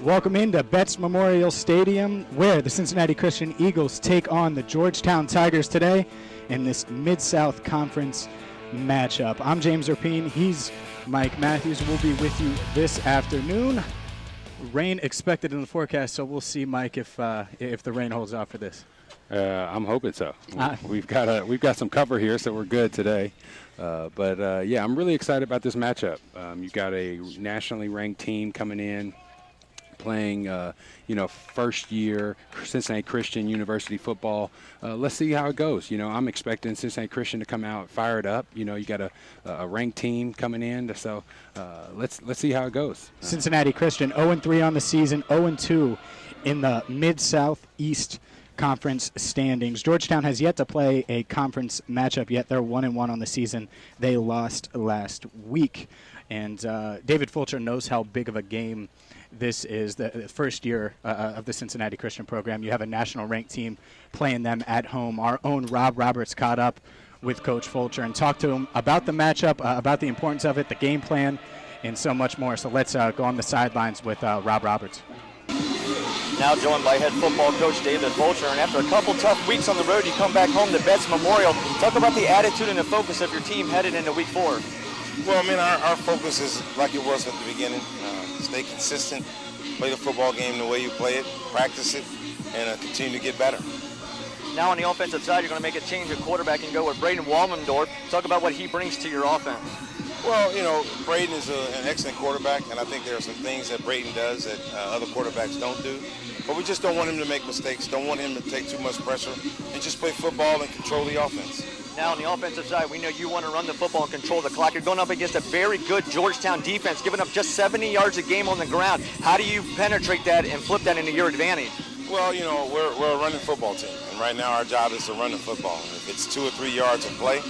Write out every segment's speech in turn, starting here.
Welcome into Betts Memorial Stadium, where the Cincinnati Christian Eagles take on the Georgetown Tigers today in this Mid-South Conference matchup. I'm James Erpine. He's Mike Matthews. We'll be with you this afternoon. Rain expected in the forecast, so we'll see, Mike, if the rain holds out for this. I'm hoping so. We've got some cover here, so we're good today. Yeah, I'm really excited about this matchup. You've got a nationally ranked team coming in, playing, first year Cincinnati Christian University football. Let's see how it goes. I'm expecting Cincinnati Christian to come out fired up. You got a ranked team coming in, so let's see how it goes. Cincinnati Christian 0-3 on the season, 0-2 in the Mid-Southeast Conference standings. Georgetown has yet to play a conference matchup yet. They're 1-1 on the season. They lost last week. And David Fulcher knows how big of a game this is, the first year of the Cincinnati Christian program. You have a national ranked team playing them at home. Our own Rob Roberts caught up with Coach Fulcher and talked to him about the matchup, about the importance of it, the game plan, and so much more. So let's go on the sidelines with Rob Roberts. Now joined by head football coach David Fulcher, and after a couple tough weeks on the road, you come back home to Betts Memorial. Talk about the attitude and the focus of your team headed into week 4. Well, our focus is like it was at the beginning. Stay consistent, play the football game the way you play it, practice it, and continue to get better. Now on the offensive side, you're going to make a change at quarterback and go with Braden Walmendorf. Talk about what he brings to your offense. Well, Braden is an excellent quarterback, and I think there are some things that Braden does that other quarterbacks don't do. But we just don't want him to make mistakes, don't want him to take too much pressure, and just play football and control the offense. Now on the offensive side, we know you want to run the football and control the clock. You're going up against a very good Georgetown defense, giving up just 70 yards a game on the ground. How do you penetrate that and flip that into your advantage? Well, we're a running football team, and right now our job is to run the football. If it's 2 or 3 yards of play,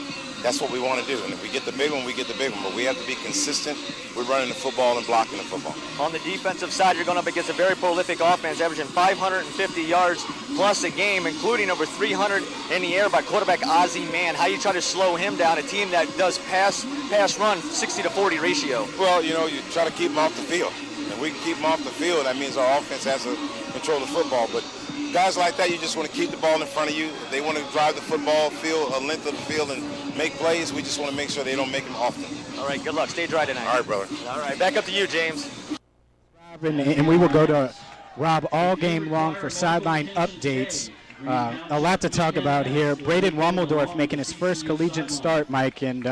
that's what we want to do. And if we get the big one, we get the big one. But we have to be consistent with running the football and blocking the football. On the defensive side, you're going up against a very prolific offense, averaging 550 yards plus a game, including over 300 in the air by quarterback Ozzie Mann. How you try to slow him down, a team that does pass-run 60-40 ratio? Well, you try to keep him off the field. If we can keep him off the field, that means our offense has to control the football. But guys like that, you just want to keep the ball in front of you. If they want to drive the football field, a length of the field, and make plays, we just want to make sure they don't make them often. All right, good luck. Stay dry tonight. All right, brother. All right, back up to you, James. And we will go to Rob all game long for sideline updates. A lot to talk about here. Braden Walmendorf making his first collegiate start, Mike, and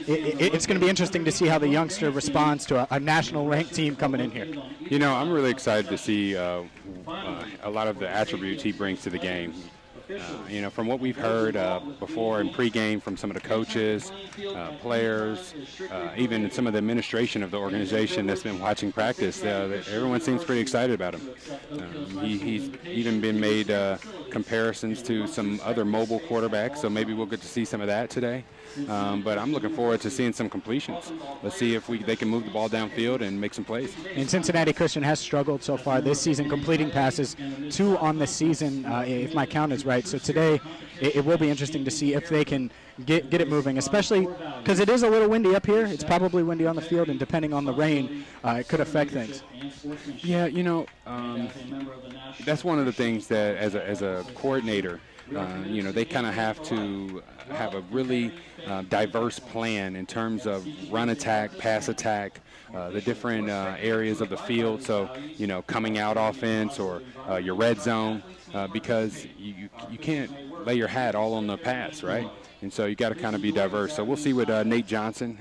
it's going to be interesting to see how the youngster responds to a national ranked team coming in here. I'm really excited to see a lot of the attributes he brings to the game. From what we've heard before in pregame from some of the coaches, players, even some of the administration of the organization that's been watching practice, everyone seems pretty excited about him. He's even been made comparisons to some other mobile quarterbacks, so maybe we'll get to see some of that today. But I'm looking forward to seeing some completions. Let's see if they can move the ball downfield and make some plays. And Cincinnati Christian has struggled so far this season, completing passes 2 on the season, if my count is right. So today it will be interesting to see if they can get it moving, especially because it is a little windy up here. It's probably windy on the field, and depending on the rain, it could affect things. Yeah, that's one of the things that as a coordinator, they kind of have to have a really diverse plan in terms of run attack, pass attack, the different areas of the field. So, coming out offense or your red zone, because you can't lay your hat all on the pass, right? And so you got to kind of be diverse. So we'll see what Nate Johnson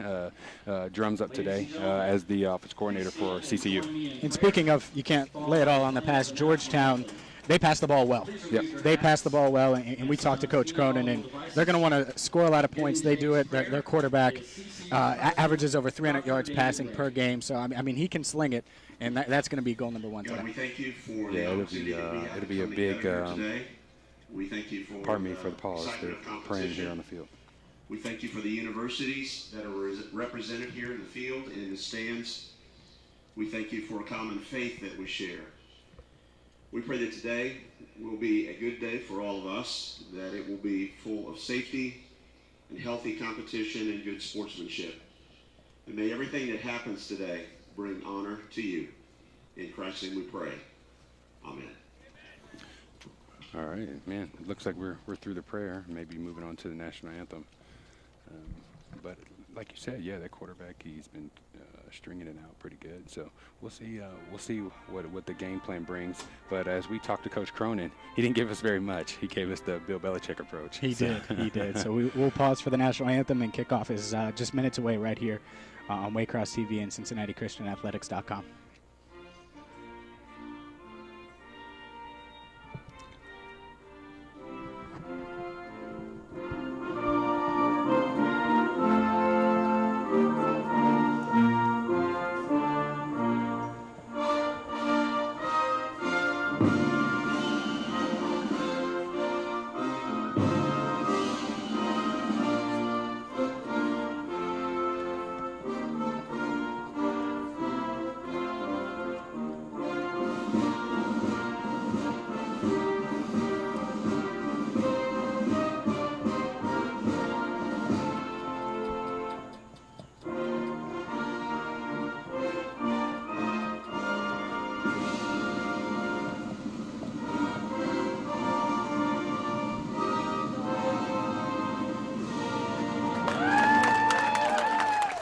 drums up today as the offense coordinator for CCU. And speaking of you can't lay it all on the pass, Georgetown, they pass the ball well. Yep. They pass the ball well, and we talked to Coach Cronin, and they're going to want to score a lot of points. They do it. Their quarterback averages over 300 yards passing per game. So, he can sling it, and that's going to be goal number 1 today. We thank you for it'll be a big, we thank you for, pardon me for the pause. They're praying here on the field. We thank you for the universities that are represented here in the field and in the stands. We thank you for a common faith that we share. We pray that today will be a good day for all of us, that it will be full of safety and healthy competition and good sportsmanship. And may everything that happens today bring honor to you. In Christ's name we pray. Amen. All right, man. It looks like we're through the prayer. Maybe moving on to the national anthem. But like you said, yeah, that quarterback, he's been stringing it out pretty good. So we'll see what the game plan brings. But as we talked to Coach Cronin, he didn't give us very much. He gave us the Bill Belichick approach. He did. So we'll pause for the national anthem, and kickoff is just minutes away right here on Waycross TV and CincinnatiChristianAthletics.com.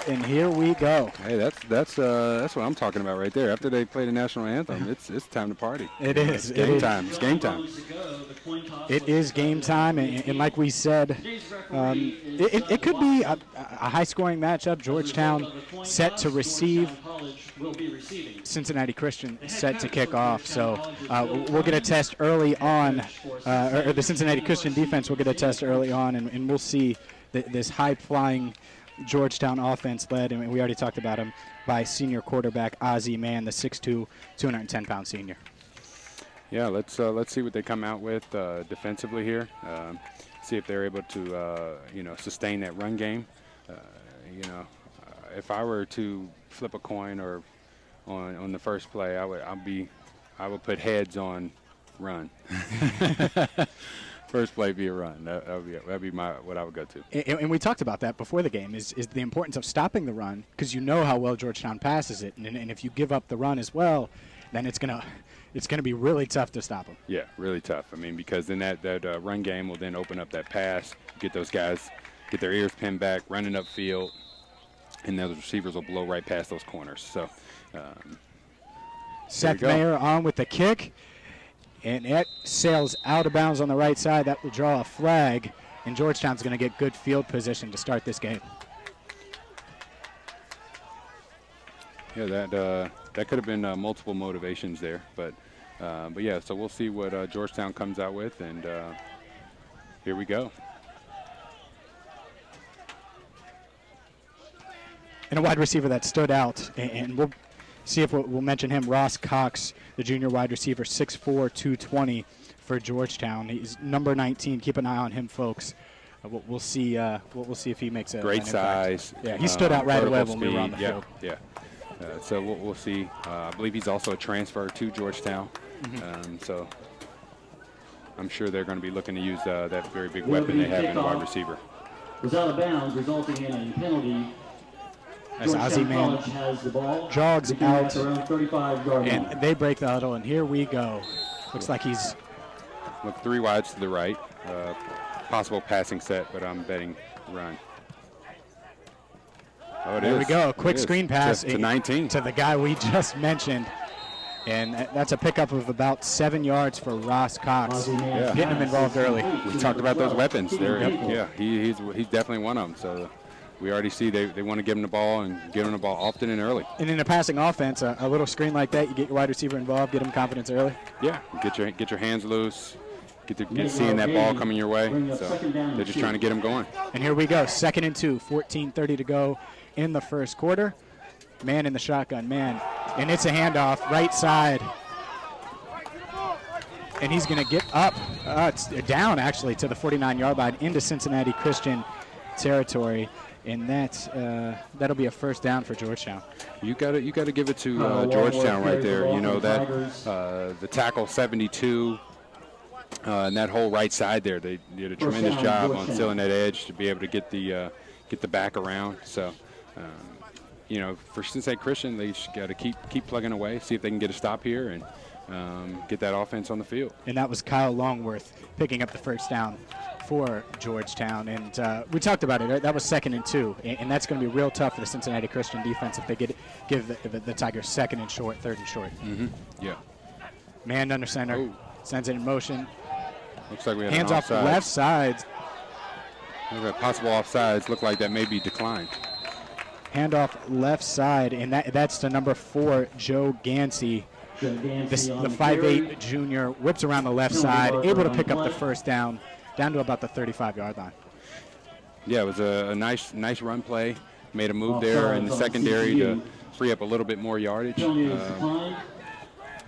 And here we go. Hey, that's what I'm talking about right there. After they play the national anthem, it's time to party. It is. It's game time. It's game time. It is game time, and like we said, it could be a high-scoring matchup. Georgetown set to receive, Cincinnati Christian set to kick off. So we'll get a test early on, or the Cincinnati Christian defense will get a test early on, and we'll see this high-flying Georgetown offense led, and we already talked about him, by senior quarterback Ozzie Mann, the 6'2", 210-pound senior. Yeah, let's see what they come out with defensively here. See if they're able to sustain that run game. If I were to flip a coin or on the first play, I would put heads on run. First play be a run. That'd be what I would go to. And we talked about that before the game. Is the importance of stopping the run, because you know how well Georgetown passes it, and if you give up the run as well, then it's gonna be really tough to stop them. Yeah, really tough. I mean, because then that run game will then open up that pass, get those guys, get their ears pinned back, running upfield, and those receivers will blow right past those corners. So, Seth Mayer on with the kick. And it sails out of bounds on the right side. That will draw a flag, and Georgetown's going to get good field position to start this game. Yeah, that could have been multiple motivations there, but yeah. So we'll see what Georgetown comes out with, and here we go. And a wide receiver that stood out, and we'll see if we'll mention him, Ross Cox, the junior wide receiver, 6'4", 220 for Georgetown. He's number 19. Keep an eye on him, folks. We'll see. We'll see if he makes a great size. Yeah, he stood out right away when we were on the field. Yeah. So we'll see. I believe he's also a transfer to Georgetown. So I'm sure they're going to be looking to use that very big weapon they have in the wide receiver. Was out of bounds, resulting in a penalty. As Ozzie Mann jogs out, and they break the huddle, and here we go. Looks like he's... Look, 3 wides to the right. Possible passing set, but I'm betting run. Oh, there we go. Quick screen pass to 19. To the guy we just mentioned. And that's a pickup of about 7 yards for Ross Cox. Yeah. Getting him involved early. We talked about those weapons. Yeah, he's definitely one of them. So we already see they want to give him the ball and give him the ball often and early. And in a passing offense, a little screen like that, you get your wide receiver involved, get him confidence early. Yeah, get your hands loose, get seeing that ball coming your way. So they're just trying to get him going. And here we go, 2nd and 2, 14:30 to go in the first quarter. Man in the shotgun, man. And it's a handoff, right side. And he's going to get up, it's down actually to the 49-yard line into Cincinnati Christian territory. And that'll be a first down for Georgetown. You got to give it to Georgetown right there. You know that the tackle 72 and that whole right side there. They did a tremendous job on sealing that edge to be able to get the back around. So you know, for Cincinnati Christian, they just got to keep plugging away, see if they can get a stop here and get that offense on the field. And that was Kyle Longworth picking up the first down for Georgetown. And we talked about it. That was 2nd and 2. And that's going to be real tough for the Cincinnati Christian defense if they give the Tigers 2nd and short, 3rd and short. Yeah. Man under center. Ooh. Sends it in motion. Looks like we had hands an off offside. left side. There's a possible offsides. Look like that may be declined. Handoff left side, and that's to number 4, Joe Gansey. The 5'8" junior whips around the left side, able to pick up the first down to about the 35-yard line. Yeah, it was a nice run play. Made a move there in the secondary to free up a little bit more yardage.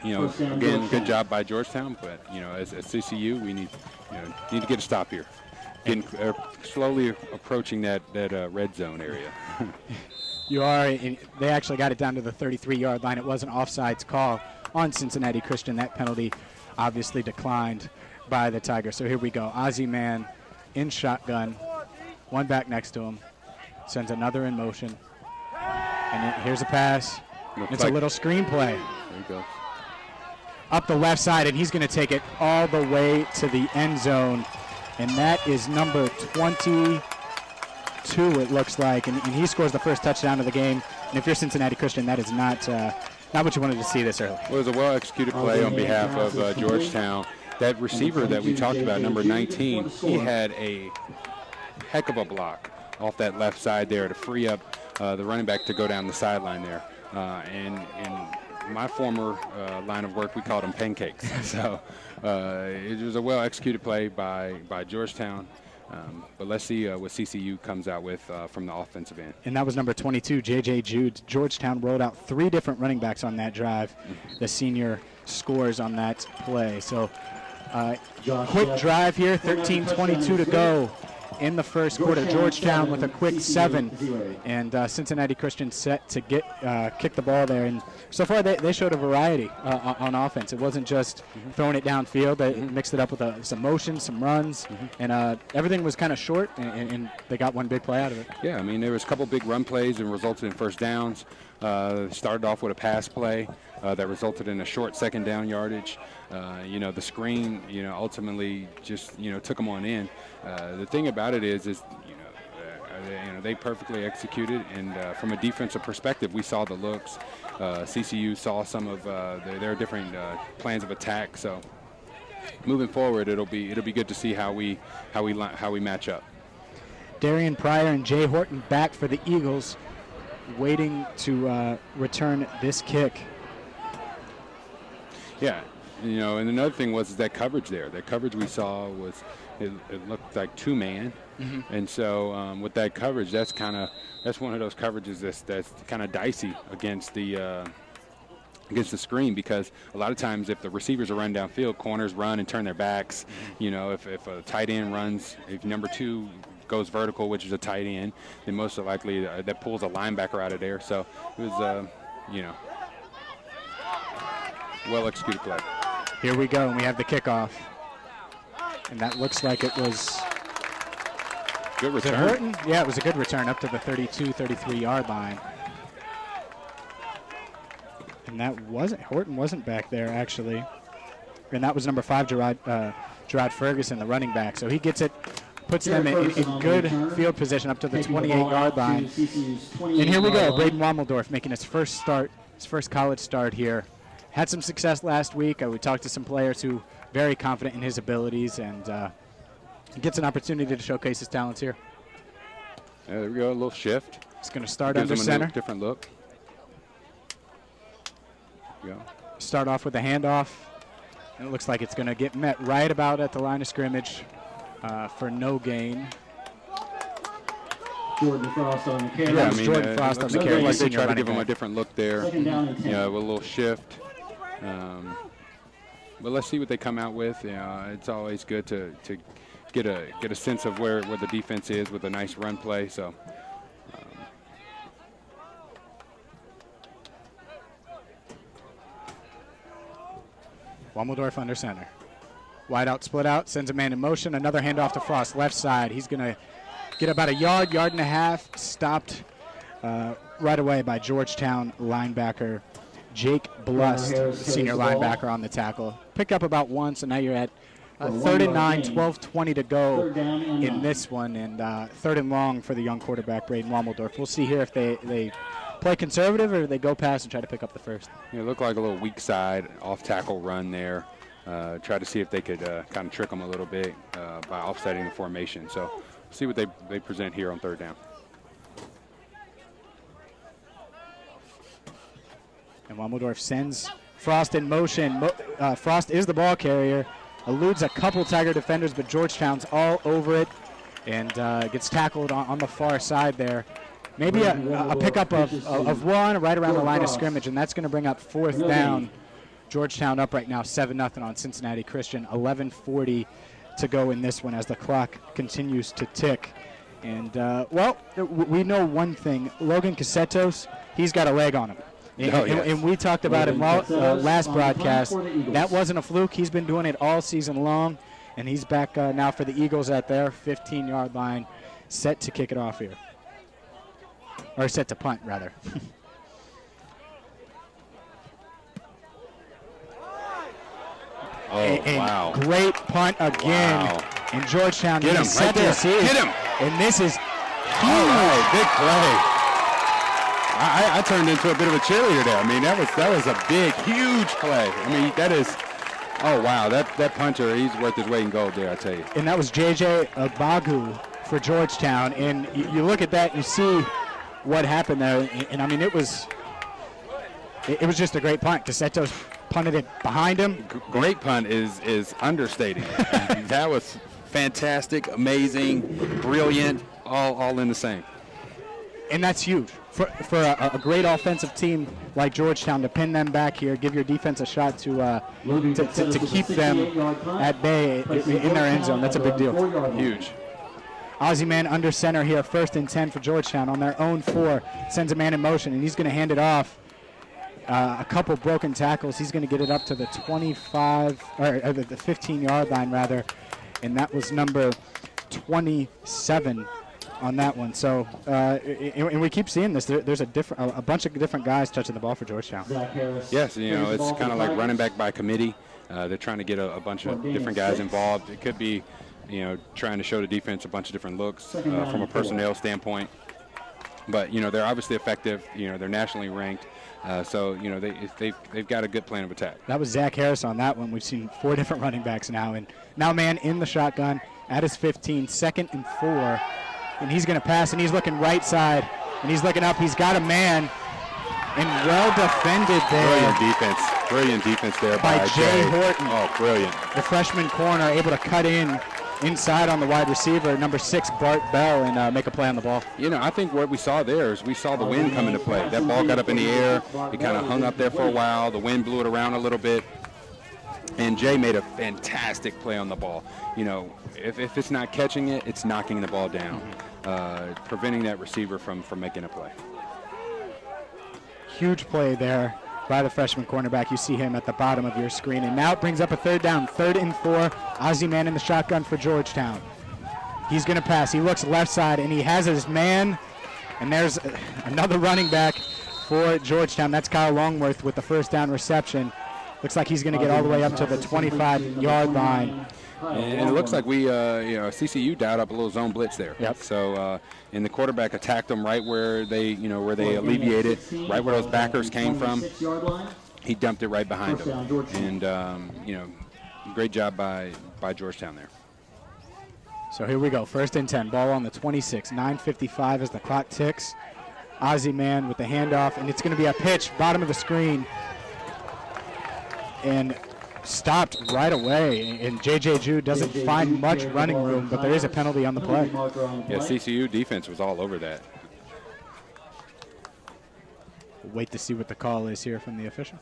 You know, again, good job by Georgetown, but you know, as CCU, we need to get a stop here. Getting slowly approaching that red zone area. You are. They actually got it down to the 33-yard line. It was an offsides call on Cincinnati Christian. That penalty obviously declined by the Tigers. So here we go. Ozzie Man in shotgun. One back next to him. Sends another in motion. And here's a pass. It's a little screen play. There he goes. Up the left side, and he's going to take it all the way to the end zone. And that is number 22, it looks like. And he scores the first touchdown of the game. And if you're Cincinnati Christian, that is not what you wanted to see this early. Well, it was a well-executed play on behalf of Georgetown. That receiver that we talked about, number 19, he had a heck of a block off that left side there to free up the running back to go down the sideline there. And my former line of work, we called them pancakes. So it was a well-executed play by Georgetown. But let's see what CCU comes out with from the offensive end. And that was number 22, J.J. Jude. Georgetown rolled out 3 different running backs on that drive. The senior scores on that play. So quick drive here, 13:22 to go in the first quarter. Georgetown with a quick 7, and Cincinnati Christian set to kick the ball there. And so far they showed a variety on offense. It wasn't just throwing it downfield. They mixed it up with some motion, some runs, and everything was kind of short, and they got one big play out of it. Yeah, I mean, there was a couple big run plays and resulted in first downs. Started off with a pass play that resulted in a short 2nd down yardage. You know, the screen, ultimately just, took them on in. The thing about it is they perfectly executed, and from a defensive perspective, we saw the looks. CCU saw some of their different plans of attack. So moving forward, it'll be good to see how we match up. Darian Pryor and Jay Horton back for the Eagles, waiting to return this kick. Yeah, and another thing was that coverage there. That coverage we saw was it looked like 2-man, and so with that coverage, that's one of those coverages that's kind of dicey against the screen, because a lot of times if the receivers are run downfield, corners run and turn their backs. If a tight end runs, if number 2 goes vertical, which is a tight end, then most likely that pulls a linebacker out of there. So it was, well-executed play. Here we go, and we have the kickoff. And that looks like it was good return. Horton? Yeah, it was a good return up to the 32, 33-yard line. And that Horton wasn't back there, actually. And that was number 5, Gerard Ferguson, the running back. So he gets it, puts them in good field position up to the 28-yard line. And here we go, Braden Wommeldorf making his first college start here. Had some success last week. We talked to some players who very confident in his abilities, and gets an opportunity to showcase his talents here. There we go, a little shift. He's going to start under center. Different look. Yeah. Start off with a handoff, and it looks like it's going to get met right about at the line of scrimmage for no gain. Jordan Frost on the carry. Yeah, Jordan Frost on the carry. Like they try to give him a different look there. With a little shift. But let's see what they come out with. It's always good to get a sense of where the defense is with a nice run play. So. Wommeldorf under center. Wide out, split out, sends a man in motion. Another handoff to Frost, left side. He's going to get about a yard and a half. Stopped right away by Georgetown linebacker Jake Blust, senior linebacker on the tackle. Pick up about once, and now you're at 3rd and 9, 12:20 to go in this one, and 3rd and long for the young quarterback, Braden Wommeldorf. We'll see here if they play conservative or they go pass and try to pick up the first. It looked like a little weak side off-tackle run there. Try to see if they could kind of trick them a little bit by offsetting the formation. So see what they present here on 3rd down. And Wommeldorf sends Frost in motion. Frost is the ball carrier, eludes a couple Tiger defenders, but Georgetown's all over it and gets tackled on the far side there. Maybe a pickup of one right around the line of scrimmage, and that's going to bring up 4th down. Georgetown up right now 7-0 on Cincinnati Christian. 11:40 to go in this one as the clock continues to tick. And, well, we know one thing. Logan Casetos, he's got a leg on him. And we talked about him last broadcast. That wasn't a fluke. He's been doing it all season long, and he's back now for the Eagles at their 15-yard line, set to kick it off here. Or set to punt, rather. Wow. Great punt again. Wow. And Georgetown Get him set right to there. receive. Get him. And this is All right, big play. I turned into a bit of a cheerleader there. I mean, that was a big, huge play. I mean, that is, oh, wow, that punter, he's worth his weight in gold there, I tell you. And that was J.J. Agbagu for Georgetown. And you look at that, you see what happened there. And I mean, it was just a great punt. Casetos punted it behind him. Great punt is understating. That was fantastic, amazing, brilliant, all in the same. And that's huge for a great offensive team like Georgetown to pin them back here, give your defense a shot to keep them at bay in their end zone. That's a big deal. Huge. Ozzie man under center here, 1st and 10 for Georgetown on their own 4. Sends a man in motion, and he's going to hand it off. A couple broken tackles. He's going to get it up to the 25 or the 15-yard line rather, and that was number 27 on that one. So, and we keep seeing this. There's a bunch of different guys touching the ball for Georgetown. Yes, it's kind of like running back by committee. They're trying to get a bunch of different guys involved. It could be, trying to show the defense a bunch of different looks from a personnel standpoint. But they're obviously effective. They're nationally ranked. So they've got a good plan of attack. That was Zach Harris on that one. We've seen 4 different running backs now, and now man in the shotgun at his 15, 2nd and 4. And he's going to pass, and he's looking right side, and he's looking up. He's got a man, and well defended there. Brilliant defense there by Jay Horton. Oh, brilliant. The freshman corner able to cut inside on the wide receiver, number 6, Bart Bell, and make a play on the ball. I think what we saw there is we saw the wind come into play. That ball got up in the air. It kind of hung up there for a while. The wind blew it around a little bit. And Jay made a fantastic play on the ball. If it's not catching it, it's knocking the ball down, preventing that receiver from making a play. Huge play there by the freshman cornerback. You see him at the bottom of your screen. And now it brings up a 3rd down, 3rd and 4. Ozzie man in the shotgun for Georgetown. He's going to pass. He looks left side, and he has his man. And there's another running back for Georgetown. That's Kyle Longworth with the 1st down reception. Looks like he's going to get all the way up to the 25-yard line. And it looks like CCU dialed up a little zone blitz there. Yep. So, and the quarterback attacked them right where they alleviated, right where those backers came from. He dumped it right behind them. And, great job by Georgetown there. So here we go, 1st and 10, ball on the 26, 9:55 as the clock ticks. Ozzie man with the handoff, and it's going to be a pitch, bottom of the screen. And stopped right away, and J.J. Jude doesn't find much running room, but there is a penalty on the play. Yeah, CCU defense was all over that. We'll wait to see what the call is here from the official.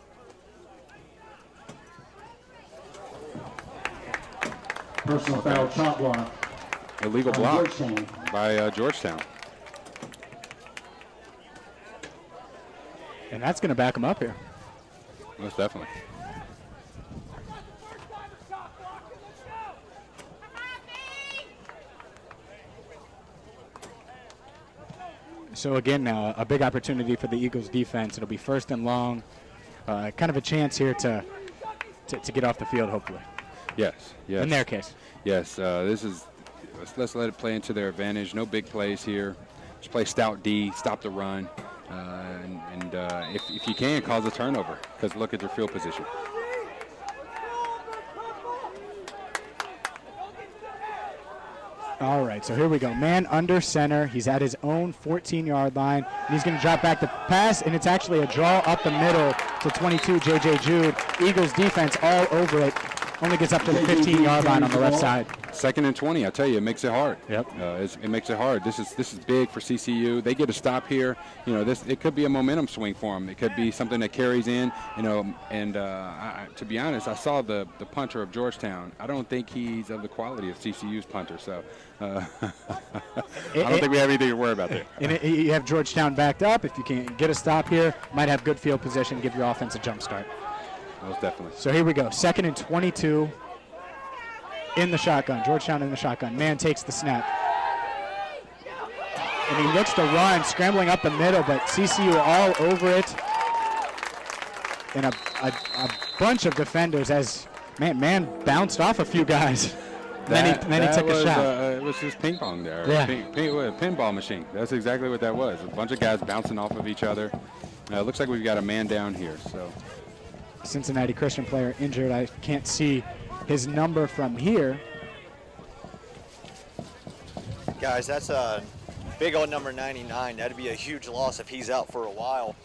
Personal foul, chop block. Illegal block by Georgetown. And that's going to back him up here. Most definitely. So again, a big opportunity for the Eagles defense. It'll be 1st and long. Kind of a chance here to get off the field, hopefully. Yes. In their case. Yes. Let's let it play into their advantage. No big plays here. Just play stout D, stop the run, and if you can, cause a turnover, because look at their field position. All right, so here we go. Man under center. He's at his own 14-yard line. And he's going to drop back the pass, and it's actually a draw up the middle to 22, J.J. Jude. Eagles defense all over it. Only gets up to the 15-yard line on the left side. 2nd and 20. I tell you, it makes it hard. Yep. It makes it hard. This is big for CCU. They get a stop here. It could be a momentum swing for them. It could be something that carries in. And to be honest, I saw the punter of Georgetown. I don't think he's of the quality of CCU's punter. So I don't think we have anything to worry about there. And you have Georgetown backed up. If you can get a stop here, might have good field position, give your offense a jump start. Most definitely. So here we go. 2nd and 22 in the shotgun. Georgetown in the shotgun. Man takes the snap. And he looks to run, scrambling up the middle, but CCU all over it. And a bunch of defenders as man bounced off a few guys. Then he took a shot. It was just ping pong there. Yeah. Pinball machine. That's exactly what that was. A bunch of guys bouncing off of each other. Looks like we've got a man down here. So. Cincinnati Christian player injured. I can't see his number from here. Guys, that's a big old number 99. That'd be a huge loss if he's out for a while.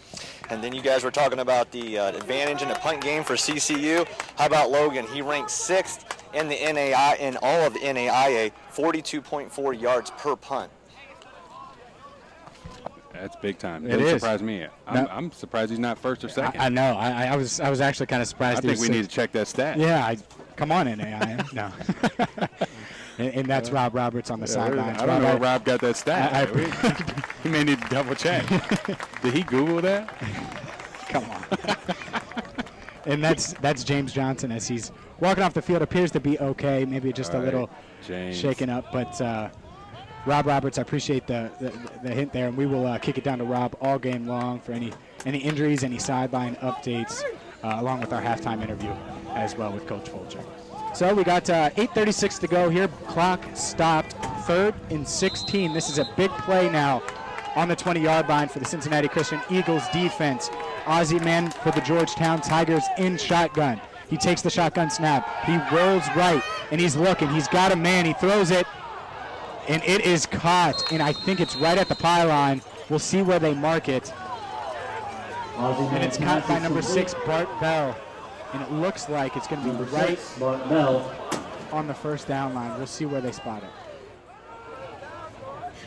And then you guys were talking about the advantage in the punt game for CCU. How about Logan? He ranked 6th in the in all of the NAIA, 42.4 yards per punt. That's big time. It It surprised me. I'm surprised he's not 1st or 2nd. I know. I was actually kind of surprised. I think we need to check that stat. Yeah, come on, NAIA. No. and that's Rob Roberts on the sidelines. I don't know where Rob got that stat. He may need to double check. Did he Google that? Come on. And that's James Johnson as he's walking off the field. Appears to be okay. Maybe just a little shaken up, but. Rob Roberts, I appreciate the hint there, and we will kick it down to Rob all game long for any injuries, any sideline updates, along with our halftime interview as well with Coach Fulcher. So we got 8:36 to go here. Clock stopped. 3rd and 16. This is a big play now on the 20-yard line for the Cincinnati Christian Eagles defense. Ozzie man for the Georgetown Tigers in shotgun. He takes the shotgun snap. He rolls right, and he's looking. He's got a man. He throws it. And it is caught, and I think it's right at the pylon. We'll see where they mark it. And it's caught by number 6, Bart Bell. And it looks like it's going to be right on the 1st down line. We'll see where they spot it.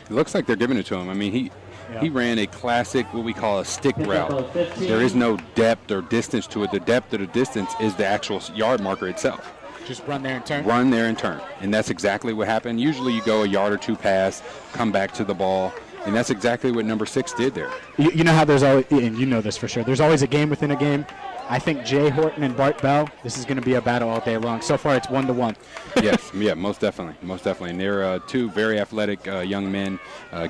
It looks like they're giving it to him. I mean, he ran a classic, what we call a stick route. There is no depth or distance to it. The depth or the distance is the actual yard marker itself. Just run there and turn? Run there and turn. And that's exactly what happened. Usually you go a yard or two pass, come back to the ball, and that's exactly what number 6 did there. You know how there's always, and you know this for sure, there's always a game within a game. I think Jay Horton and Bart Bell, this is going to be a battle all day long. So far it's 1-1. Yes, yeah, most definitely. And they're 2 very athletic young men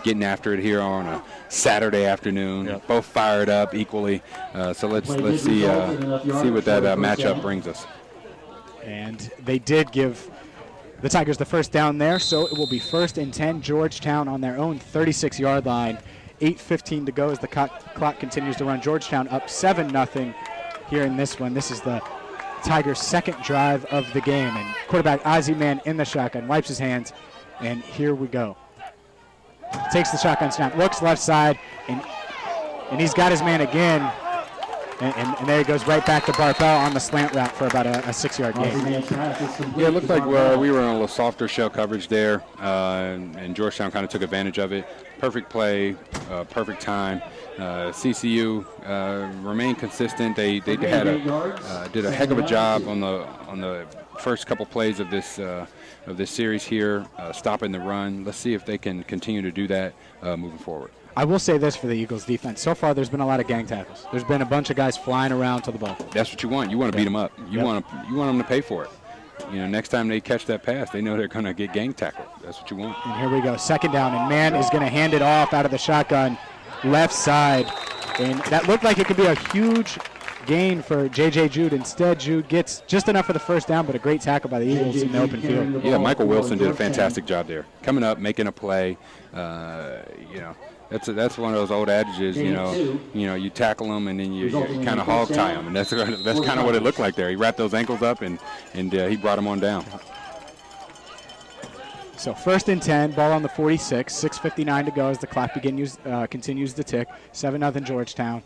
getting after it here on a Saturday afternoon. Yep. Both fired up equally. So let's see what that matchup brings us. And they did give the Tigers the 1st down there, so it will be 1st and 10. Georgetown on their own 36-yard line. 8:15 to go as the clock continues to run. Georgetown up 7-0 here in this one. This is the Tigers' 2nd drive of the game. And quarterback Ozzie man in the shotgun, wipes his hands, and here we go. Takes the shotgun snap, looks left side, and he's got his man again. And there he goes right back to Bart Bell on the slant route for about a 6-yard gain. Yeah, it looked like we were in a little softer shell coverage there, and Georgetown kind of took advantage of it. Perfect play, perfect time. CCU remained consistent. They did a heck of a job on the first couple plays of this series here, stopping the run. Let's see if they can continue to do that moving forward. I will say this for the Eagles defense. So far, there's been a lot of gang tackles. There's been a bunch of guys flying around to the ball. That's what you want. You want to beat them up. You want them to pay for it. next time they catch that pass, they know they're going to get gang tackled. That's what you want. And here we go, second down, and man is going to hand it off out of the shotgun, left side. And that looked like it could be a huge gain for J.J. Jude. Instead, Jude gets just enough for the first down, but a great tackle by the Eagles in the open field. Yeah, Michael Wilson did a fantastic job there. Coming up, making a play. That's one of those old adages. You tackle them and then you kind of hog tie them, and that's kind of what it looked like there. He wrapped those ankles up and he brought them on down. So 1st and 10, ball on the 46, 6:59 to go as the clock continues to tick. 7-0 Georgetown.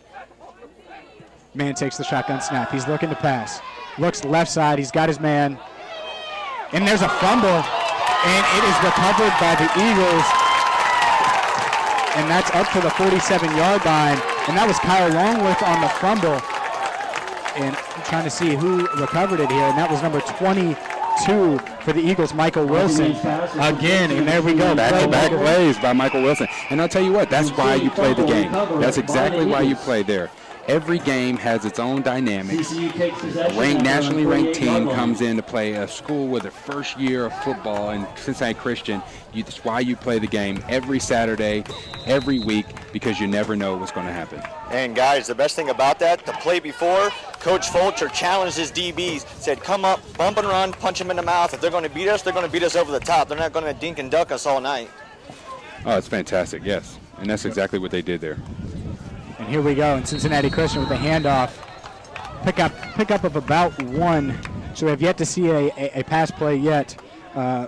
Man takes the shotgun snap. He's looking to pass. Looks left side. He's got his man. And there's a fumble, and it is recovered by the Eagles. And that's up to the 47-yard line. And that was Kyle Longworth on the fumble. And I'm trying to see who recovered it here. And that was number 22 for the Eagles, Michael Wilson. Again, and there we go. Back-to-back plays by Michael Wilson. And I'll tell you what, that's why you play the game. That's exactly why you play there. Every game has its own dynamics. A nationally ranked team comes in to play a school with their first year of football in Cincinnati Christian. That's why you play the game every Saturday, every week, because you never know what's going to happen. And guys, the best thing about that, the play before, Coach Fulcher challenged his DBs, said, come up, bump and run, punch them in the mouth. If they're going to beat us, they're going to beat us over the top. They're not going to dink and duck us all night. Oh, it's fantastic, yes. And that's exactly what they did there. And here we go in Cincinnati Christian with the handoff. Pick up of about 1. So we have yet to see a pass play yet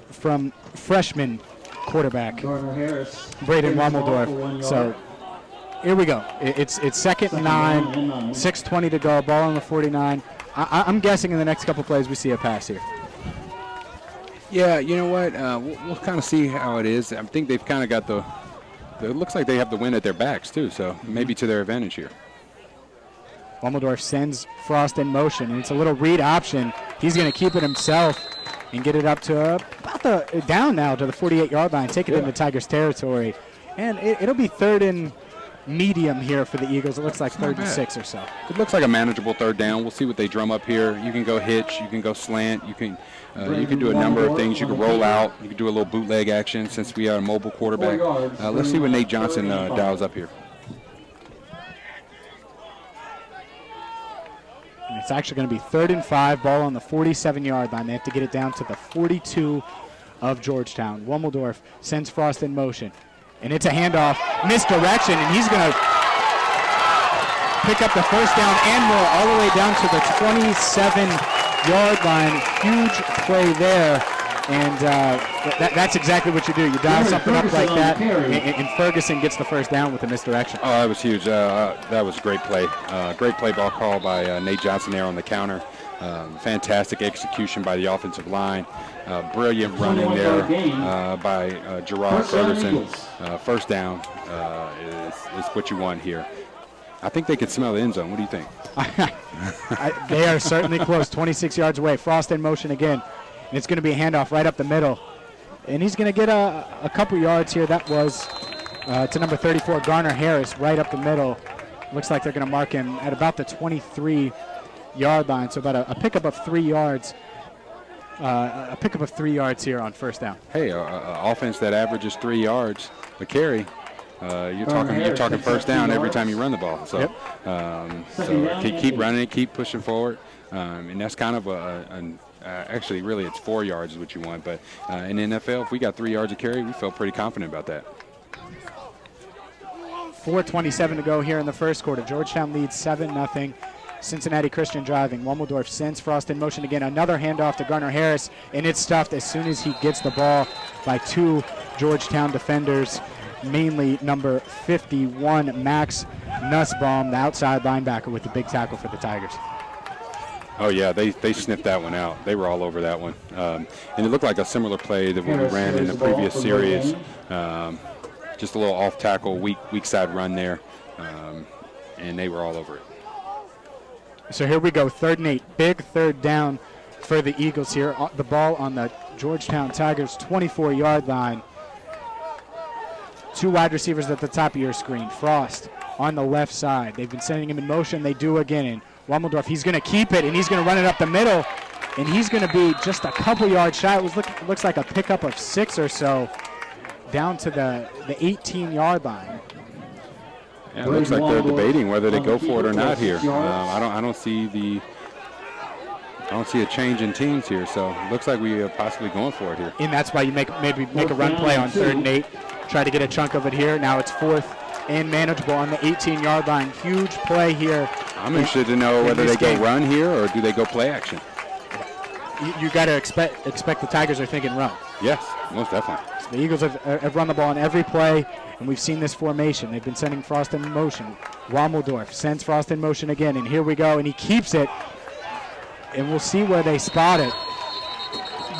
from freshman quarterback Braden Wommeldorf. So here we go. It's 2nd and 9, 6:20 to go, ball on the 49. I'm guessing in the next couple plays we see a pass here. Yeah, you know what? We'll kind of see how it is. I think they've kind of got it looks like they have the win at their backs, too, so maybe to their advantage here. Wommeldorf sends Frost in motion, and it's a little read option. He's going to keep it himself and get it up to about down now to the 48-yard line, take it into Tigers territory. And it'll be 3rd and medium here for the Eagles. It looks like 3rd and 6 or so. It looks like a manageable 3rd down. We'll see what they drum up here. You can go hitch, you can go slant, you can do a number of things. You can roll out, you can do a little bootleg action since we are a mobile quarterback. Let's see what Nate Johnson dials up here. And it's actually going to be 3rd and 5, ball on the 47-yard line. They have to get it down to the 42 of Georgetown. Wommeldorf sends Frost in motion. And it's a handoff, misdirection, and he's going to pick up the first down and more all the way down to the 27-yard line. Huge play there, and that's exactly what you do. You dial something up like that, and Ferguson gets the first down with the misdirection. Oh, that was huge. That was a great play. Great play ball call by Nate Johnson there on the counter. Fantastic execution by the offensive line. Brilliant running there by Gerard Ferguson. First down is what you want here. I think they could smell the end zone. What do you think? They are certainly close, 26 yards away. Frost in motion again. And it's going to be a handoff right up the middle. And he's going to get a couple yards here. That was to number 34, Garner Harris, right up the middle. Looks like they're going to mark him at about the 23-yard line. So about a pickup of 3 yards. A pickup of 3 yards here on first down. Hey, offense that averages 3 yards a carry. You're talking first down every time you run the ball. So, so keep running it, keep pushing forward, and that's kind of actually really it's 4 yards is what you want. But in the NFL, if we got 3 yards a carry, we felt pretty confident about that. 4:27 to go here in the first quarter. Georgetown leads 7-0. Cincinnati Christian driving. Wommeldorf sends Frost in motion again. Another handoff to Garner Harris, and it's stuffed as soon as he gets the ball by 2 Georgetown defenders, mainly number 51, Max Nussbaum, the outside linebacker, with the big tackle for the Tigers. Oh, yeah, they sniffed that one out. They were all over that one. And it looked like a similar play that we ran in the previous series. Just a little off-tackle, weak side run there, and they were all over it. So here we go, 3rd and 8. Big 3rd down for the Eagles here. The ball on the Georgetown Tigers' 24-yard line. 2 wide receivers at the top of your screen. Frost on the left side. They've been sending him in motion. They do again. And Wommeldorf, he's going to keep it, and he's going to run it up the middle. and he's going to be just a couple yards shy. It looks like a pickup of 6 or so down to the 18-yard line. Yeah, it looks like they're debating whether they go for it or not here. I don't see a change in teams here, so it looks like we are possibly going for it here. And that's why you maybe make a run play on 3rd and 8. Try to get a chunk of it here. Now it's 4th and manageable on the 18-yard line. Huge play here. I'm interested to know whether they go run here or do they go play action. You got to expect the Tigers are thinking run. Yes, most definitely. So the Eagles have run the ball on every play, and we've seen this formation. They've been sending Frost in motion. Wommeldorf sends Frost in motion again, and here we go, and he keeps it. And we'll see where they spot it.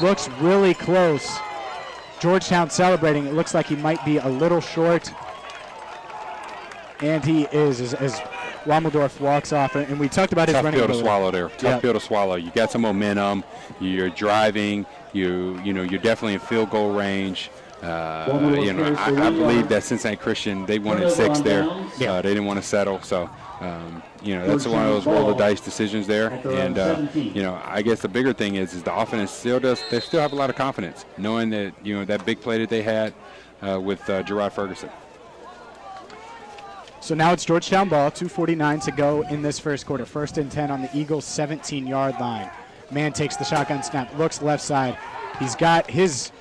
Looks really close. Georgetown celebrating. It looks like he might be a little short. And he is as Wommeldorf walks off. And we talked about his running ability. Tough pill to swallow there. Tough pill to swallow. You got some momentum. You're driving. You're definitely in field goal range. I believe that Cincinnati Christian, they wanted 6 there. They didn't want to settle. So, that's one of those roll the dice decisions there. And, I guess the bigger thing is the offense they still have a lot of confidence, knowing that, that big play that they had with Gerard Ferguson. So now it's Georgetown ball, 2:49 to go in this first quarter. 1st and 10 on the Eagles' 17-yard line. Man takes the shotgun snap, looks left side. He's got his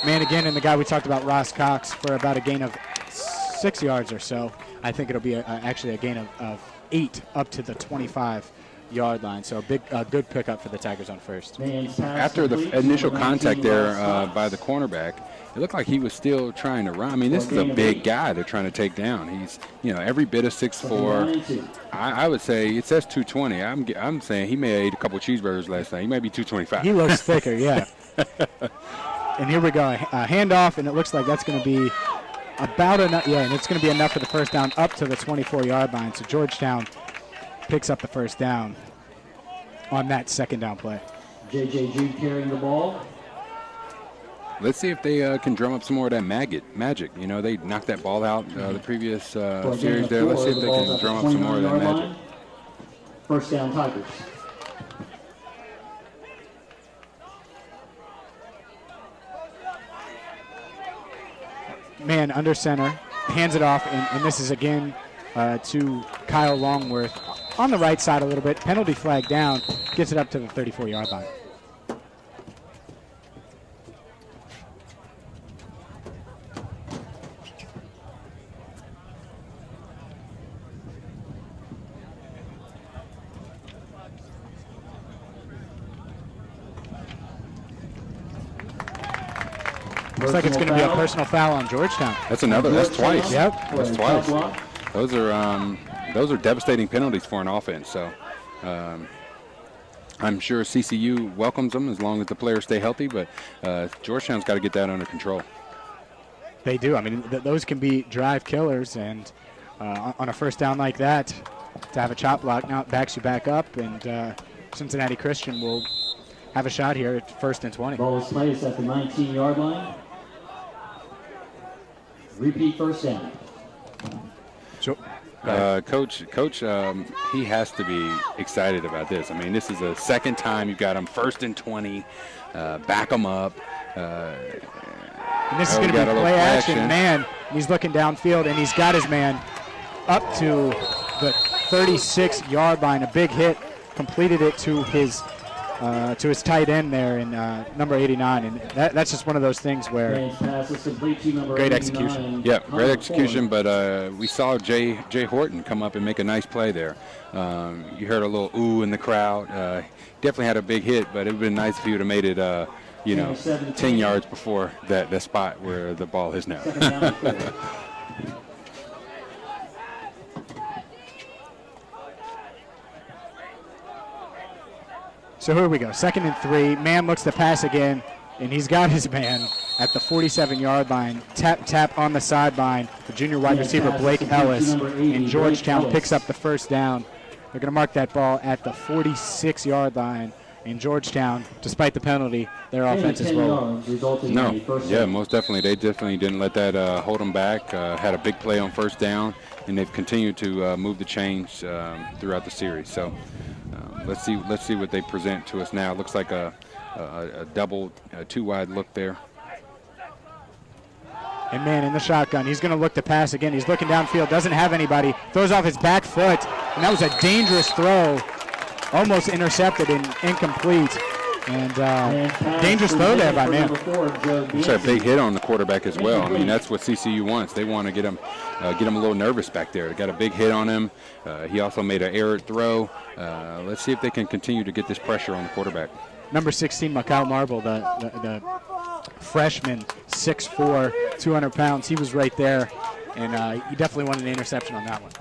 man again, and the guy we talked about, Ross Cox, for about a gain of 6 yards or so. I think it'll be actually a gain of 8 up to the 25-yard line. So a good pickup for the Tigers on first. After the initial contact there by the cornerback, it looked like he was still trying to run. I mean, this is a big guy they're trying to take down. He's, every bit of 6'4". I would say it says 220. I'm saying he may have ate a couple cheeseburgers last night. He might be 225. He looks thicker, yeah. And here we go, a handoff, and it looks like that's going to be about enough. Yeah, and it's going to be enough for the first down up to the 24-yard line. So Georgetown picks up the first down on that 2nd down play. J.J. Jude carrying the ball. Let's see if they can drum up some more of that magic. They knocked that ball out the previous series there. Let's see if they can drum up some more of that magic. First down, Tigers. Man under center, hands it off, and this is again to Kyle Longworth on the right side a little bit. Penalty flag down, gets it up to the 34-yard line. Looks like it's going to be a personal foul on Georgetown. That's twice. Yep. That's twice. Those are devastating penalties for an offense. So I'm sure CCU welcomes them as long as the players stay healthy, but Georgetown's got to get that under control. They do. I mean, those can be drive killers, and on a first down like that, to have a chop block, now it backs you back up, and Cincinnati Christian will have a shot here at 1st and 20. Ball is placed at the 19-yard line. Repeat first down. Coach, he has to be excited about this. I mean, this is the 2nd time you've got him 1st and 20, back him up. And this is going to be play action. Man, he's looking downfield, and he's got his man up to the 36-yard line. A big hit, completed it to his tight end there in number 89, and that's just one of those things where great execution. Yeah, great execution, but we saw Jay Horton come up and make a nice play there. You heard a little ooh in the crowd. Definitely had a big hit, but it would have been nice if he would have made it 10 yards before that spot where the ball is now. So here we go, 2nd and 3. Man looks to pass again, and he's got his man at the 47-yard line. Tap on the sideline. The junior wide receiver, Blake Ellis, and Georgetown picks up the first down. They're going to mark that ball at the 46-yard line. In Georgetown, despite the penalty, their offense is rolling. Most definitely. They definitely didn't let that hold them back. Had a big play on first down, and they've continued to move the chains throughout the series. So let's see what they present to us now. It looks like a double, two wide look there. And man, in the shotgun, he's going to look to pass again. He's looking downfield, doesn't have anybody, throws off his back foot, and that was a dangerous throw, almost intercepted and incomplete. And dangerous throw there by man. It's a big hit on the quarterback as well. I mean, that's what CCU wants. They want to get him a little nervous back there. They got a big hit on him. He also made an error throw. Let's see if they can continue to get this pressure on the quarterback. Number 16, Macau Marble, the freshman, 6'4", 200 pounds. He was right there, and he definitely wanted an interception on that one.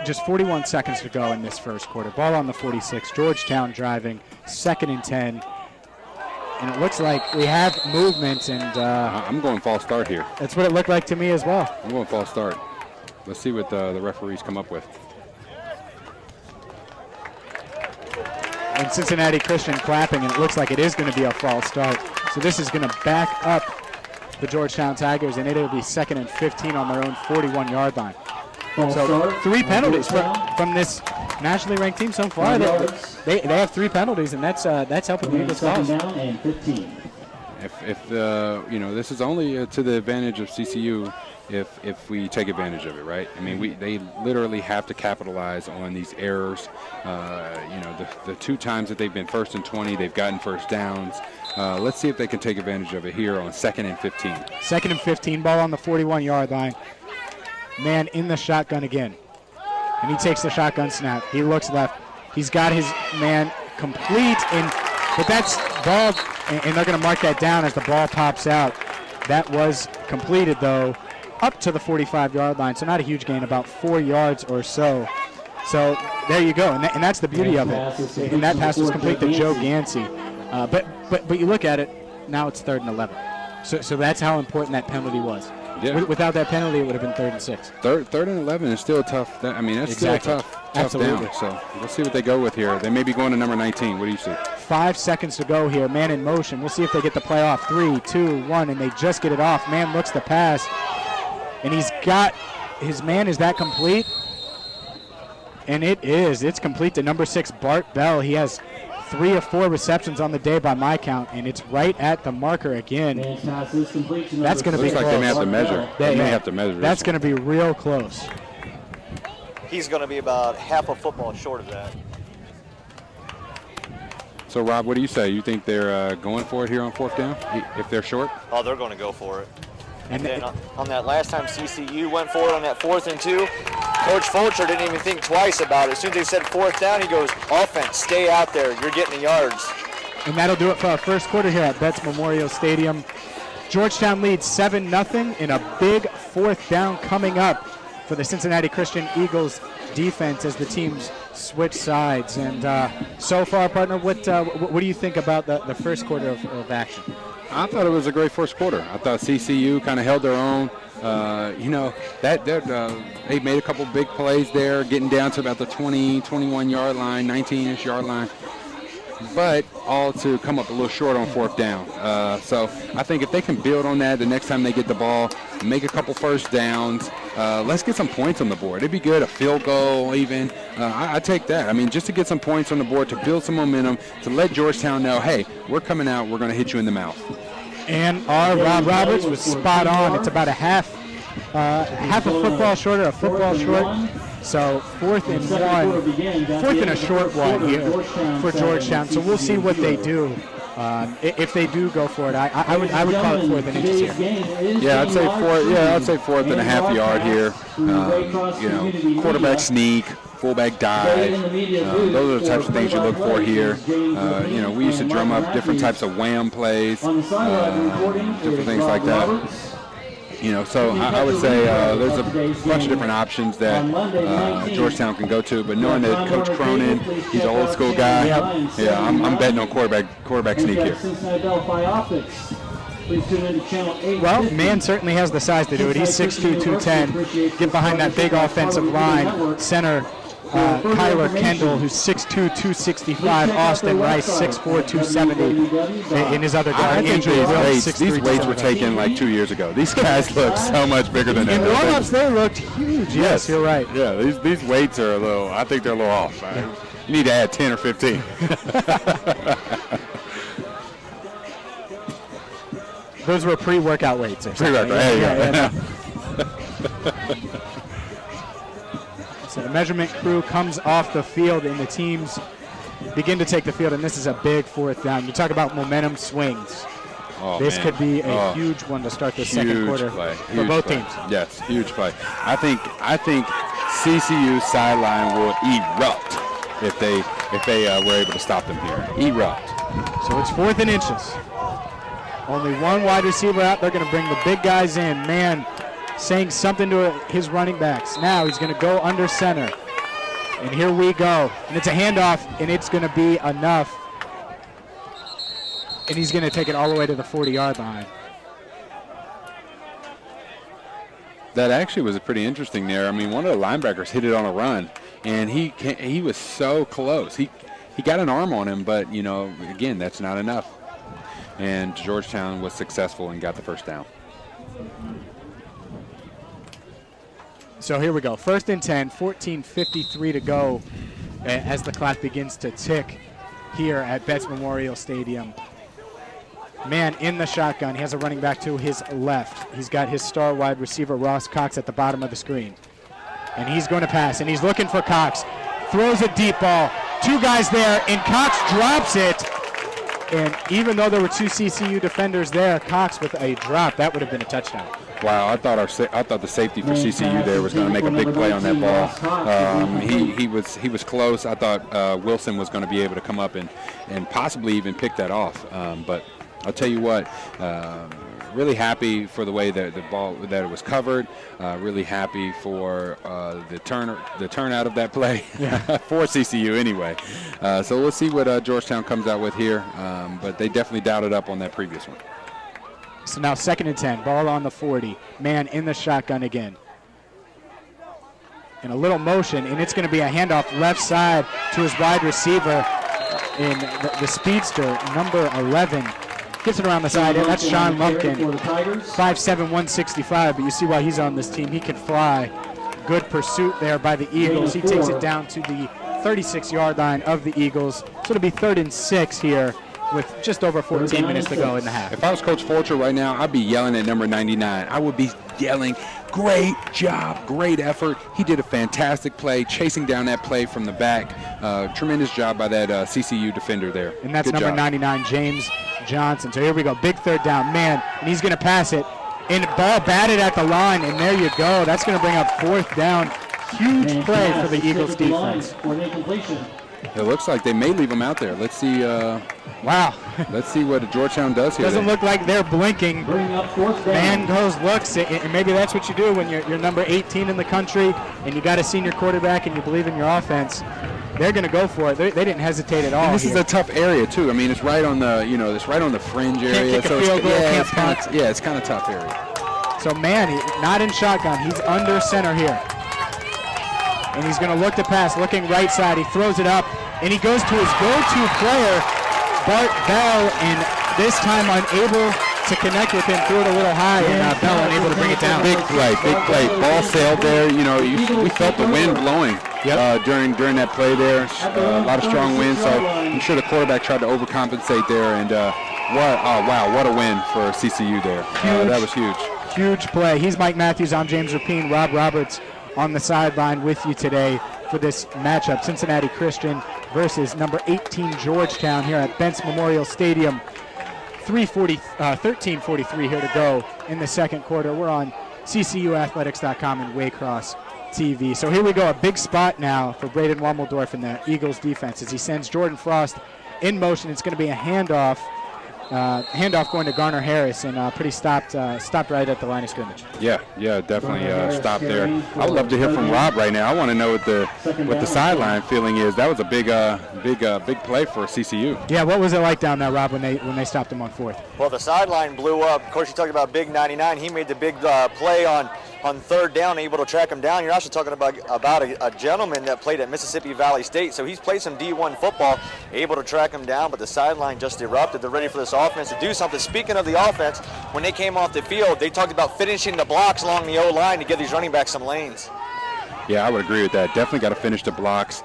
Just 41 seconds to go in this first quarter. Ball on the 46. Georgetown driving, 2nd and 10. And it looks like we have movement. And I'm going false start here. That's what it looked like to me as well. I'm going false start. Let's see what the referees come up with. And Cincinnati Christian clapping, and it looks like it is going to be a false start. So this is going to back up the Georgetown Tigers, and it'll be 2nd and 15 on their own 41-yard line. So 3 penalties from this nationally ranked team so far. They have 3 penalties, and that's helping the Eagles' cause. Down and 15. If this is only to the advantage of CCU if we take advantage of it, right? I mean, they literally have to capitalize on these errors. The 2 times that they've been 1st and 20, they've gotten first downs. Let's see if they can take advantage of it here on 2nd and 15. 2nd and 15, ball on the 41-yard line. Man in the shotgun again. And he takes the shotgun snap. He looks left. He's got his man complete, but that's ball, and they're going to mark that down as the ball pops out. That was completed, though, up to the 45-yard line, so not a huge gain, about 4 yards or so. So there you go, and that's the beauty of it. And that pass was complete to Joe Gansey. But you look at it, now it's 3rd and 11. So that's how important that penalty was. Yeah. Without that penalty, it would have been 3rd and 6. 3rd and 11 is still tough. That's exactly. Still tough Absolutely. down. So let's see what they go with here. They may be going to number 19. What do you see? 5 seconds to go here. Man in motion. We'll see if they get the play off. 3, 2, 1, and they just get it off. Man looks the pass, and he's got his man. Is that complete? And it is. It's complete to number 6, Bart Bell. He has 3 of 4 receptions on the day by my count, and it's right at the marker again. That's going to be close. Looks like they may have to measure. They may have to measure. That's going to be real close. He's going to be about half a football short of that. So, Rob, what do you say? You think they're going for it here on 4th down if they're short? Oh, they're going to go for it. And then on that last time CCU went for it on that 4th and 2, Coach Fulcher didn't even think twice about it. As soon as they said 4th down, he goes, offense, stay out there. You're getting the yards. And that'll do it for our first quarter here at Betts Memorial Stadium. Georgetown leads 7-0 in a big 4th down coming up for the Cincinnati Christian Eagles defense as the teams switch sides. And so far, partner, what do you think about the first quarter of action? I thought it was a great first quarter. I thought CCU kind of held their own. They made a couple big plays there, getting down to about the 20, 21-yard line, 19-ish yard line, but all to come up a little short on 4th down. So I think if they can build on that the next time they get the ball, make a couple first downs, let's get some points on the board. It'd be good, a field goal even. I take that. I mean, just to get some points on the board, to build some momentum, to let Georgetown know, hey, we're coming out, we're going to hit you in the mouth. And our Rob Roberts was spot on. It's about a half a football short or a football short. So 4th and 1, 4th and a short one here for Georgetown. So we'll see what they do. If they do go for it, I would call it 4th and inches here. Yeah, I'd say 4th and a half yard here. Quarterback sneak, fullback dive. Those are the types of things you look for here. We used to drum up different types of wham plays, different things like that. So I would say there's a bunch of different options that Georgetown can go to, but knowing that Coach Cronin, he's an old school guy, I'm betting on quarterback sneak here. Well, man certainly has the size to do it. He's 6'2", 210. Get behind that big offensive line. Center Kyler Kendall, who's 6'2", 265. Austin Rice, 6'4", 270. In his other guard, these weights were taken like 2 years ago. These guys look so much bigger than in that. warm-ups, they looked huge. Yes, you're right. Yeah, these weights are I think they're a little off. You need to add 10 or 15. Those were pre-workout weights. Pre-workout, there you go. So the measurement crew comes off the field, and the teams begin to take the field, and this is a big fourth down. You talk about momentum swings. This could be a huge one to start the second quarter for both teams. Yes, huge play. I think CCU sideline will erupt if they were able to stop them here. Erupt. So it's 4th and inches. Only one wide receiver out. They're going to bring the big guys in. Man, saying something to his running backs. Now he's going to go under center. And here we go. And it's a handoff, and it's going to be enough. And he's going to take it all the way to the 40-yard line. That actually was pretty interesting there. I mean, one of the linebackers hit it on a run, and he was so close. He got an arm on him, but, you know, again, that's not enough. And Georgetown was successful and got the first down. So here we go. 1st and 10, 14:53 to go as the clock begins to tick here at Betts Memorial Stadium. Man in the shotgun. He has a running back to his left. He's got his star wide receiver, Ross Cox, at the bottom of the screen. And he's going to pass, and he's looking for Cox. Throws a deep ball. 2 guys there, and Cox drops it. And even though there were 2 CCU defenders there, Cox with a drop, that would have been a touchdown. Wow, I thought the safety for CCU there was going to make a big play on that ball. He was close. I thought Wilson was going to be able to come up and possibly even pick that off. But I'll tell you what, really happy for the way that it was covered. Really happy for the turnout of that play for CCU anyway. So we'll see what Georgetown comes out with here. But they definitely dialed it up on that previous one. So now 2nd and 10, ball on the 40. Man in the shotgun again. In a little motion, and it's going to be a handoff left side to his wide receiver in the speedster, number 11. Gets it around the side, and that's Sean Lumpkin, 5'7", 165, but you see why he's on this team. He can fly. Good pursuit there by the Eagles. He takes it down to the 36-yard line of the Eagles. So it'll be 3rd and 6 here with just over 14 minutes to go in the half. If I was Coach Fulcher right now, I'd be yelling at number 99. I would be yelling, great job, great effort. He did a fantastic play, chasing down that play from the back. Tremendous job by that CCU defender there. And that's number 99, James Johnson. So here we go, big 3rd down, man, and he's going to pass it. And ball batted at the line, and there you go. That's going to bring up 4th down. Huge play for the Eagles defense. It looks like they may leave him out there. Let's see. Wow. Let's see what Georgetown does here. Doesn't look like they're blinking. Man goes, looks, and maybe that's what you do when you're number 18 in the country and you got a senior quarterback and you believe in your offense. They're going to go for it. They didn't hesitate at all. And this is a tough area too. I mean, it's right on the it's right on the fringe area. Can't kick a field goal, it's kind of tough area. So man, not in shotgun. He's under center here. And he's going to look to pass, looking right side. He throws it up, and he goes to his go-to player, Bart Bell, and this time unable to connect with him. Threw it a little high, and Bell unable to bring it down. Big play. Ball sailed there. We felt the wind blowing during that play there. A lot of strong wind, so I'm sure the quarterback tried to overcompensate there. And what a win for CCU there. That was huge. Huge play. He's Mike Matthews. I'm James Rapine. Rob Roberts on the sideline with you today for this matchup, Cincinnati Christian versus number 18 Georgetown here at Betts Memorial Stadium. 13:43 here to go in the second quarter. We're on CCUathletics.com and Waycross TV. So here we go, a big spot now for Braden Wommeldorf in the Eagles defense as he sends Jordan Frost in motion. It's going to be a handoff going to Garner Harris, and pretty stopped right at the line of scrimmage. Yeah, definitely stopped there. I would love to hear from Rob right now. I want to know what the sideline feeling is. That was a big play for CCU. Yeah, what was it like down there, Rob, when they stopped him on 4th? Well, the sideline blew up. Of course, you talked about Big 99. He made the big play on on third down, able to track him down. You're also talking about a gentleman that played at Mississippi Valley State, so he's played some D1 football, able to track him down, but the sideline just erupted. They're ready for this offense to do something. Speaking of the offense, when they came off the field, they talked about finishing the blocks along the O-line to give these running backs some lanes. Yeah, I would agree with that. Definitely got to finish the blocks,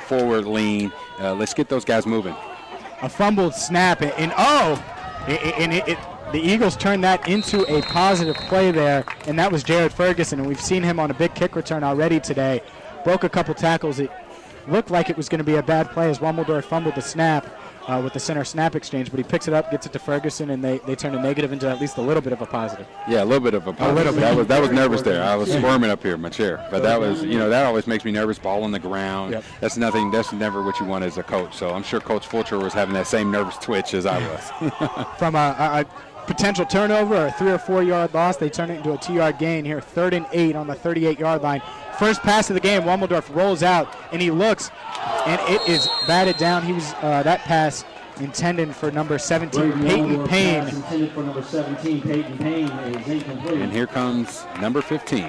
forward lean. Let's get those guys moving. A fumbled snap, and the Eagles turned that into a positive play there, and that was Jared Ferguson, and we've seen him on a big kick return already today. Broke a couple tackles. It looked like it was going to be a bad play as Wommeldorf fumbled the snap with the center snap exchange, but he picks it up, gets it to Ferguson, and they turn a negative into at least a little bit of a positive. Yeah, a little bit of a positive. That was nervous there. I was squirming up here in my chair, but that was, that always makes me nervous. Ball on the ground. Yep. That's never what you want as a coach. So I'm sure Coach Fulcher was having that same nervous twitch as I was. From a potential turnover or a 3 or 4 yard loss, they turn it into a 2-yard gain here. 3rd and 8 on the 38-yard line. First pass of the game, Wommeldorf rolls out, and he looks, and it is batted down. He was that pass intended for number 17, Peyton Payne. Intended for number 17, Peyton Payne, is incomplete. And here comes number 15.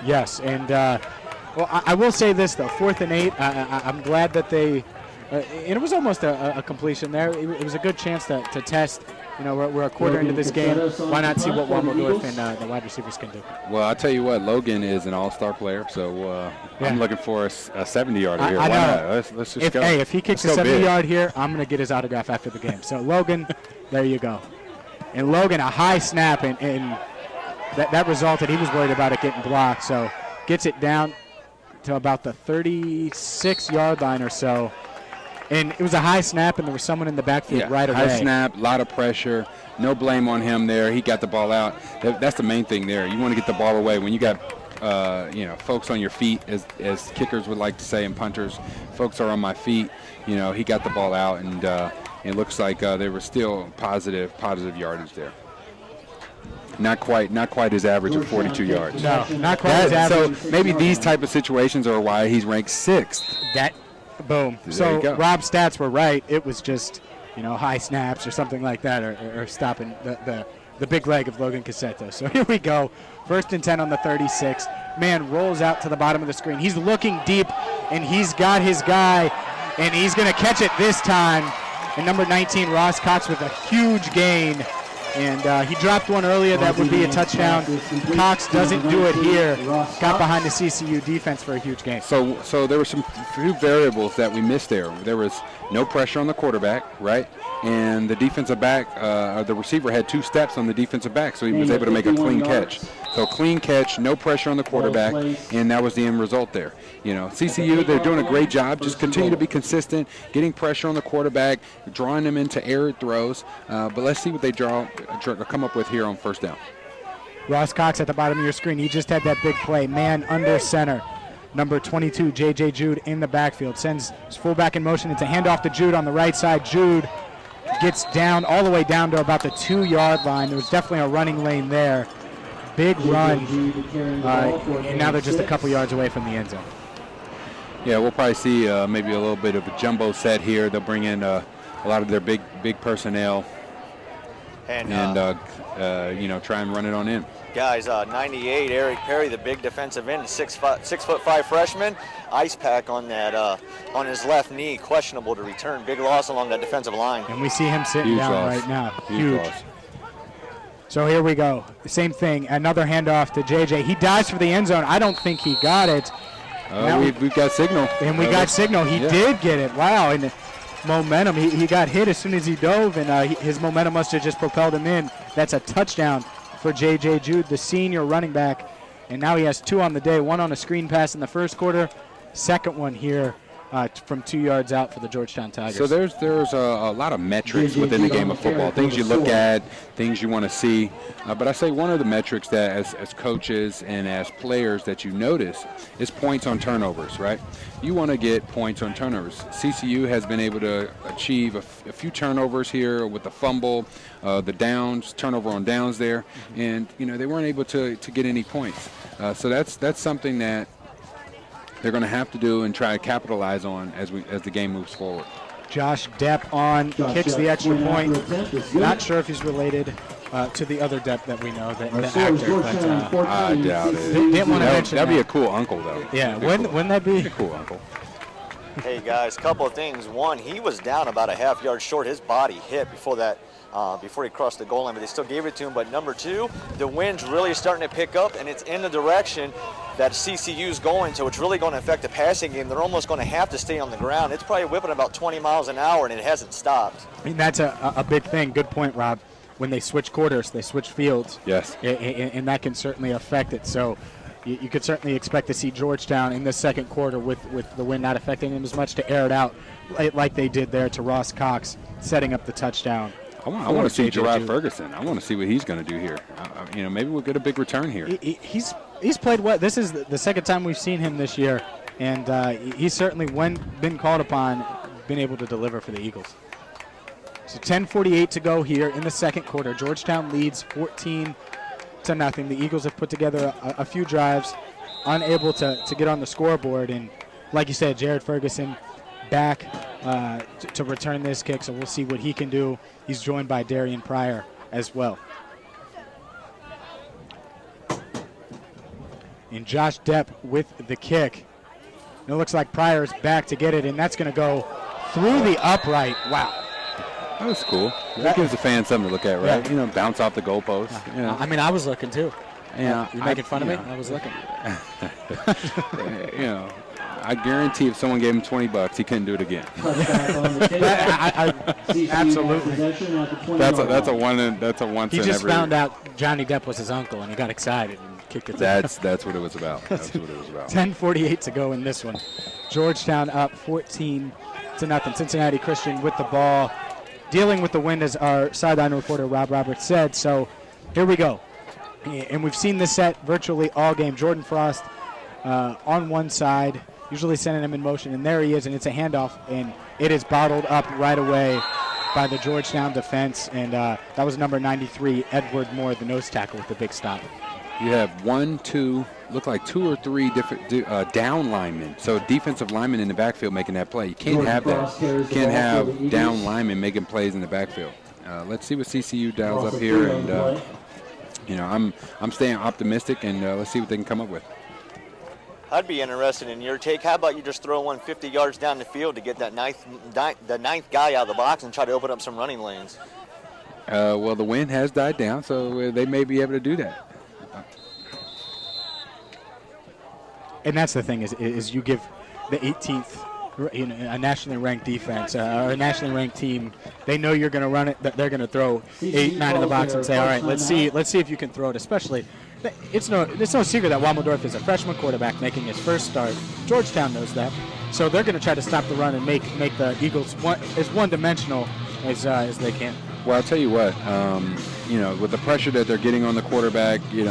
Yes, and I will say this though, 4th and 8. I'm glad that they. And it was almost a completion there. It was a good chance to test. We're a quarter into this game. Why not see what Wommeldorf and the wide receivers can do? Well, I'll tell you what, Logan is an all-star player, so I'm looking for a 70-yarder here. I Why know. not? Let's just go. Hey, if he kicks a 70-yard here, I'm going to get his autograph after the game. So, Logan, there you go. And Logan, a high snap, and that resulted. He was worried about it getting blocked, so gets it down to about the 36-yard line or so. And it was a high snap, and there was someone in the backfield right away. High snap, a lot of pressure. No blame on him there. He got the ball out. That's the main thing there. You want to get the ball away. When you got, folks on your feet, as kickers would like to say, and punters, folks are on my feet. He got the ball out, and it looks like there was still positive yardage there. Not quite his average of 42 yards. No, not quite his average. So maybe these type of situations are why he's ranked 6th. Boom. So Rob's stats were right. It was just, high snaps or something like that, or stopping the big leg of Logan Cassetto. So here we go. 1st and 10 on the 36. Man rolls out to the bottom of the screen. He's looking deep, and he's got his guy, and he's going to catch it this time. And number 19, Ross Cox, with a huge gain. And he dropped one earlier that would be a touchdown. Cox doesn't do it here. Got behind the CCU defense for a huge gain. So there were some few variables that we missed there. There was no pressure on the quarterback, right? And the defensive back, the receiver had 2 steps on the defensive back, so he was able to make a clean catch. So clean catch, no pressure on the quarterback, and that was the end result there. CCU, they're doing a great job. Just continue to be consistent, getting pressure on the quarterback, drawing them into errant throws. But let's see what they come up with here on 1st down. Ross Cox at the bottom of your screen. He just had that big play. Man under center. Number 22, J.J. Jude in the backfield. Sends his fullback in motion. It's a handoff to Jude on the right side. Jude gets down all the way down to about the 2-yard line. There was definitely a running lane there. Big run. And now they're just a couple yards away from the end zone. Yeah, we'll probably see maybe a little bit of a jumbo set here. They'll bring in a lot of their big personnel and try and run it on in. Guys, 98, Eric Perry, the big defensive end, 6'5" freshman. Ice pack on that on his left knee, questionable to return. Big loss along that defensive line. And we see him sitting down right now. Huge. So here we go. Same thing. Another handoff to JJ. He dives for the end zone. I don't think he got it. We've got signal. And we got signal. He did get it. Wow. And momentum. He got hit as soon as he dove, and his momentum must have just propelled him in. That's a touchdown for J.J. Jude, the senior running back. And now he has 2 on the day, 1 on a screen pass in the first quarter, second one here from 2 yards out for the Georgetown Tigers. So there's a lot of metrics within the game of football, things you look at, things you want to see. But I say one of the metrics that as coaches and as players that you notice is points on turnovers, right? You want to get points on turnovers. CCU has been able to achieve a few turnovers here with the fumble, the downs, turnover on downs there, and they weren't able to get any points. So that's something that they're going to have to do and try to capitalize on as the game moves forward. Josh Depp kicks the extra point. Not sure if he's related to the other Depp that we know, the Georgetown, actor. But I doubt it. didn't want to mention That'd be that. a cool uncle, though. Yeah, That'd be cool. wouldn't that be? A cool uncle. Hey guys, couple of things. One, he was down about a half yard short. His body hit before that, before he crossed the goal line, but they still gave it to him. But number two, the wind's really starting to pick up, and it's in the direction that CCU's going, so it's really going to affect the passing game. They're almost going to have to stay on the ground. It's probably whipping about 20 miles an hour, and it hasn't stopped. I mean, that's a big thing. Good point, Rob. When they switch quarters, they switch fields. Yes. And that can certainly affect it. So you could certainly expect to see Georgetown in the second quarter with the wind not affecting them as much to air it out like they did there to Ross Cox, setting up the touchdown. I want to see Gerard Ferguson. I want to see what he's going to do here. Maybe we'll get a big return here. He's played well. This is the second time we've seen him this year, and he's certainly, when been called upon, been able to deliver for the Eagles. So 10:48 to go here in the second quarter. Georgetown leads 14-0. The Eagles have put together a few drives, unable to get on the scoreboard, and like you said, Jared Ferguson back to return this kick, so we'll see what he can do. He's joined by Darian Pryor as well. And Josh Depp with the kick. And it looks like Pryor's back to get it, and that's going to go through the upright. Wow. That was cool. That gives the fans something to look at, right? Yeah. Bounce off the goalpost. I mean, I was looking too. Yeah, You're making fun of me? I was looking. I guarantee if someone gave him $20, he couldn't do it again. Absolutely. That's a once. He in just every. found out Johnny Depp was his uncle, and he got excited and kicked it. That's what it was about. That's what it was about. 10:48 to go in this one. Georgetown up 14-0. Cincinnati Christian with the ball, dealing with the wind, as our sideline reporter Rob Roberts said. So here we go. And we've seen this set virtually all game. Jordan Frost on one side, usually sending him in motion, and there he is, and it's a handoff, and it is bottled up right away by the Georgetown defense, and that was number 93, Edward Moore, the nose tackle, with the big stop. You have look like two or three different down linemen. So defensive linemen in the backfield making that play. You can't have that. You can't have down linemen making plays in the backfield. Let's see what CCU dials up here, and I'm staying optimistic, and let's see what they can come up with. I'd be interested in your take. How about you just throw one 50 yards down the field to get that ninth guy out of the box and try to open up some running lanes? Well, the wind has died down, so they may be able to do that. And that's the thing is you give the 18th, a nationally ranked defense or a nationally ranked team. They know you're going to run it. They're going to throw 8, 9 in the box and say, all right, let's see if you can throw it. Especially, it's no secret that Waldorf is a freshman quarterback making his first start. Georgetown knows that, so they're going to try to stop the run and make the Eagles as one-dimensional as they can. Well, I'll tell you what, with the pressure that they're getting on the quarterback, you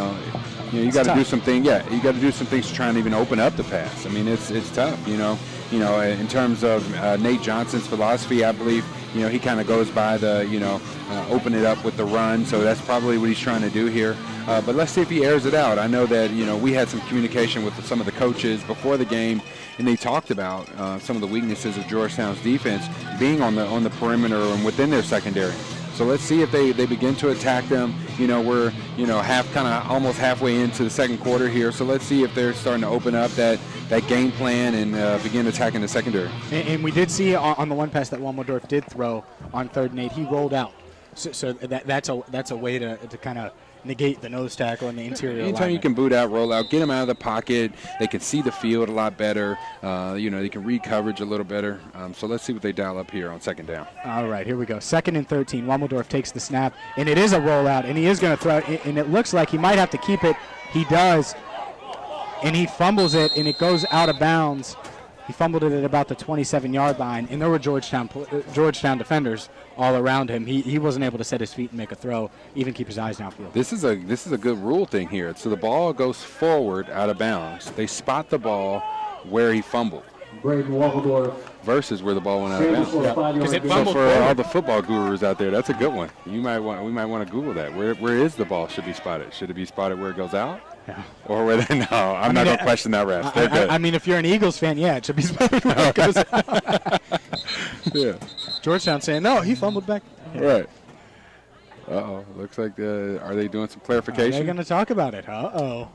got to do something. Yeah, you got to do some things to try and even open up the pass. I mean, it's tough. In terms of Nate Johnson's philosophy, I believe, he kind of goes by the, open it up with the run. So that's probably what he's trying to do here. But let's see if he airs it out. I know that, we had some communication with some of the coaches before the game, and they talked about some of the weaknesses of Georgetown's defense being on the perimeter and within their secondary. So let's see if they begin to attack them. We're almost halfway into the second quarter here. So let's see if they're starting to open up that game plan and begin attacking the secondary. And we did see on the one pass that Waldorf did throw on 3rd and 8, he rolled out. So that's a way to kind of negate the nose tackle and the interior Anytime alignment. you can boot out, roll out, get them out of the pocket, they can see the field a lot better. They can read coverage a little better. So let's see what they dial up here on 2nd down. All right, here we go. 2nd and 13. Waldorf takes the snap, and it is a rollout, and he is going to throw it, and it looks like he might have to keep it. He does, and he fumbles it, and it goes out of bounds. He fumbled it at about the 27-yard line, and there were Georgetown defenders all around him. He wasn't able to set his feet and make a throw, even keep his eyes downfield. This is a good rule thing here. So the ball goes forward out of bounds. They spot the ball where he fumbled. Braden Waldorf Versus where the ball went out of bounds. Because it So fumbled for forward. all the football gurus out there, that's a good one. We might want to Google that. Where is the ball should be spotted? Should it be spotted where it goes out? Yeah. Or where no, I'm not going to question that, refs. They're good. I mean, if you're an Eagles fan, yeah, it should be spotted where it goes out. Yeah. Georgetown saying, no, he fumbled back. Right. Uh-oh. Looks like are they doing some clarification? They're going to talk about it. Uh-oh.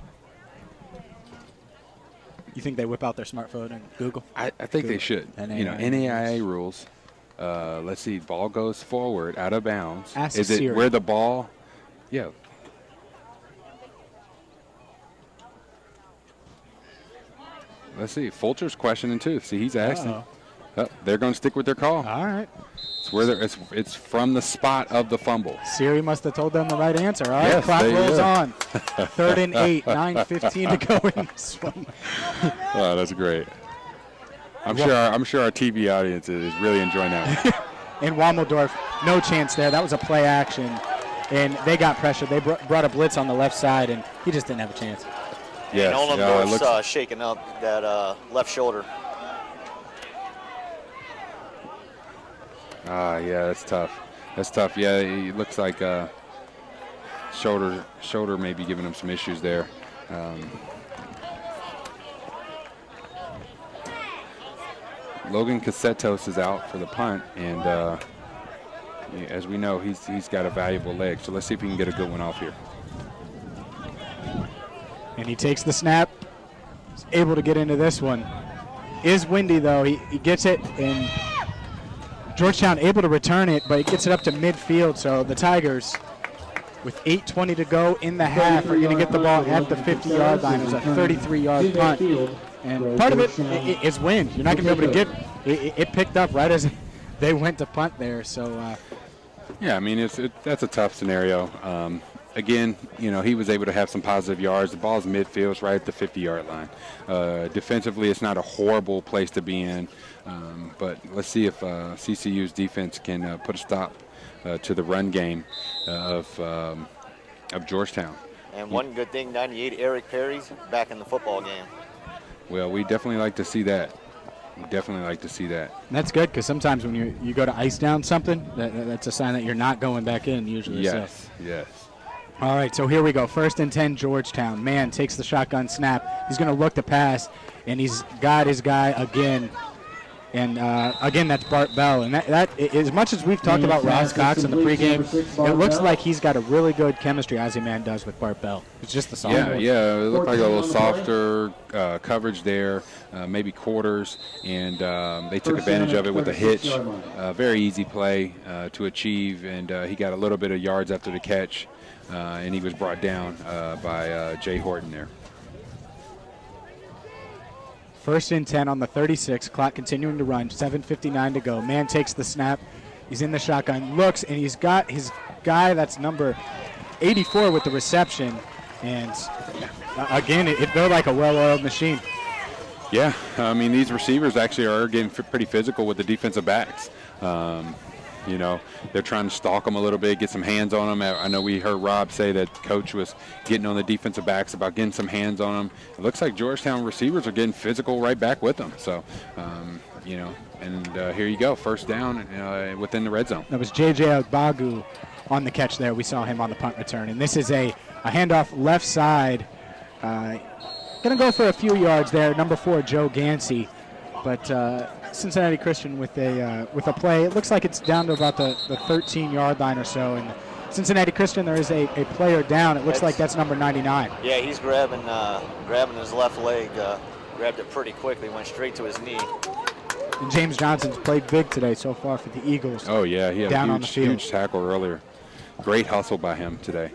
You think they whip out their smartphone and Google? I think they should. NAIA rules. Let's see. Ball goes forward, out of bounds. Ask Is it Siri. where the ball? Yeah. Let's see. Fulcher's questioning too. See, he's asking. Oh, they're going to stick with their call. All right. It's where it's from the spot of the fumble. Siri must have told them the right answer. All right, yes, clock rolls on. 3rd and 8, 9:15 to go in this one. Oh, that's great. I'm sure our TV audience is really enjoying that one. In Wommeldorf, no chance there. That was a play action, and they got pressure. They brought a blitz on the left side, and he just didn't have a chance. Yes. And Ollendorf's shaking up that left shoulder. Yeah, that's tough. That's tough. Yeah, it looks like shoulder may be giving him some issues there. Logan Casetos is out for the punt, and as we know, he's got a valuable leg. So let's see if we can get a good one off here. And he takes the snap. He's able to get into this one. Is windy, though. He gets it, and Georgetown able to return it, but he gets it up to midfield. So the Tigers, with 8:20 to go in the half, are going to get the ball at the 50-yard line. It was a 33-yard punt. And part of it is wind. You're not going to be able to get it picked up right as they went to punt there. So, yeah, I mean, that's a tough scenario. Again, he was able to have some positive yards. The ball's midfield, it's right at the 50-yard line. Defensively, it's not a horrible place to be in. But let's see if CCU's defense can put a stop to the run game of Georgetown. And one good thing, 98 Eric Perry's back in the football game. Well, we definitely like to see that. We definitely like to see that. And that's good, because sometimes when you go to ice down something, that's a sign that you're not going back in usually. Yes, yes. All right, so here we go. 1st and 10, Georgetown. Man takes the shotgun snap. He's going to look to pass, and he's got his guy again. And, again, that's Bart Bell. And that as much as we've talked about Ross Cox in the pregame, it looks like he's got a really good chemistry, Ozzie Man does, with Bart Bell. It's just the sophomore. Yeah, it looked like a little softer coverage there, maybe quarters, and they took advantage of it with a hitch. Very easy play to achieve, and he got a little bit of yards after the catch, and he was brought down by Jay Horton there. 1st and 10 on the 36. Clock continuing to run. 7:59 to go. Man takes the snap. He's in the shotgun. Looks, and he's got his guy that's number 84 with the reception. And, again, they're like a well-oiled machine. Yeah, I mean, these receivers actually are getting pretty physical with the defensive backs. They're trying to stalk them a little bit, get some hands on them. I know we heard Rob say that Coach was getting on the defensive backs about getting some hands on them. It looks like Georgetown receivers are getting physical right back with them. So, here you go, 1st down within the red zone. That was J.J. Agbagu on the catch there. We saw him on the punt return. And this is a handoff left side. Going to go for a few yards there, number 4, Joe Gansey. But Cincinnati Christian with a play. It looks like it's down to about the 13-yard line or so. And Cincinnati Christian, there is a player down. It looks like that's number 99. Yeah, he's grabbing his left leg. Grabbed it pretty quickly, went straight to his knee. And James Johnson's played big today so far for the Eagles. Oh, yeah, he had down a on the field. huge tackle earlier. Great hustle by him today.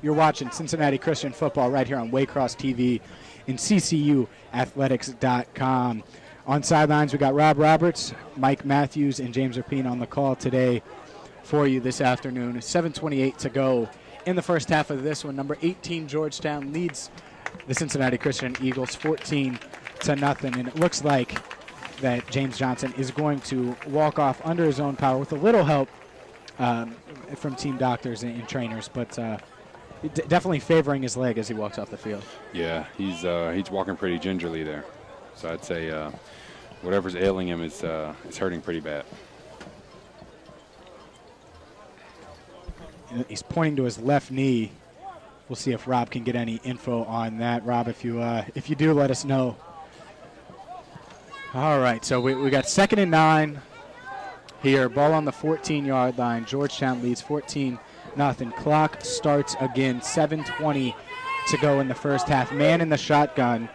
You're watching Cincinnati Christian football right here on Waycross TV and CCUathletics.com. On sidelines, we got Rob Roberts, Mike Matthews, and James Rapine on the call today for you this afternoon. 7:28 to go in the first half of this one. Number 18, Georgetown, leads the Cincinnati Christian Eagles 14-0. And it looks like that James Johnson is going to walk off under his own power with a little help from team doctors and trainers. But definitely favoring his leg as he walks off the field. Yeah, he's walking pretty gingerly there. So I'd say whatever's ailing him is hurting pretty bad. He's pointing to his left knee. We'll see if Rob can get any info on that. Rob, if you do, let us know. All right, so we got 2nd and 9 here. Ball on the 14-yard line. Georgetown leads 14-0. Clock starts again. 7:20 to go in the first half. Man in the shotgun.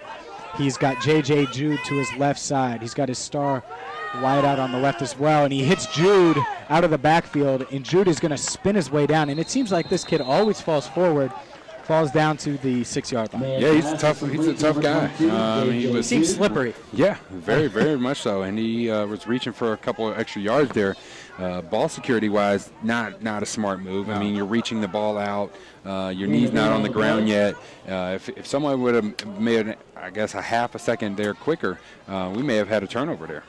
He's got J.J. Jude to his left side. He's got his star wide out on the left as well, and he hits Jude out of the backfield, and Jude is going to spin his way down, and it seems like this kid always falls forward, falls down to the 6-yard line. Yeah, he's a tough guy. He seems slippery. Yeah, very, very much so, and he was reaching for a couple of extra yards there. Ball security-wise, not a smart move. No. I mean, you're reaching the ball out. Your knee's not on the ground yet. If someone would have made, I guess, a half a second there quicker, we may have had a turnover there.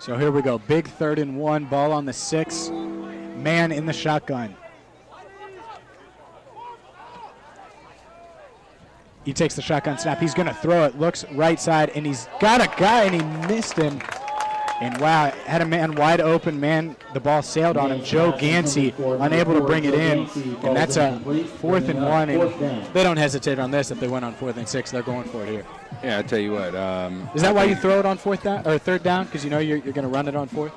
So here we go. Big 3rd and 1. Ball on the 6. Man in the shotgun. He takes the shotgun snap. He's going to throw it. Looks right side, and he's got a guy, and he missed him. And, wow, had a man wide open. Man, the ball sailed on him. Joe Gansey unable to bring it in. And that's a 4th and 1. And they don't hesitate on this. If they went on 4th and 6, they're going for it here. Yeah, I tell you what. Is that why you throw it on 4th down or 3rd down? Because you know you're going to run it on 4th?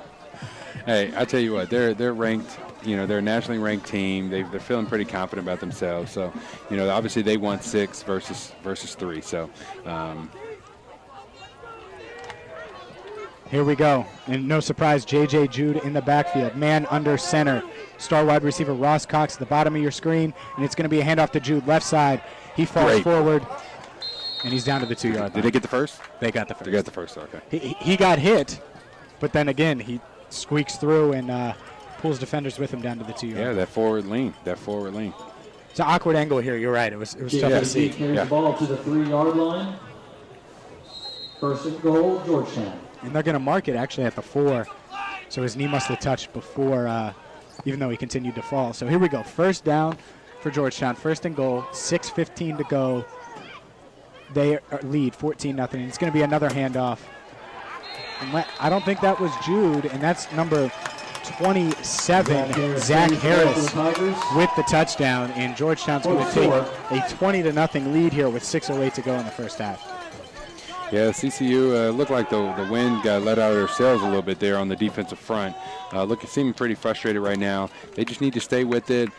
Hey, I tell you what. They're ranked. They're a nationally ranked team. They're feeling pretty confident about themselves. So, obviously they want 6 versus 3. So. Here we go. And no surprise, J.J. Jude in the backfield. Man under center. Star wide receiver Ross Cox at the bottom of your screen. And it's going to be a handoff to Jude, left side. He falls forward, and he's down to the 2-yard line. Did they get the first? They got the first. They got the first, okay. He got hit, but then again, he squeaks through and pulls defenders with him down to the 2-yard line. Yeah, that forward lean. It's an awkward angle here. You're right. It was tough to see. Carries the ball to the 3-yard line. 1st and goal, Georgetown. And they're going to mark it actually at the 4. So his knee must have touched before, even though he continued to fall. So here we go. 1st down for Georgetown. 1st and goal. 6:15 to go. They lead 14-0. And it's going to be another handoff. And I don't think that was Jude. And that's number 27, Zach Harris, with the touchdown. And Georgetown's going to take a 20-0 lead here with 6:08 to go in the first half. Yeah, CCU looked like the wind got let out of their sails a little bit there on the defensive front. Seeming pretty frustrated right now. They just need to stay with it,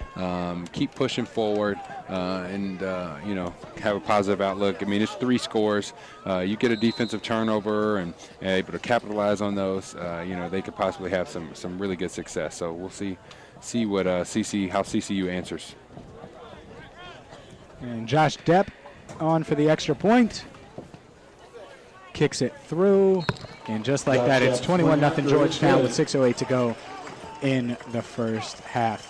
keep pushing forward, and have a positive outlook. I mean, it's 3 scores. You get a defensive turnover and able to capitalize on those. They could possibly have some really good success. So we'll see what how CCU answers. And Josh Depp on for the extra point. Kicks it through, and just like that, it's 21-0 Georgetown with 6:08 to go in the first half.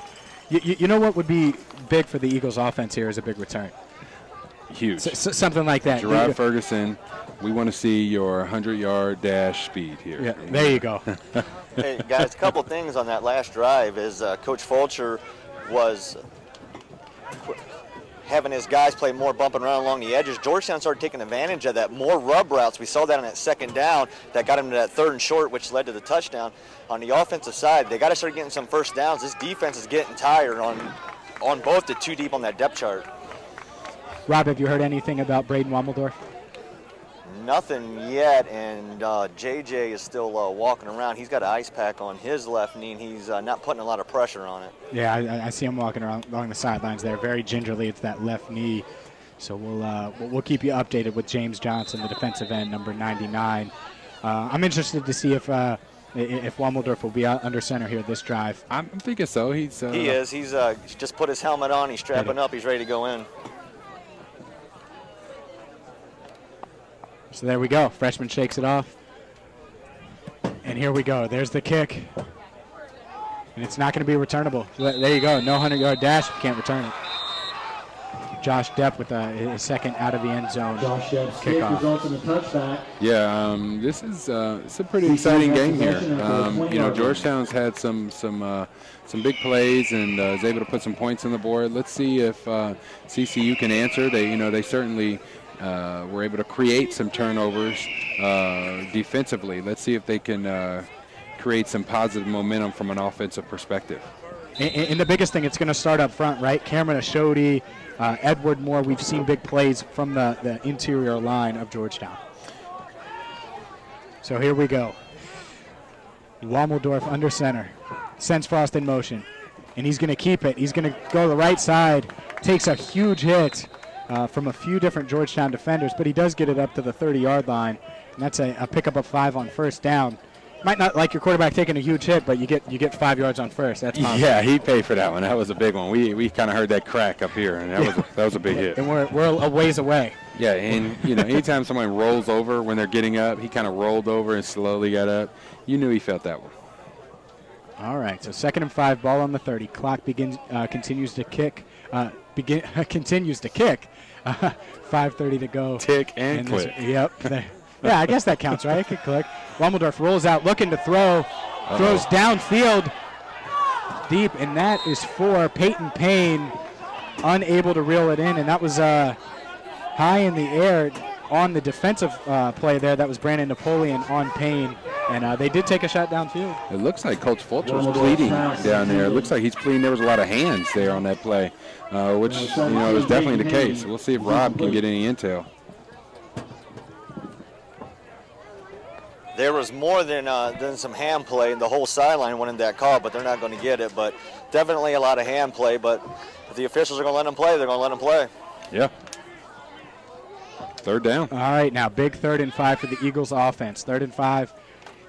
You know what would be big for the Eagles' offense here is a big return. Huge. Something like that. Gerard Ferguson, we want to see your 100-yard dash speed here. Yeah, there you go. Hey, guys, a couple things on that last drive is Coach Fulcher was having his guys play more bumping around along the edges. Georgetown started taking advantage of that. More rub routes. We saw that on that 2nd down that got him to that 3rd and short, which led to the touchdown. On the offensive side, they got to start getting some first downs. This defense is getting tired on both the 2 deep on that depth chart. Rob, have you heard anything about Braden Wommeldorf? Nothing yet, and JJ is still walking around. He's got an ice pack on his left knee, and he's not putting a lot of pressure on it. Yeah, I see him walking around along the sidelines there, very gingerly. It's that left knee. So we'll keep you updated with James Johnson, the defensive end, number 99. I'm interested to see if Wommeldorf will be out under center here this drive. I'm thinking so. He is. He's just put his helmet on. He's strapping up. He's ready to go in. So there we go. Freshman shakes it off. And here we go. There's the kick. And it's not going to be returnable. So there you go. No 100-yard dash. You can't return it. Josh Depp with his 2nd out of the end zone kickoff. Results in a touchback. Yeah, this is it's a pretty exciting game here. Georgetown's had some big plays and is able to put some points on the board. Let's see if CCU can answer. They certainly were able to create some turnovers defensively. Let's see if they can create some positive momentum from an offensive perspective. And the biggest thing, it's going to start up front, right? Cameron Ashodi, Edward Moore. We've seen big plays from the interior line of Georgetown. So here we go. Wommeldorf under center. Sends Frost in motion. And he's going to keep it. He's going to go to the right side. Takes a huge hit from a few different Georgetown defenders, but he does get it up to the 30-yard line. And that's a pickup of 5 on first down. Might not like your quarterback taking a huge hit, but you get 5 yards on first. That's awesome. Yeah, he paid for that one. That was a big one. We kind of heard that crack up here, and that was a big hit. And we're a ways away. Yeah, and anytime someone rolls over when they're getting up, he kind of rolled over and slowly got up. You knew he felt that one. All right, so 2nd and 5, ball on the 30. Clock continues to kick. Continues to kick. 5:30 to go. Tick and click. Yep. Yeah, I guess that counts, right? It could click. Wommeldorf rolls out, looking to throw. Throws downfield deep, and that is for Peyton Payne. Unable to reel it in, and that was high in the air on the defensive play there. That was Brandon Napoleon on Payne, and they did take a shot downfield. It looks like Coach Fulcher was pleading down there. It looks like he's pleading. There was a lot of hands there on that play, which is definitely the case. We'll see if Rob can get any intel. There was more than some hand play, and the whole sideline wanted that call, but they're not going to get it. But definitely a lot of hand play, but if the officials are going to let them play, they're going to let them play. Yeah. 3rd down. All right, now big 3rd and 5 for the Eagles offense. 3rd and 5,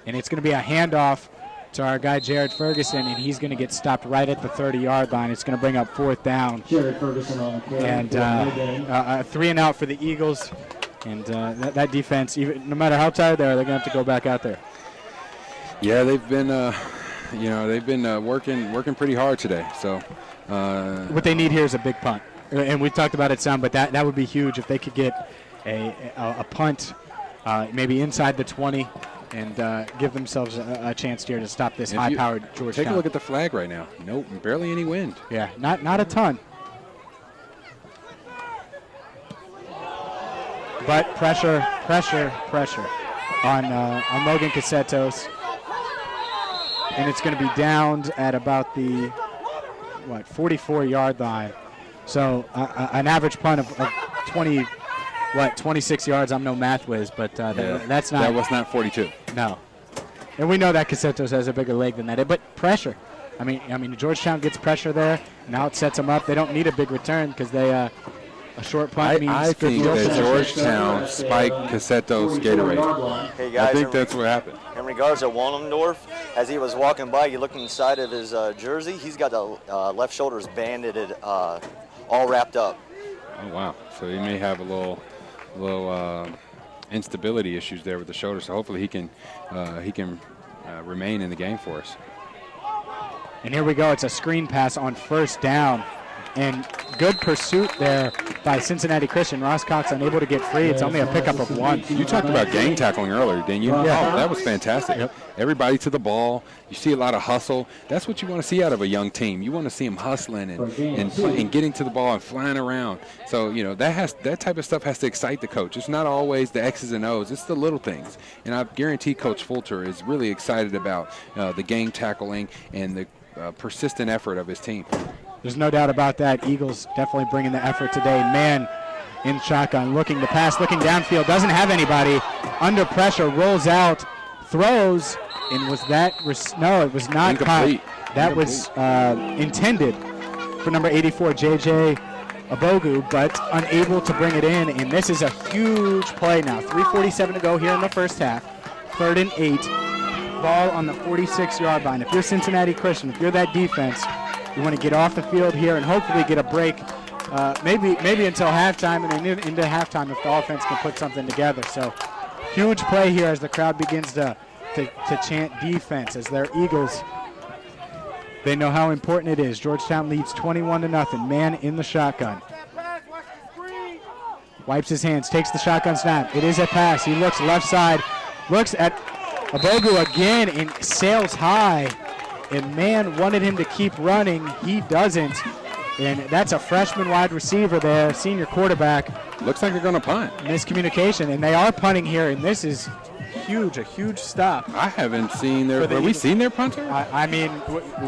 and it's going to be a handoff to our guy Jared Ferguson, and he's going to get stopped right at the 30-yard line. It's going to bring up 4th down. Jared Ferguson on the carry. And 3 and out for the Eagles. And that defense, even no matter how tired they are, they're going to have to go back out there. Yeah, they've been, working pretty hard today. So what they need here is a big punt, and we talked about it some, but that would be huge if they could get a punt, maybe inside the 20, and give themselves a chance here to stop this high-powered Georgetown. Take a look at the flag right now. Nope, barely any wind. Yeah, not a ton. But pressure on Logan Casetos. And it's going to be downed at about the, 44-yard line. So an average punt of 26 yards. I'm no math whiz, but that's not. That was not 42. No. And we know that Casetos has a bigger leg than that. But pressure. I mean, Georgetown gets pressure there. Now it sets them up. They don't need a big return because they a short punt means I think that Georgetown spiked Casetos' Gatorade. Hey guys, I think that's what happened. In regards to Wommeldorf, as he was walking by, you look inside of his jersey, he's got the left shoulders banded, all wrapped up. Oh, wow. So he may have a little instability issues there with the shoulder, so hopefully he can remain in the game for us. And here we go. It's a screen pass on 1st down. And good pursuit there by Cincinnati Christian. Ross Cox unable to get free. It's only a pickup of 1. You talked about gang tackling earlier, didn't you? Yeah. Oh, that was fantastic. Yep. Everybody to the ball. You see a lot of hustle. That's what you want to see out of a young team. You want to see them hustling and getting to the ball and flying around. So, that type of stuff has to excite the coach. It's not always the X's and O's. It's the little things. And I guarantee Coach Fulcher is really excited about the gang tackling and the persistent effort of his team. There's no doubt about that. Eagles definitely bringing the effort today. Man in shotgun, looking to pass, looking downfield, doesn't have anybody. Under pressure, rolls out, throws, and was that? No, it was not incomplete. Caught. That was intended for number 84, J.J. Abogu, but unable to bring it in. And this is a huge play now. 3:47 to go here in the first half. 3rd and 8. Ball on the 46-yard line. If you're Cincinnati Christian, if you're that defense, you want to get off the field here and hopefully get a break, maybe until halftime, and then into halftime if the offense can put something together. So huge play here as the crowd begins to chant defense as their Eagles. They know how important it is. Georgetown leads 21-0. Man in the shotgun. Wipes his hands, takes the shotgun snap. It is a pass. He looks left side, looks at Abogu again and sails high. And man wanted him to keep running. He doesn't. And that's a freshman wide receiver there, senior quarterback. Looks like they're going to punt. Miscommunication, and they are punting here, and this is huge, a huge stop. I haven't seen their. Have we seen their punter? I mean,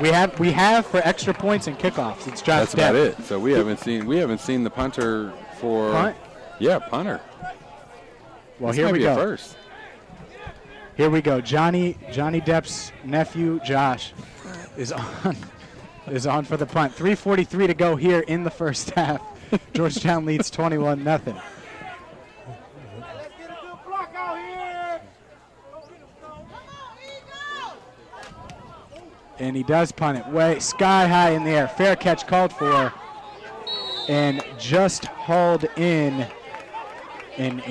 we have for extra points and kickoffs. It's Josh. That's about it. So we haven't seen the punter for. Punt? Yeah, punter. Well, this here might we be go. A first. Here we go. Johnny Depp's nephew, Josh, is on for the punt. 3:43 to go here in the first half. Georgetown leads 21-0. And he does punt it way sky high in the air. Fair catch called for, and just hauled in. And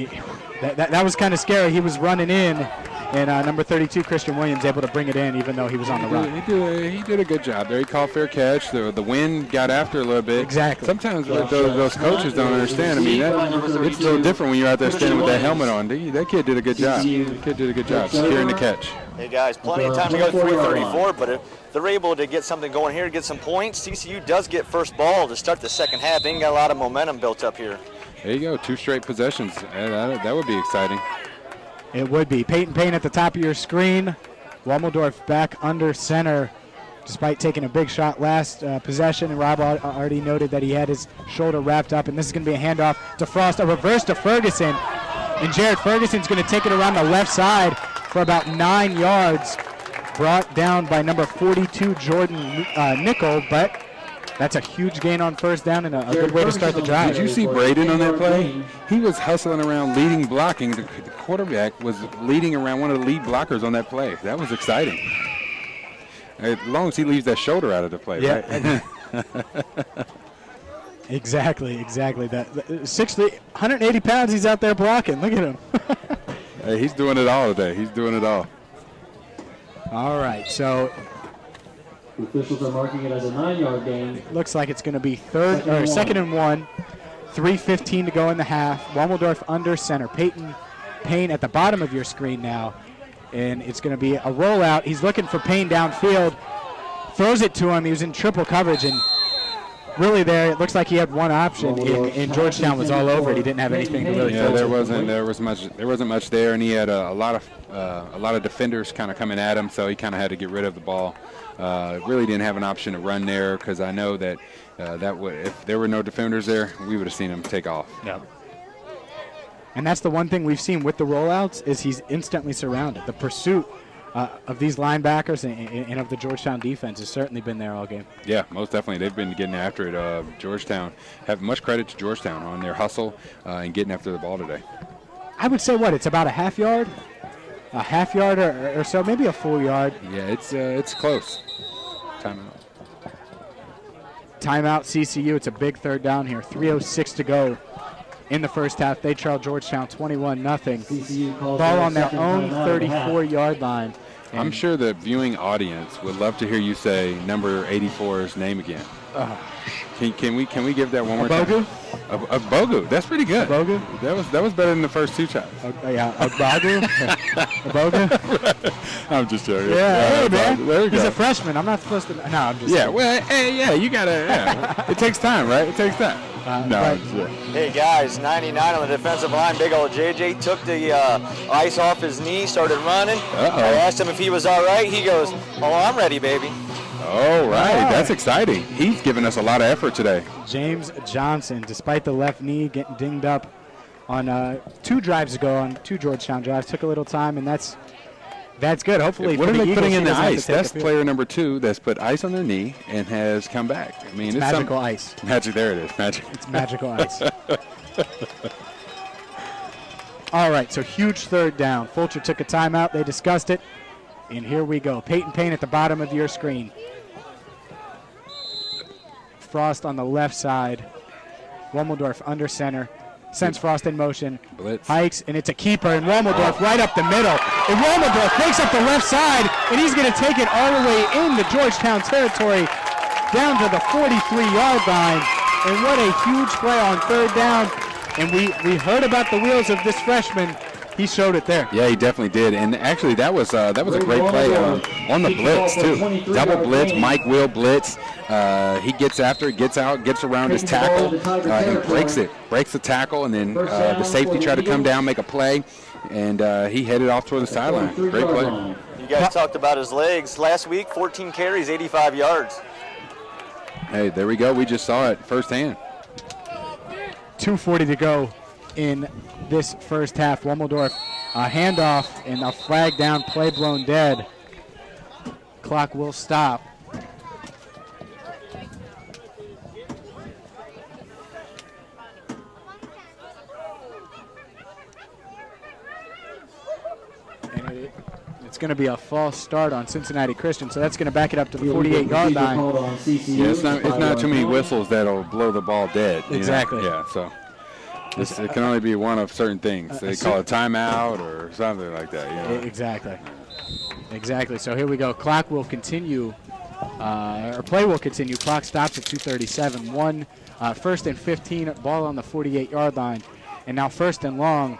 that was kind of scary. He was running in, and number 32, Christian Williams, able to bring it in, even though he was on the run. He did a good job there. He called fair catch. The wind got after a little bit. Exactly. Sometimes those coaches don't understand. I mean, it's a little different when you're out there standing with that helmet on. That kid did a good job. Securing the catch. Hey guys, plenty of time to go. 3:34, but if they're able to get something going here, get some points, TCU does get first ball to start the second half. They got a lot of momentum built up here. There you go, 2 straight possessions. That would be exciting. It would be. Peyton Payne at the top of your screen. Wommeldorf back under center, despite taking a big shot last possession. And Rob already noted that he had his shoulder wrapped up. And this is going to be a handoff to Frost, a reverse to Ferguson. And Jared Ferguson's going to take it around the left side for about 9 yards. Brought down by number 42, Jordan Nickel, but that's a huge gain on first down and a good way to start the drive. Did you see Braden on that play? He was hustling around, leading blocking. The quarterback was leading around, one of the lead blockers on that play. That was exciting. As long as he leaves that shoulder out of the play, yeah. Right? Exactly. That 6'3", 180 pounds, he's out there blocking. Look at him. Hey, he's doing it all today. He's doing it all. All right, so the officials are marking it as a 9-yard gain. Looks like it's going to be second and 1. 3:15 to go in the half. Wommeldorf under center. Peyton Payne at the bottom of your screen now, and it's going to be a rollout. He's looking for Payne downfield. Throws it to him. He was in triple coverage, and really there, it looks like he had one option, and Georgetown was all over it. He didn't have anything to really throw. There wasn't much there, and he had a lot of defenders kind of coming at him, so he kind of had to get rid of the ball. Really didn't have an option to run there, because I know that if there were no defenders there, we would have seen him take off. Yeah. And that's the one thing we've seen with the rollouts is he's instantly surrounded. The pursuit of these linebackers and of the Georgetown defense has certainly been there all game. Yeah, most definitely. They've been getting after it. Georgetown, have much credit to Georgetown on their hustle and getting after the ball today. I would say it's about a half yard? A half yard or so, maybe a full yard. Yeah, it's close. Timeout CCU. It's a big third down here. 3:06 to go in the first half. They trail Georgetown 21-0. Ball on their own 34-yard line. I'm sure the viewing audience would love to hear you say number 84's name again. Can we give that one more time? Bogu. That's pretty good. Bogu? That was better than the first 2 times. Yeah, Bogu. Bogu. I'm just joking. Yeah, hey man. There we go. He's a freshman. I'm not supposed to. No, I'm just. Yeah. Well, hey, yeah. You gotta. Yeah. It takes time, right? It takes time. Hey guys, 99 on the defensive line. Big old JJ took the ice off his knee, started running. I asked him if he was all right. He goes, "Oh, I'm ready, baby." All right, that's exciting. He's given us a lot of effort today. James Johnson, despite the left knee getting dinged up on 2 drives ago, on 2 Georgetown drives, took a little time, and that's good. Hopefully, what are they putting in the ice? That's player number 2 that's put ice on their knee and has come back. I mean, it's magical ice. Magic. There it is. Magic. It's magical ice. All right, so huge third down. Fulcher took a timeout. They discussed it, and here we go. Peyton Payne at the bottom of your screen. Frost on the left side. Wommeldorf under center. Sends Frost in motion. Blitz. Hikes, and it's a keeper. And Wommeldorf right up the middle. And Wommeldorf takes up the left side, and he's going to take it all the way into Georgetown territory, down to the 43-yard line. And what a huge play on third down. And we heard about the wheels of this freshman. he showed it there. Yeah, he definitely did. And actually, that was a great play on the blitz, too. Double blitz, Mike Will blitz. He gets after it, gets out, gets around his tackle, and breaks it. Breaks the tackle, and then the safety tried to come down, make a play, and he headed off toward the sideline. Great play. You guys talked about his legs. Last week, 14 carries, 85 yards. Hey, there we go. We just saw it firsthand. 2:40 to go in this first half. Wommeldorf, a handoff and a flag down, play blown dead. Clock will stop. And it's going to be a false start on Cincinnati Christian, so that's going to back it up to the 48-yard line. Yeah, it's not too many whistles that'll blow the ball dead. Exactly. Yeah, so it can only be one of certain things. They call it timeout or something like that. You know? Exactly. So here we go. Clock will continue, or play will continue. Clock stops at 2:37. First and 15, ball on the 48-yard line, and now first and long.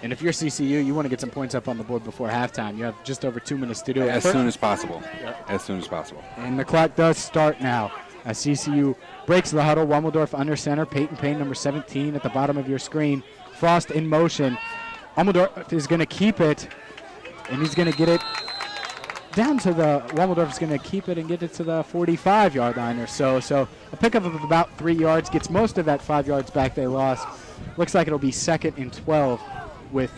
And if you're CCU, you want to get some points up on the board before halftime. You have just over 2 minutes to do it. As soon as possible. As soon as possible. And the clock does start now as CCU breaks the huddle. Wommeldorf under center. Peyton Payne, number 17, at the bottom of your screen. Frost in motion. Wommeldorf is going to keep it, and he's going to get it down to the – Wommeldorf is going to keep it and get it to the 45-yard line or so. So a pickup of about 3 yards. Gets most of that 5 yards back they lost. Looks like it'll be 2nd and 12.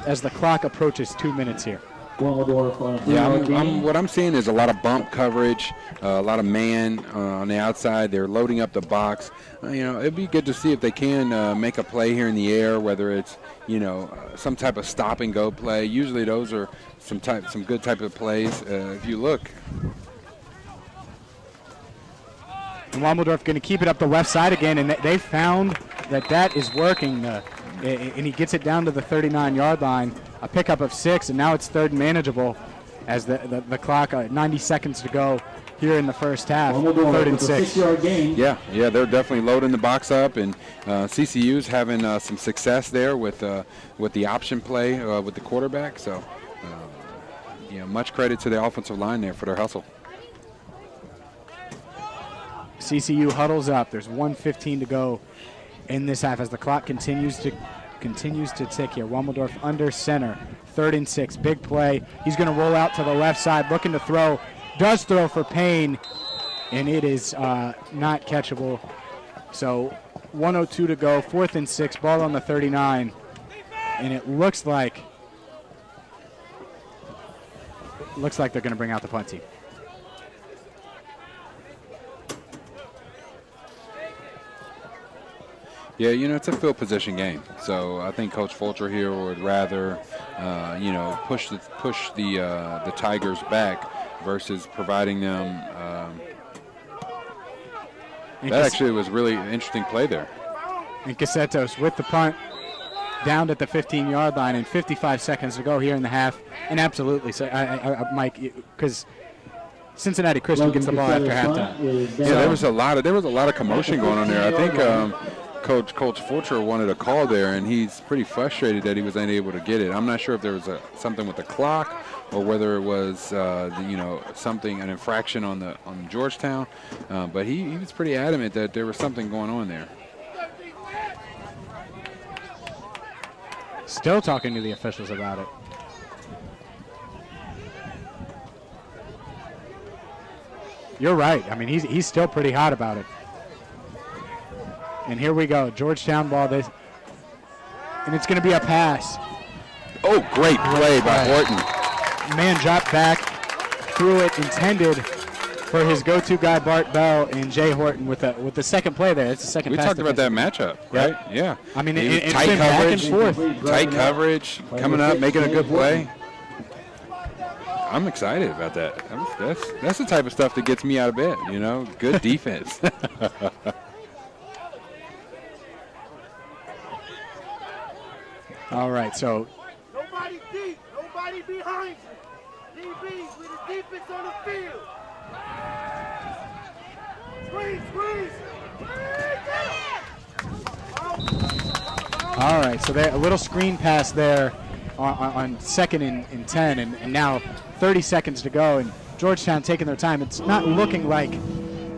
As the clock approaches 2 minutes here. Yeah, what I'm seeing is a lot of bump coverage, a lot of man on the outside. They're loading up the box. It'd be good to see if they can make a play here in the air, whether it's some type of stop and go play. Usually those are some good type of plays. If you look. And Wommeldorf going to keep it up the left side again, and they found that is working. And he gets it down to the 39-yard line, a pickup of 6, and now it's 3rd and manageable as the clock, 90 seconds to go here in the first half, 3rd and 6. Yeah, they're definitely loading the box up, and CCU's having some success there with the option play with the quarterback. So, much credit to the offensive line there for their hustle. CCU huddles up. There's 1:15 to go in this half as the clock continues to tick here. Wommeldorf under center, 3rd and 6, big play. He's going to roll out to the left side, looking to throw. Does throw for Payne, and it is not catchable. So 1:02 to go, 4th and 6, ball on the 39, and it looks like they're going to bring out the punt team. Yeah, it's a field position game. So I think Coach Fulcher here would rather, push the Tigers back versus providing them. That actually was really an interesting play there. And Casetos with the punt down at the 15-yard line, and 55 seconds to go here in the half. And absolutely, so Mike, because Cincinnati Christian gets the ball after halftime. Yeah, there was a lot of commotion going on there. I think. Coach Fulcher wanted a call there, and he's pretty frustrated that he was unable to get it. I'm not sure if there was something with the clock or whether it was an infraction on Georgetown, but he was pretty adamant that there was something going on there. Still talking to the officials about it. You're right. I mean, he's still pretty hot about it. And here we go, Georgetown ball. And it's going to be a pass. Oh, great play by Horton. Man dropped back, threw it, intended for his go-to guy Bart Bell and Jay Horton with the second play there. It's the second pass. We talked about that matchup, right? Yeah. I mean, it's tight been coverage, back and forth. Tight coverage, coming up, making a good play. I'm excited about that. That's the type of stuff that gets me out of bed. Good defense. All right, so. Nobody deep, nobody behind you. DBs with the defense on the field. Squeeze. All right, so there a little screen pass there on 2nd and 10, and now 30 seconds to go, and Georgetown taking their time. It's not looking like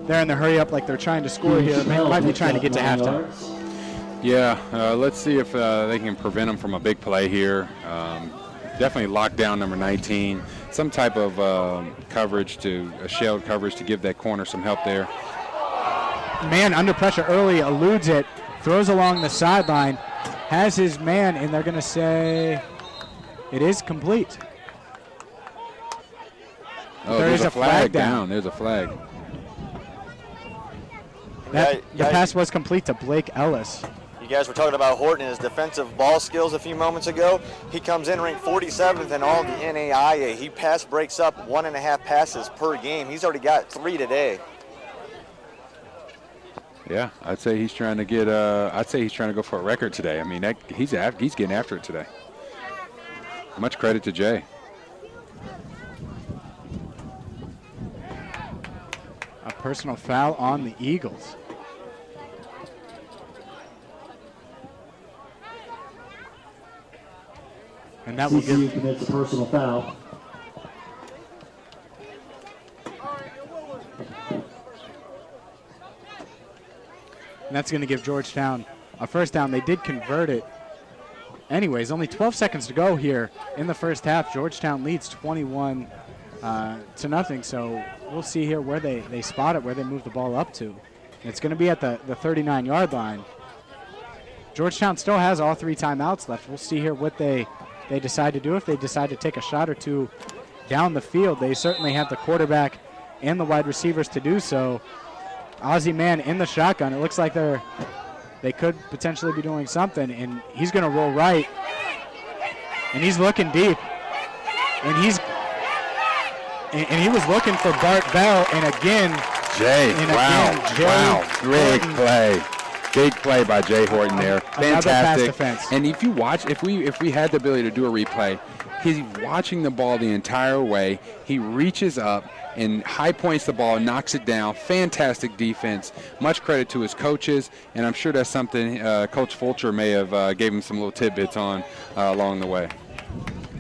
they're in the hurry up like they're trying to score here. They might be trying to get to halftime. Yeah, let's see if they can prevent them from a big play here. Definitely lock down number 19. Some type of coverage, a shelled coverage to give that corner some help there. Man under pressure early, eludes it, throws along the sideline, has his man, and they're going to say it is complete. Oh, there's a flag down. There's a flag. The pass was complete to Blake Ellis. You guys were talking about Horton and his defensive ball skills a few moments ago. He comes in ranked 47th in all the NAIA. He breaks up 1.5 passes per game. He's already got 3 today. Yeah, I'd say he's trying to get. I'd say he's trying to go for a record today. I mean, he's getting after it today. Much credit to Jay. A personal foul on the Eagles. And that will CCU commits a personal foul. And that's going to give Georgetown a first down. They did convert it. Anyways, only 12 seconds to go here in the first half. Georgetown leads 21 to nothing. So we'll see here where they spot it, where they move the ball up to. And it's going to be at the 39-yard line. Georgetown still has all 3 timeouts left. We'll see here what they decide to do. If they decide to take a shot or two down the field, they certainly have the quarterback and the wide receivers to do so. Ozzie Man in the shotgun. It looks like they could potentially be doing something, and he's going to roll right, and he's looking deep, and he was looking for Bart Bell, and again, Jay. Wow, big Horton. play. Big play by Jay Horton there. Another pass Fantastic. defense. And if you watch, if we had the ability to do a replay, he's watching the ball the entire way. He reaches up and high points the ball, knocks it down. Fantastic defense. Much credit to his coaches, and I'm sure that's something Coach Fulcher may have gave him some little tidbits on along the way.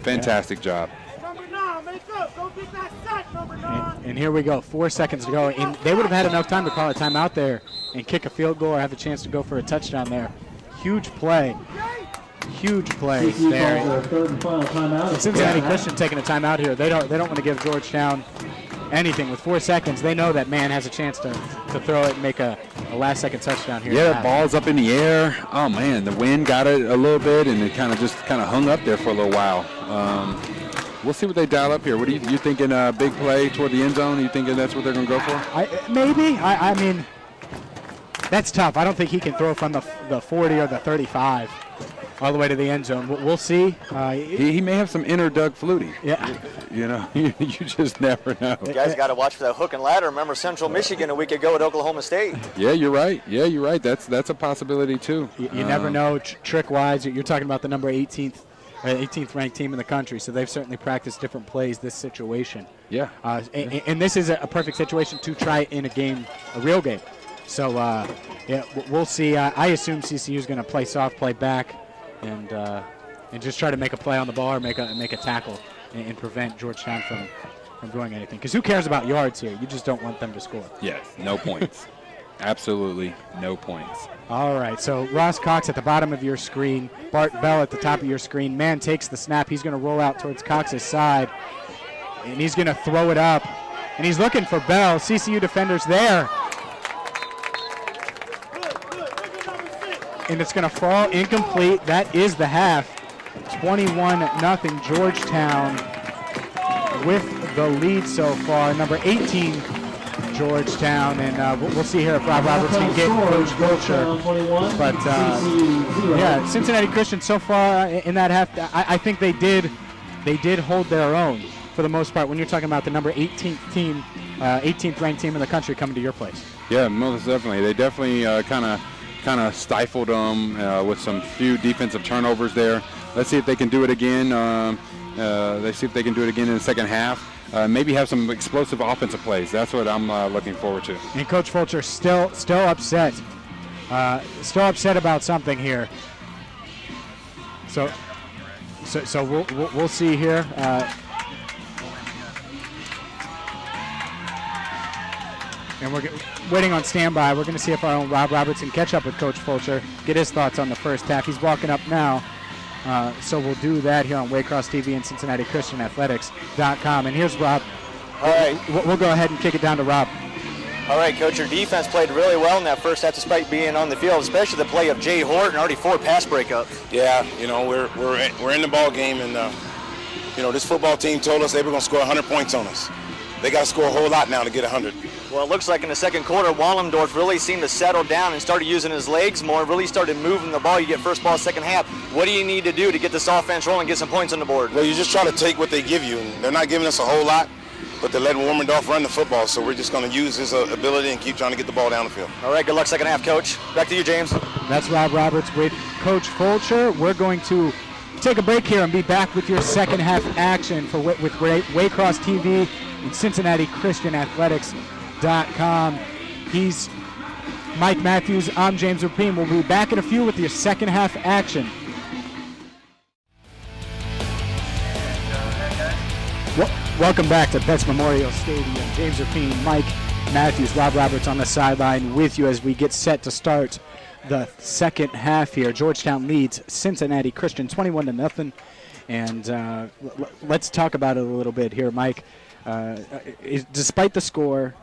Fantastic job. Number 9, make up. Go get that sack, number 9. And here we go, 4 seconds to go. And they would have had enough time to call a timeout there and kick a field goal or have a chance to go for a touchdown there. Huge play. Huge play CCU there. calls their third and final timeout. Cincinnati Christian taking a timeout here. They don't want to give Georgetown anything. With 4 seconds, they know that man has a chance to throw it and make a last-second touchdown here. Yeah, the ball's up in the air. Oh man, the wind got it a little bit, and it kind of hung up there for a little while. We'll see what they dial up here. What are you thinking? Big play toward the end zone? Are you thinking that's what they're going to go for? Maybe. I mean, that's tough. I don't think he can throw from the 40 or the 35 all the way to the end zone. We'll see. He may have some inner Doug Flutie. Yeah. You know, you just never know. You guys got to watch for that hook and ladder. Remember Central Michigan a week ago at Oklahoma State. Yeah, you're right. That's a possibility too. You never know trick-wise. You're talking about the number 18th ranked team in the country, so they've certainly practiced different plays this situation. Yeah. And this is a perfect situation to try in a real game. So, yeah, we'll see. I assume CCU is going to play soft, play back, and just try to make a play on the ball or make a tackle and prevent Georgetown from doing anything. Because who cares about yards here? You just don't want them to score. Yes, no points. Absolutely no points. All right, so Ross Cox at the bottom of your screen, Bart Bell at the top of your screen. Man takes the snap. He's going to roll out towards Cox's side, and he's going to throw it up. And he's looking for Bell. CCU defenders there. And it's going to fall incomplete. That is the half. 21-0 Georgetown with the lead so far. Number 18, Georgetown, and we'll see here if Rob Roberts can get Coach Fulcher. But yeah, Cincinnati Christian so far in that half, I think they did hold their own for the most part. When you're talking about the number 18th team, 18th ranked team in the country coming to your place. Yeah, most definitely. They definitely kind of stifled them with some few defensive turnovers there. Let's see if they can do it again. Let's see if they can do it again in the second half. Maybe have some explosive offensive plays. That's what I'm looking forward to. And Coach Fulcher still upset. Still upset about something here. So So we'll see here. And we're waiting on standby. We're going to see if our own Rob Roberts can catch up with Coach Fulcher, get his thoughts on the first half. He's walking up now. So we'll do that here on Waycross TV and Cincinnati Christian Athletics.com. And here's Rob. All right. We'll go ahead and kick it down to Rob. All right, Coach, your defense played really well in that first half despite being on the field, especially the play of Jay Horton, already 4 pass breakups. Yeah, you know, we're in the ball game, and you know, this football team told us they were going to score 100 points on us. They got to score a whole lot now to get 100. Well, it looks like in the second quarter, Wallendorf really seemed to settle down and started using his legs more, really started moving the ball. You get first ball, second half. What do you need to do to get this offense rolling and get some points on the board? Well, you just try to take what they give you, and they're not giving us a whole lot, but they're letting Warmendorf run the football, so we're just going to use his ability and keep trying to get the ball down the field. All right, good luck second half, Coach. Back to you, James. That's Rob Roberts with Coach Fulcher. We're going to take a break here and be back with your second half action with Waycross TV and Cincinnati Christian Athletics.com. He's Mike Matthews. I'm James Rapine. We'll be back in a few with your second half action. Welcome back to Betts Memorial Stadium. James Rapine, Mike Matthews, Rob Roberts on the sideline with you as we get set to start the second half here. Georgetown leads Cincinnati Christian 21-0. And let's talk about it a little bit here, Mike. Despite the score,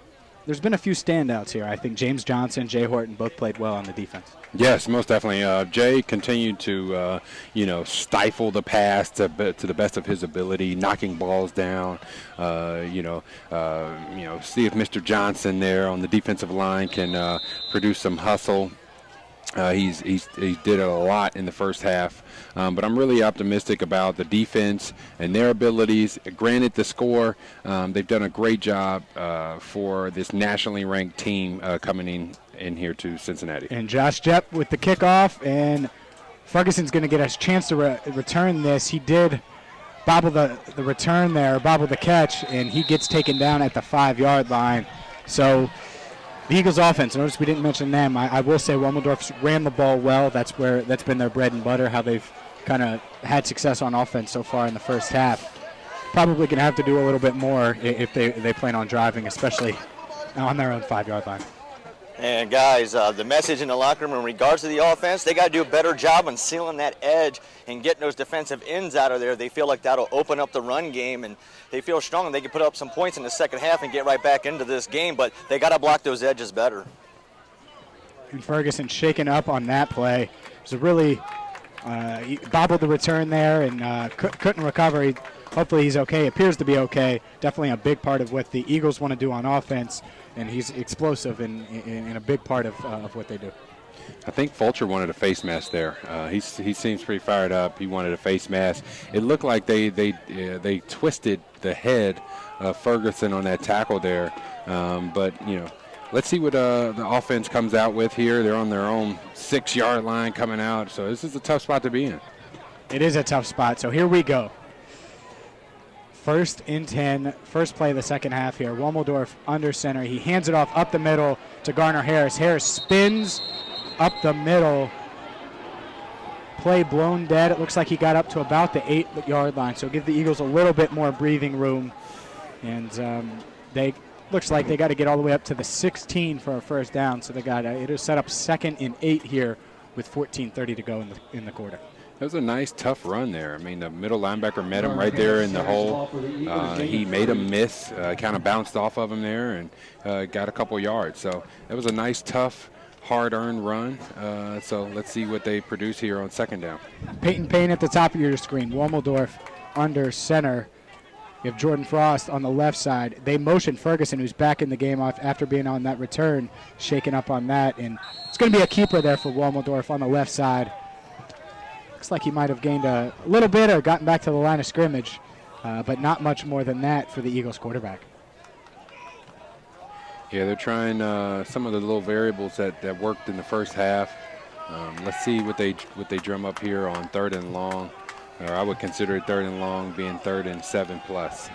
there's been a few standouts here. I think James Johnson, Jay Horton both played well on the defense. Yes, most definitely. Jay continued to, stifle the pass to the best of his ability, knocking balls down. See if Mr. Johnson there on the defensive line can produce some hustle. He did it a lot in the first half, but I'm really optimistic about the defense and their abilities. Granted, the score, they've done a great job for this nationally ranked team coming in here to Cincinnati. And Josh Jepp with the kickoff, and Ferguson's going to get a chance to return this. He did bobble the return there, bobble the catch, and he gets taken down at the 5-yard line. So the Eagles offense, notice we didn't mention them. I will say Wommeldorf ran the ball well. That's been their bread and butter, how they've kind of had success on offense so far in the first half. Probably going to have to do a little bit more if they plan on driving, especially on their own 5-yard line. And guys, the message in the locker room in regards to the offense, they got to do a better job on sealing that edge and getting those defensive ends out of there. They feel like that'll open up the run game, and they feel strong they can put up some points in the second half and get right back into this game, but they got to block those edges better. And Ferguson shaken up on that play. It was a really he bobbled the return there and couldn't recover. Hopefully he's okay. Appears to be okay. Definitely a big part of what the Eagles want to do on offense, and he's explosive in a big part of what they do. I think Fulcher wanted a face mask there. He seems pretty fired up. He wanted a face mask. It looked like they twisted the head of Ferguson on that tackle there. But let's see what the offense comes out with here. They're on their own 6-yard line coming out. So this is a tough spot to be in. It is a tough spot. So here we go. 1st and 10, first play of the second half here. Wommeldorf under center. He hands it off up the middle to Garner Harris. Harris spins up the middle. Play blown dead. It looks like he got up to about the 8-yard line. So give the Eagles a little bit more breathing room. And looks like they got to get all the way up to the 16 for a first down. So they got it'll set up 2nd and 8 here with 14:30 to go in the quarter. It was a nice, tough run there. I mean, the middle linebacker met him right there in the hole. He made him miss, kind of bounced off of him there, and got a couple yards. So it was a nice, tough, hard-earned run. So let's see what they produce here on 2nd down. Peyton Payne at the top of your screen. Wommeldorf under center. You have Jordan Frost on the left side. They motion Ferguson, who's back in the game after being on that return, shaking up on that. And it's going to be a keeper there for Wommeldorf on the left side. Looks like he might have gained a little bit or gotten back to the line of scrimmage, but not much more than that for the Eagles quarterback. Yeah, they're trying some of the little variables that worked in the first half. Let's see what they drum up here on 3rd and long, or I would consider it 3rd and long being 3rd and 7+.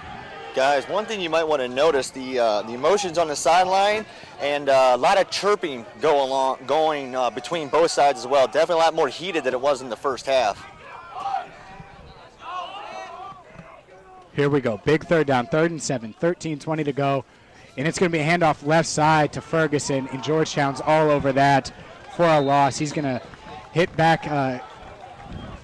Guys, one thing you might want to notice, the emotions on the sideline and a lot of chirping going between both sides as well. Definitely a lot more heated than it was in the first half. Here we go. Big third down, 3rd and 7, 13:20 to go. And it's going to be a handoff left side to Ferguson, and Georgetown's all over that for a loss. He's going to hit back.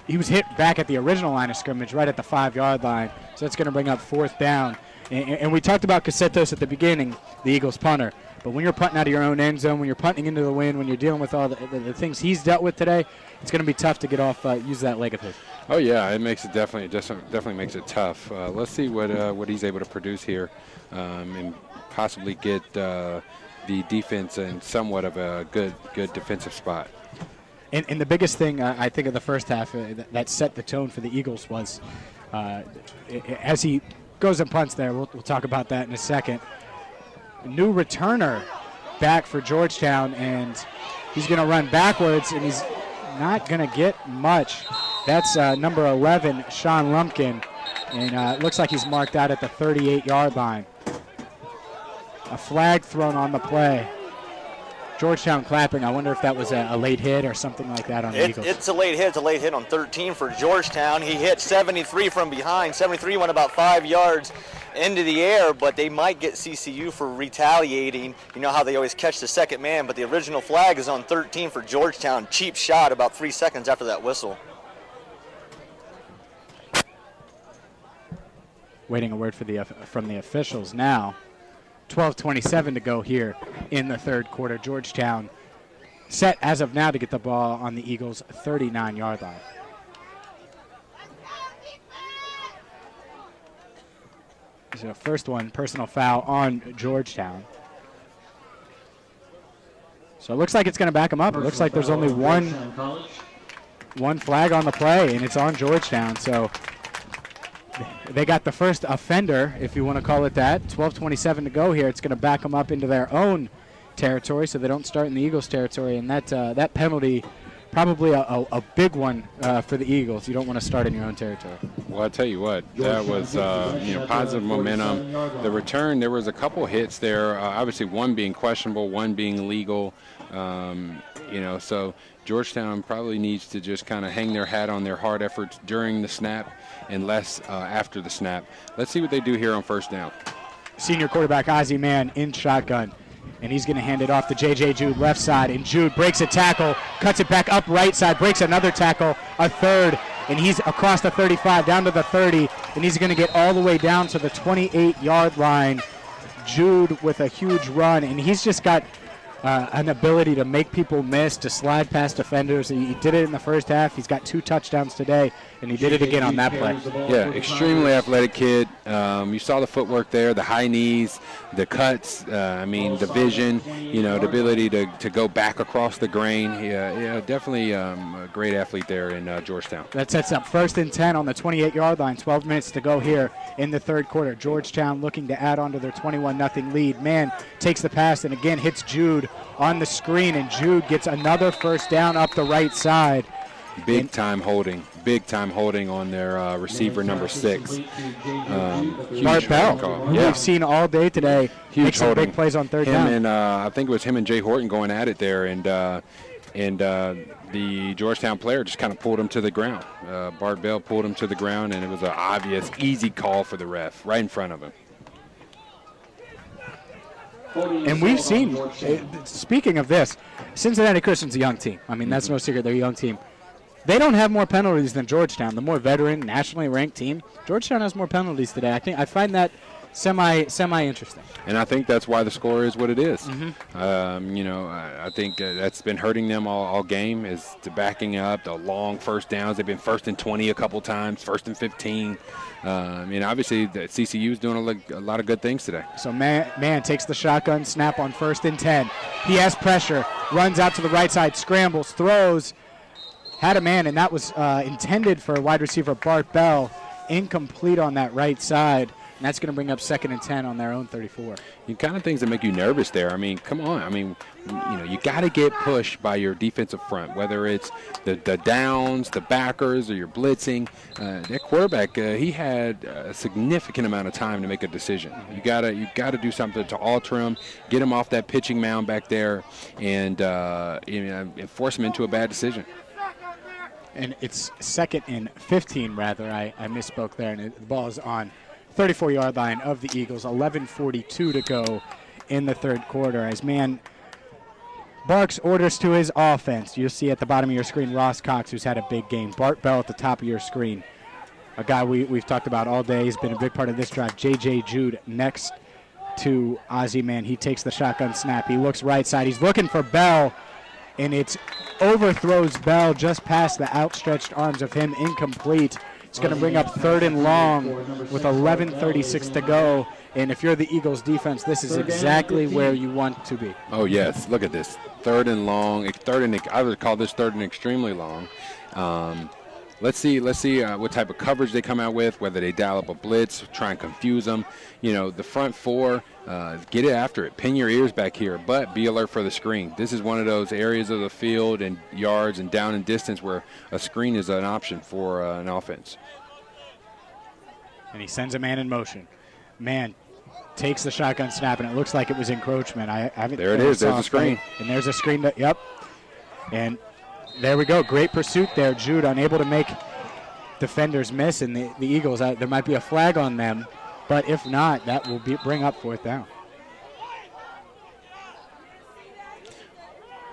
He was hit back at the original line of scrimmage, right at the 5-yard line. So that's going to bring up 4th down. And we talked about Casetos at the beginning, the Eagles punter. But when you're punting out of your own end zone, when you're punting into the wind, when you're dealing with all the things he's dealt with today, it's going to be tough to get off, use that leg of his. Oh yeah, it makes it definitely makes it tough. Let's see what he's able to produce here, and possibly get the defense in somewhat of a good defensive spot. And the biggest thing I think of the first half that set the tone for the Eagles was as he goes and punts there. We'll talk about that in a second. New returner back for Georgetown, and he's going to run backwards, and he's not going to get much. That's number 11, Sean Lumpkin, and it looks like he's marked out at the 38-yard line. A flag thrown on the play. Georgetown clapping. I wonder if that was a late hit or something like that on the Eagles. It's a late hit. It's a late hit on 13 for Georgetown. He hit 73 from behind. 73 went about 5 yards into the air, but they might get CCU for retaliating. You know how they always catch the second man, but the original flag is on 13 for Georgetown. Cheap shot about 3 seconds after that whistle. Waiting a word from the officials now. 12:27 to go here in the third quarter. Georgetown set as of now to get the ball on the Eagles' 39-yard line. So first one, personal foul on Georgetown. So it looks like it's going to back them up. It looks like there's only one flag on the play, and it's on Georgetown. So they got the first offender, if you want to call it that. 12:27 to go here. It's going to back them up into their own territory, so they don't start in the Eagles' territory. And that penalty, probably a big one for the Eagles. You don't want to start in your own territory. Well, I'll tell you what, that was positive momentum. The return, there was a couple hits there. Obviously, one being questionable, one being legal. So Georgetown probably needs to just kind of hang their hat on their hard efforts during the snap and less after the snap. Let's see what they do here on first down. Senior quarterback Ozzie Mann in shotgun, and he's going to hand it off to J.J. Jude left side, and Jude breaks a tackle, cuts it back up right side, breaks another tackle, a third, and he's across the 35 down to the 30, and he's going to get all the way down to the 28-yard line. Jude with a huge run, and he's just got an ability to make people miss, to slide past defenders. He did it in the first half. He's got 2 touchdowns today, and he did it again on that play. Yeah, extremely athletic kid. You saw the footwork there, the high knees, the cuts, the vision, the ability to go back across the grain. Yeah, definitely a great athlete there in Georgetown. That sets up 1st and 10 on the 28-yard line. 12 minutes to go here in the third quarter. Georgetown looking to add on to their 21-0 lead. Mann takes the pass and again hits Jude on the screen, and Jude gets another first down up the right side. Big time holding on their receiver number 6. Bart Bell, who we've seen all day today, huge make some holding. big plays on third down. And I think it was him and Jay Horton going at it there, and the Georgetown player just kind of pulled him to the ground. Bart Bell pulled him to the ground, and it was an obvious, easy call for the ref right in front of him. And we've seen, speaking of this, Cincinnati Christian's a young team. I mean, that's no secret. They're a young team. They don't have more penalties than Georgetown, the more veteran, nationally ranked team. Georgetown has more penalties today. I find that semi-interesting. And I think that's why the score is what it is. Mm-hmm. I think that's been hurting them all game, is to backing up the long first downs. They've been 1st and 20 a couple times, 1st and 15. Obviously, the CCU is doing a lot of good things today. So Mann takes the shotgun snap on 1st and 10. He has pressure, runs out to the right side, scrambles, throws, had a man, and that was intended for wide receiver Bart Bell. Incomplete on that right side. And that's going to bring up 2nd and 10 on their own 34. The kind of things that make you nervous there. I mean, come on. I mean, you got to get pushed by your defensive front, whether it's the downs, the backers, or your blitzing. That quarterback, he had a significant amount of time to make a decision. You got to do something to alter him, get him off that pitching mound back there, and force him into a bad decision. And it's 2nd and 15, rather. I misspoke there, and the ball is on 34-yard line of the Eagles. 11:42 to go in the third quarter as man barks orders to his offense. You'll see at the bottom of your screen Ross Cox, who's had a big game. Bart Bell at the top of your screen, a guy we've talked about all day. He's been a big part of this drive. J.J. Jude next to Ozzie Man. He takes the shotgun snap. He looks right side. He's looking for Bell, and it's overthrows Bell just past the outstretched arms of him, incomplete. It's going to bring up 3rd and long with 11:36 to go. And if you're the Eagles defense, this is exactly where you want to be. Oh, yes. Look at this. 3rd and long. I would call this 3rd and extremely long. Let's see what type of coverage they come out with, whether they dial up a blitz, try and confuse them. You know, the front four, get it after it. Pin your ears back here, but be alert for the screen. This is one of those areas of the field and yards and down and distance where a screen is an option for an offense. And he sends a man in motion. Man takes the shotgun snap, and it looks like it was encroachment. There it is. There's a screen. And there's a screen. Yep. And there we go. Great pursuit there. Jude unable to make defenders miss, and the Eagles, there might be a flag on them, but if not, that will bring up 4th down.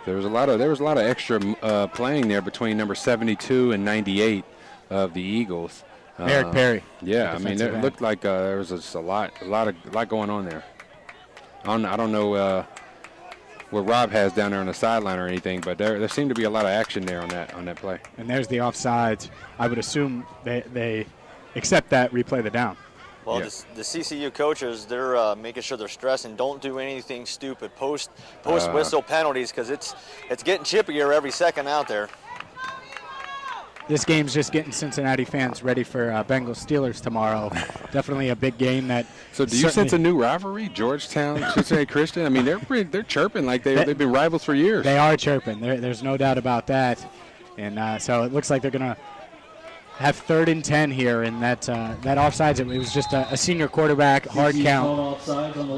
There was a lot of extra playing there between number 72 and 98 of the Eagles. Eric Perry. Yeah, I mean, it looked like there was just a lot going on there. I don't know what Rob has down there on the sideline or anything, but there seemed to be a lot of action there on that play. And there's the offsides. I would assume they accept that, replay the down. Well, yeah. the CCU coaches, they're making sure they're stressing, don't do anything stupid. Post whistle penalties, because it's getting chippier every second out there. This game's just getting Cincinnati fans ready for Bengals Steelers tomorrow. Definitely a big game. So do you sense a new rivalry, Georgetown, Cincinnati Christian? I mean, they're chirping like they've been rivals for years. They are chirping. There's no doubt about that. And so it looks like they're going to have 3rd and 10 here. And that offsides, it was just a senior quarterback, hard count,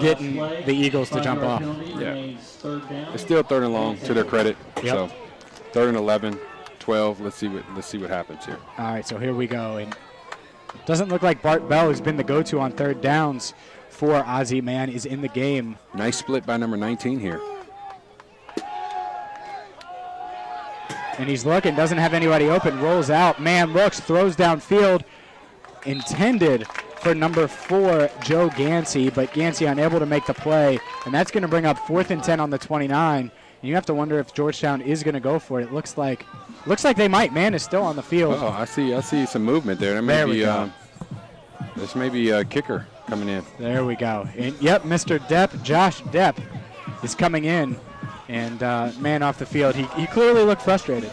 getting the Eagles to jump off. Yeah. It's still 3rd and long, to their credit. Yep. So 3rd and 11. 12. Let's see what happens here. All right, so here we go. And it doesn't look like Bart Bell, who's been the go-to on 3rd downs for Ozzie Man, is in the game. Nice split by number 19 here. And he's looking, doesn't have anybody open, rolls out. Man looks, throws downfield, intended for number 4, Joe Gansey, but Gansey unable to make the play. And that's going to bring up 4th and 10 on the 29. And you have to wonder if Georgetown is going to go for it. It looks like they might. Man is still on the field. Oh, I see some movement there. This may be a kicker coming in. There we go. And yep, Mr. Depp, Josh Depp, is coming in, and man off the field. He clearly looked frustrated.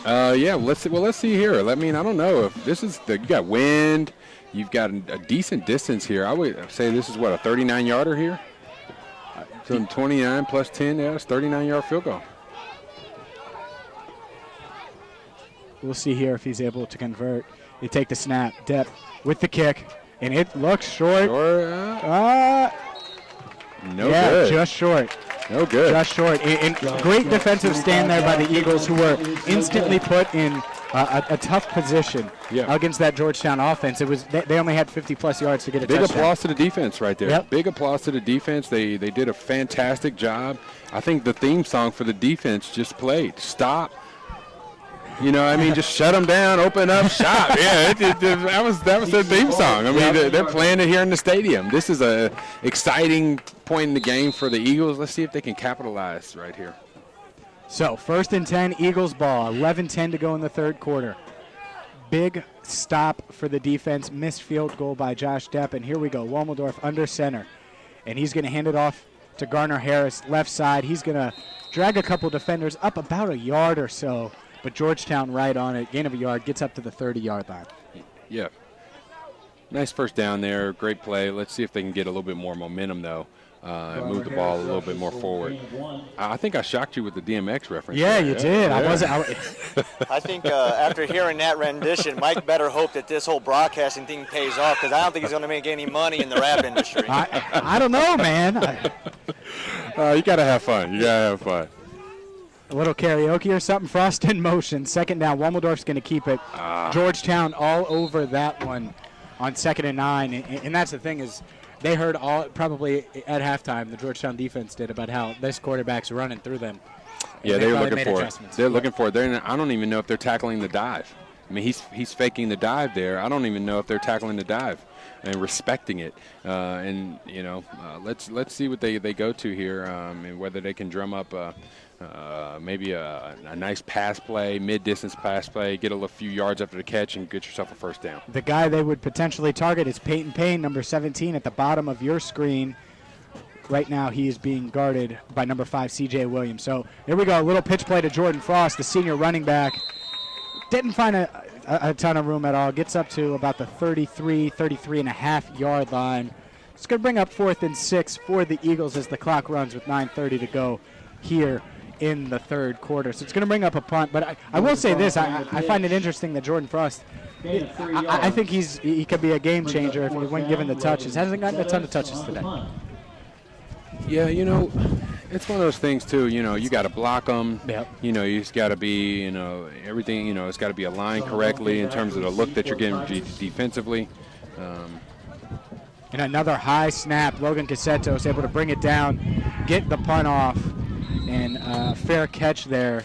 Yeah. Let's see here. I mean, I don't know if this is you got wind. You've got a decent distance here. I would say this is what, a 39-yarder here. So 29 plus 10, yeah, it's 39-yard field goal. We'll see here if he's able to convert. They take the snap. Depp with the kick, and it looks short. No good. Just short. No good. Just short. And great defensive stand there by the Eagles, who were instantly put in a tough position against that Georgetown offense. It was they only had 50-plus yards to get a touchdown. Big applause to the defense right there. Yep. Big applause to the defense. They did a fantastic job. I think the theme song for the defense just played. Stop. You know, I mean, just shut them down, open up shop. Yeah, that was their theme song. I mean, they're playing it here in the stadium. This is a exciting point in the game for the Eagles. Let's see if they can capitalize right here. So 1st and 10, Eagles ball. 11:10 to go in the third quarter. Big stop for the defense. Missed field goal by Josh Depp. And here we go. Wommeldorf under center. And he's going to hand it off to Garner Harris, left side. He's going to drag a couple defenders up about a yard or so. But Georgetown right on it. Gain of a yard. Gets up to the 30-yard line. Yeah. Nice first down there. Great play. Let's see if they can get a little bit more momentum, though. Move the ball a little bit more forward. I think I shocked you with the DMX reference. Yeah, you did. Yeah. I think after hearing that rendition, Mike better hope that this whole broadcasting thing pays off, because I don't think he's going to make any money in the rap industry. I don't know, man. You got to have fun. You got to have fun. A little karaoke or something. Frost in motion. 2nd down. Wommeldorf's going to keep it. Georgetown all over that one. on 2nd and 9. And that's the thing is they heard all probably at halftime the Georgetown defense did about how this quarterback's running through them. Yeah, they were looking for it. They're looking for it. I don't even know if they're tackling the dive. I mean, he's faking the dive there. I don't even know if they're tackling the dive and respecting it. Let's see what they go to here, and whether they can drum up maybe a nice pass play, mid-distance pass play, get a few yards after the catch, and get yourself a first down. The guy they would potentially target is Peyton Payne, number 17, at the bottom of your screen. Right now he is being guarded by number 5, C.J. Williams. So here we go, a little pitch play to Jordan Frost, the senior running back. Didn't find a ton of room at all. Gets up to about the 33.5-yard line. It's going to bring up 4th and 6 for the Eagles as the clock runs with 9:30 to go here in the third quarter. So it's going to bring up a punt. But I will say this. I find it interesting that Jordan Frost, I think he could be a game changer if he wasn't given the touches. Hasn't gotten a ton of touches today. Yeah, it's one of those things too. You got to block them. Yep. You just got to be, everything. It's got to be aligned correctly in terms of the look that you're getting defensively. And another high snap. Logan Cassetto is able to bring it down, get the punt off, and fair catch there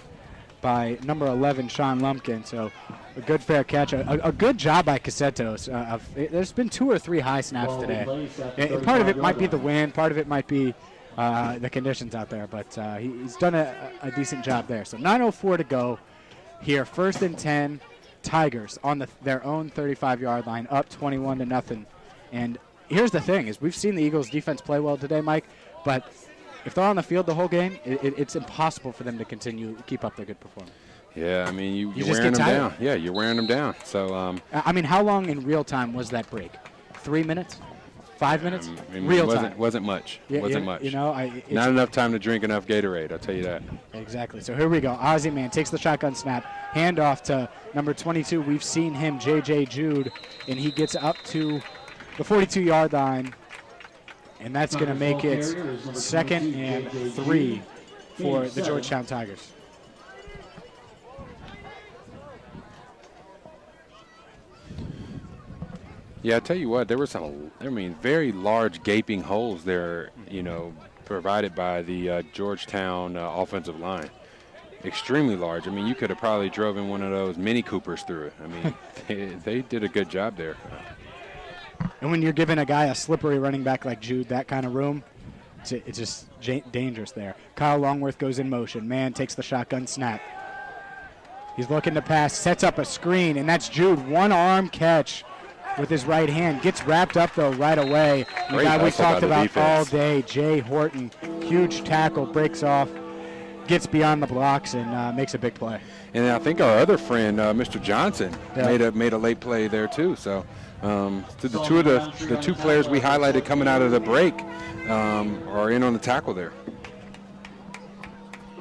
by number 11, Sean Lumpkin. So a good fair catch. A good job by Cassettos. There's been 2 or 3 high snaps today. And part of it might be the wind. Part of it might be the conditions out there. But he's done a decent job there. So 9:04 to go here. 1st and 10. Tigers on their own 35-yard line, up 21-0. And here's the thing: is we've seen the Eagles' defense play well today, Mike. But if they're on the field the whole game, it's impossible for them to keep up their good performance. Yeah, I mean, you're just wearing get them tired. down. Yeah, you're wearing them down. So, I mean, how long in real time was that break? 3 minutes? 5 minutes? real time. Wasn't much. Wasn't much. Not enough time to drink enough Gatorade, I'll tell you that. Exactly. So here we go. Ozzie Man takes the shotgun snap. Handoff to number 22. We've seen him, J.J. Jude, and he gets up to the 42-yard line. And that's going to make it 2nd and 3 for the Georgetown Tigers. Yeah, I tell you what, there were very large gaping holes there, provided by the Georgetown offensive line. Extremely large. I mean, you could have probably driven one of those Mini Coopers through it. I mean, they did a good job there. And when you're giving a guy a slippery running back like Jude that kind of room, it's just dangerous there. Kyle Longworth goes in motion. Man takes the shotgun snap. He's looking to pass, sets up a screen, and that's Jude. One-arm catch with his right hand. Gets wrapped up, though, right away. The guy we talked about all day, Jay Horton. Huge tackle, breaks off, gets beyond the blocks, and makes a big play. And I think our other friend, Mr. Johnson, made a late play there, too. So the two players we highlighted coming out of the break are in on the tackle there.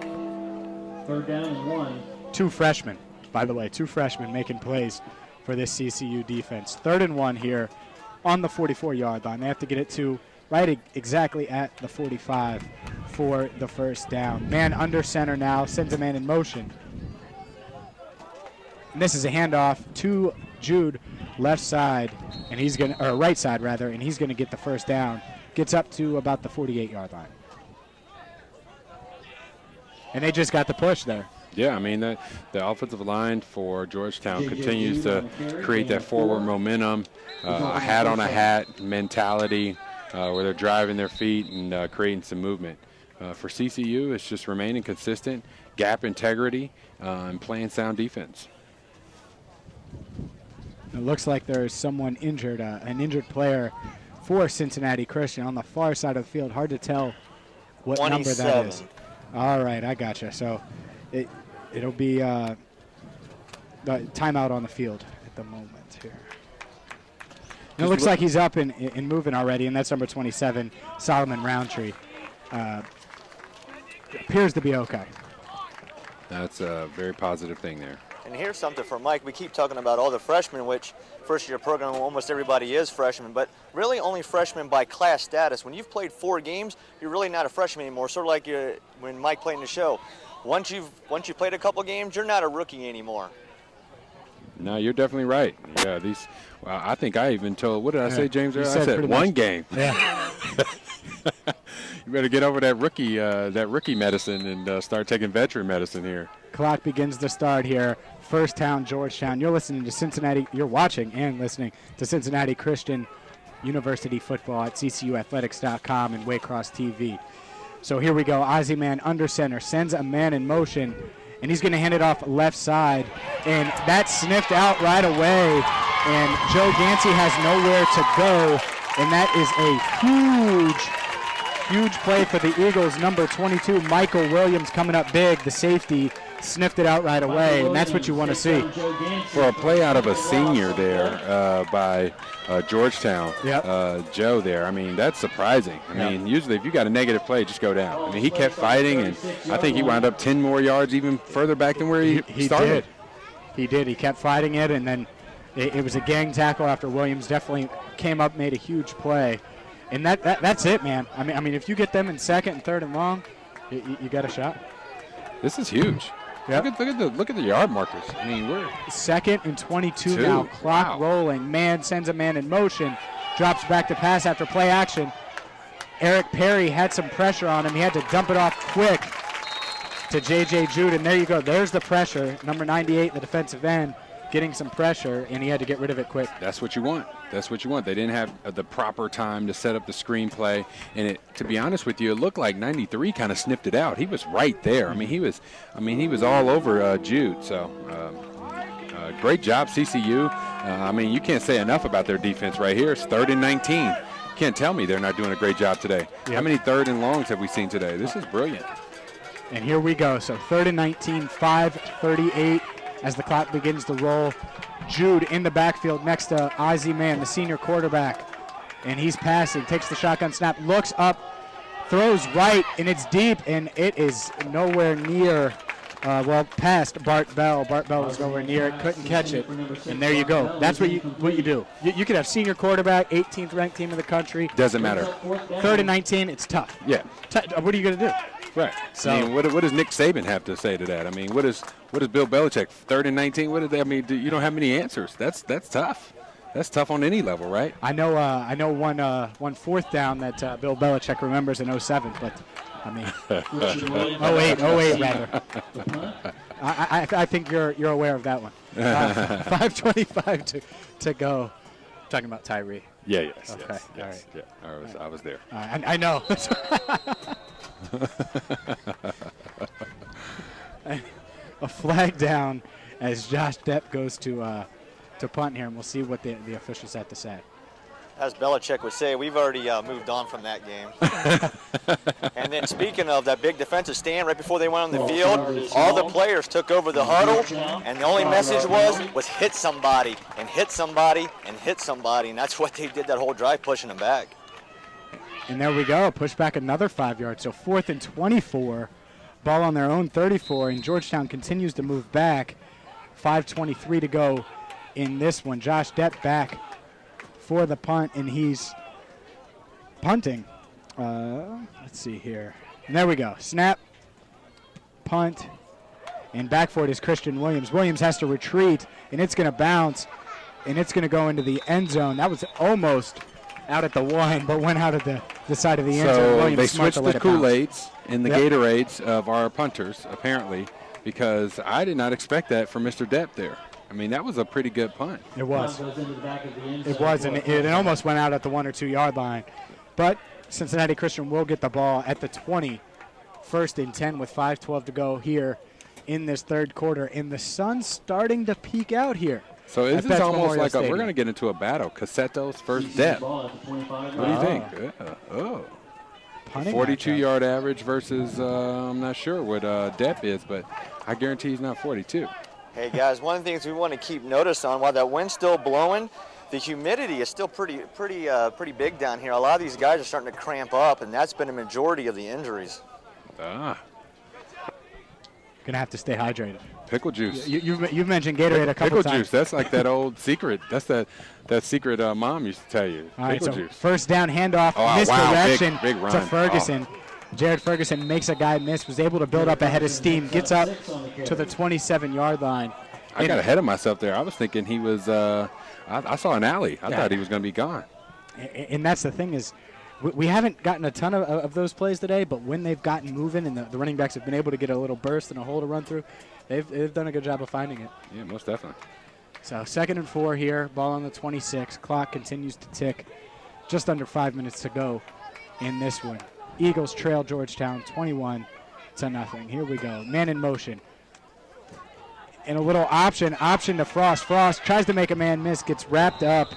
3rd down and 1. 2 freshmen, by the way, 2 freshmen making plays for this CCU defense. 3rd and 1 here on the 44-yard line. They have to get it to right exactly at the 45 for the first down. Man under center now, sends a man in motion. And this is a handoff to Jude, left side, and he's going to, or right side rather, and he's going to get the first down. Gets up to about the 48-yard line. And they just got the push there. Yeah, I mean, the offensive line for Georgetown continues to create that forward momentum, a hat-on-a-hat mentality where they're driving their feet and creating some movement. For CCU, it's just remaining consistent, gap integrity, and playing sound defense. It looks like there is someone injured, an injured player for Cincinnati Christian on the far side of the field. Hard to tell what 27. number that is. All right, I gotcha. So it'll be the timeout on the field at the moment here. And it looks like he's up and moving already, and that's number 27, Solomon Roundtree. Appears to be okay. That's a very positive thing there. And here's something for Mike. We keep talking about all the freshmen, which first-year program, almost everybody is freshmen, but really only freshmen by class status. When you've played 4 games, you're really not a freshman anymore, sort of like when Mike played in the show. Once you've played a couple games, you're not a rookie anymore. No, you're definitely right. Yeah, these. Well, I think I even told. What did I say, James? I said one game. Yeah. You better get over that rookie medicine and start taking veteran medicine here. Clock begins to start here. First town, Georgetown. You're listening to Cincinnati. You're watching and listening to Cincinnati Christian University football at ccuathletics.com and Waycross TV. So here we go. Ozzie Man under center sends a man in motion, and he's going to hand it off left side, and that's sniffed out right away. And Joe Gansey has nowhere to go, and that is a huge play for the Eagles. Number 22, Michael Williams, coming up big. The safety sniffed it out right away, and that's what you want to see. For a play out of a senior there by Georgetown, Joe there, I mean, that's surprising. I mean, usually if you got a negative play, just go down. I mean, he kept fighting, and I think he wound up 10 more yards even further back than where he started. He did. He kept fighting it, and then it was a gang tackle after Williams definitely came up, made a huge play. And that's it, man. I mean, if you get them in second and third and long, you got a shot. This is huge. Yep. Look at the yard markers. I mean, we're second and 22 now. Clock rolling. Man sends a man in motion. Drops back to pass after play action. Eric Perry had some pressure on him. He had to dump it off quick to J.J. Jude, and there you go. There's the pressure. Number 98, the defensive end, getting some pressure, and he had to get rid of it quick. That's what you want. That's what you want. They didn't have the proper time to set up the screenplay, and to be honest with you, it looked like 93 kind of sniffed it out. He was right there. I mean, he was all over Jude. So, great job, CCU. I mean, you can't say enough about their defense right here. It's 3rd and 19. You can't tell me they're not doing a great job today. Yep. How many 3rd and longs have we seen today? This is brilliant. And here we go. So 3rd and 19, 5:38 as the clock begins to roll. Jude in the backfield next to Ozzie Man, the senior quarterback. And he's passing, takes the shotgun snap, looks up, throws right, and it's deep, and it is nowhere near, past Bart Bell. Bart Bell was nowhere near it, couldn't catch it. And there you go. That's what you do. You could have senior quarterback, 18th ranked team in the country. Doesn't matter. 3rd and 19, it's tough. Yeah. What are you going to do? Right. So, I mean, what does Nick Saban have to say to that? I mean, what does Bill Belichick? 3rd and 19. What did they? I mean, you don't have many answers. That's tough. That's tough on any level, right? I know one 4th down that Bill Belichick remembers in 07, but I mean, 08 rather. I think you're aware of that one. 5:25 to go. Talking about Tyree. Yeah. Yes. Okay. Yes. All right. Yeah. I was there. I know. A flag down as Josh Depp goes to punt here, and we'll see what the officials have to say. As Belichick would say, we've already moved on from that game. And then speaking of that big defensive stand right before they went on the field, all the players took over the huddle, and the only message was hit somebody and hit somebody and hit somebody, and that's what they did that whole drive, pushing them back. And there we go, push back another 5 yards. So 4th and 24, ball on their own 34, and Georgetown continues to move back. 5:23 to go in this one. Josh Depp back for the punt, and he's punting. Let's see here. And there we go. Snap, punt, and back for it is Christian Williams. Williams has to retreat, and it's going to bounce, and it's going to go into the end zone. That was almost out at the 1, but went out at the side of the end zone. So Williams they switched the Kool-Aids and the Gatorades of our punters, apparently, because I did not expect that from Mr. Depp there. I mean, that was a pretty good punt. It was. It was, and it almost went out at the 1 or 2 yard line. But Cincinnati Christian will get the ball at the 20, 1st and 10 with 5:12 to go here in this 3rd quarter. And the sun's starting to peek out here. So this is almost like we're going to get into a battle. Cassetto's first Depp. What do you think? 42-yard average versus I'm not sure what Depp is, but I guarantee he's not 42. Hey guys, one of the things we want to keep notice on, while that wind's still blowing, the humidity is still pretty big down here. A lot of these guys are starting to cramp up, and that's been a majority of the injuries. Gonna have to stay hydrated. Pickle juice. You've mentioned Gatorade a couple times. Pickle juice. That's like that old secret. That's that secret mom used to tell you. All right, pickle so juice. First down handoff, misdirection big to Ferguson. Jared Ferguson makes a guy miss, was able to build up a head of steam, gets up to the 27-yard line, I got ahead of myself there. I was thinking he was I saw an alley. I thought he was going to be gone. And that's the thing is, we haven't gotten a ton of those plays today, but when they've gotten moving and the running backs have been able to get a little burst and a hole to run through, they've done a good job of finding it. Yeah, most definitely. So 2nd and 4 here, ball on the 26. Clock continues to tick. Just under 5 minutes to go in this one. Eagles trail Georgetown 21-0. Here we go. Man in motion. And a little option to Frost. Frost tries to make a man miss, gets wrapped up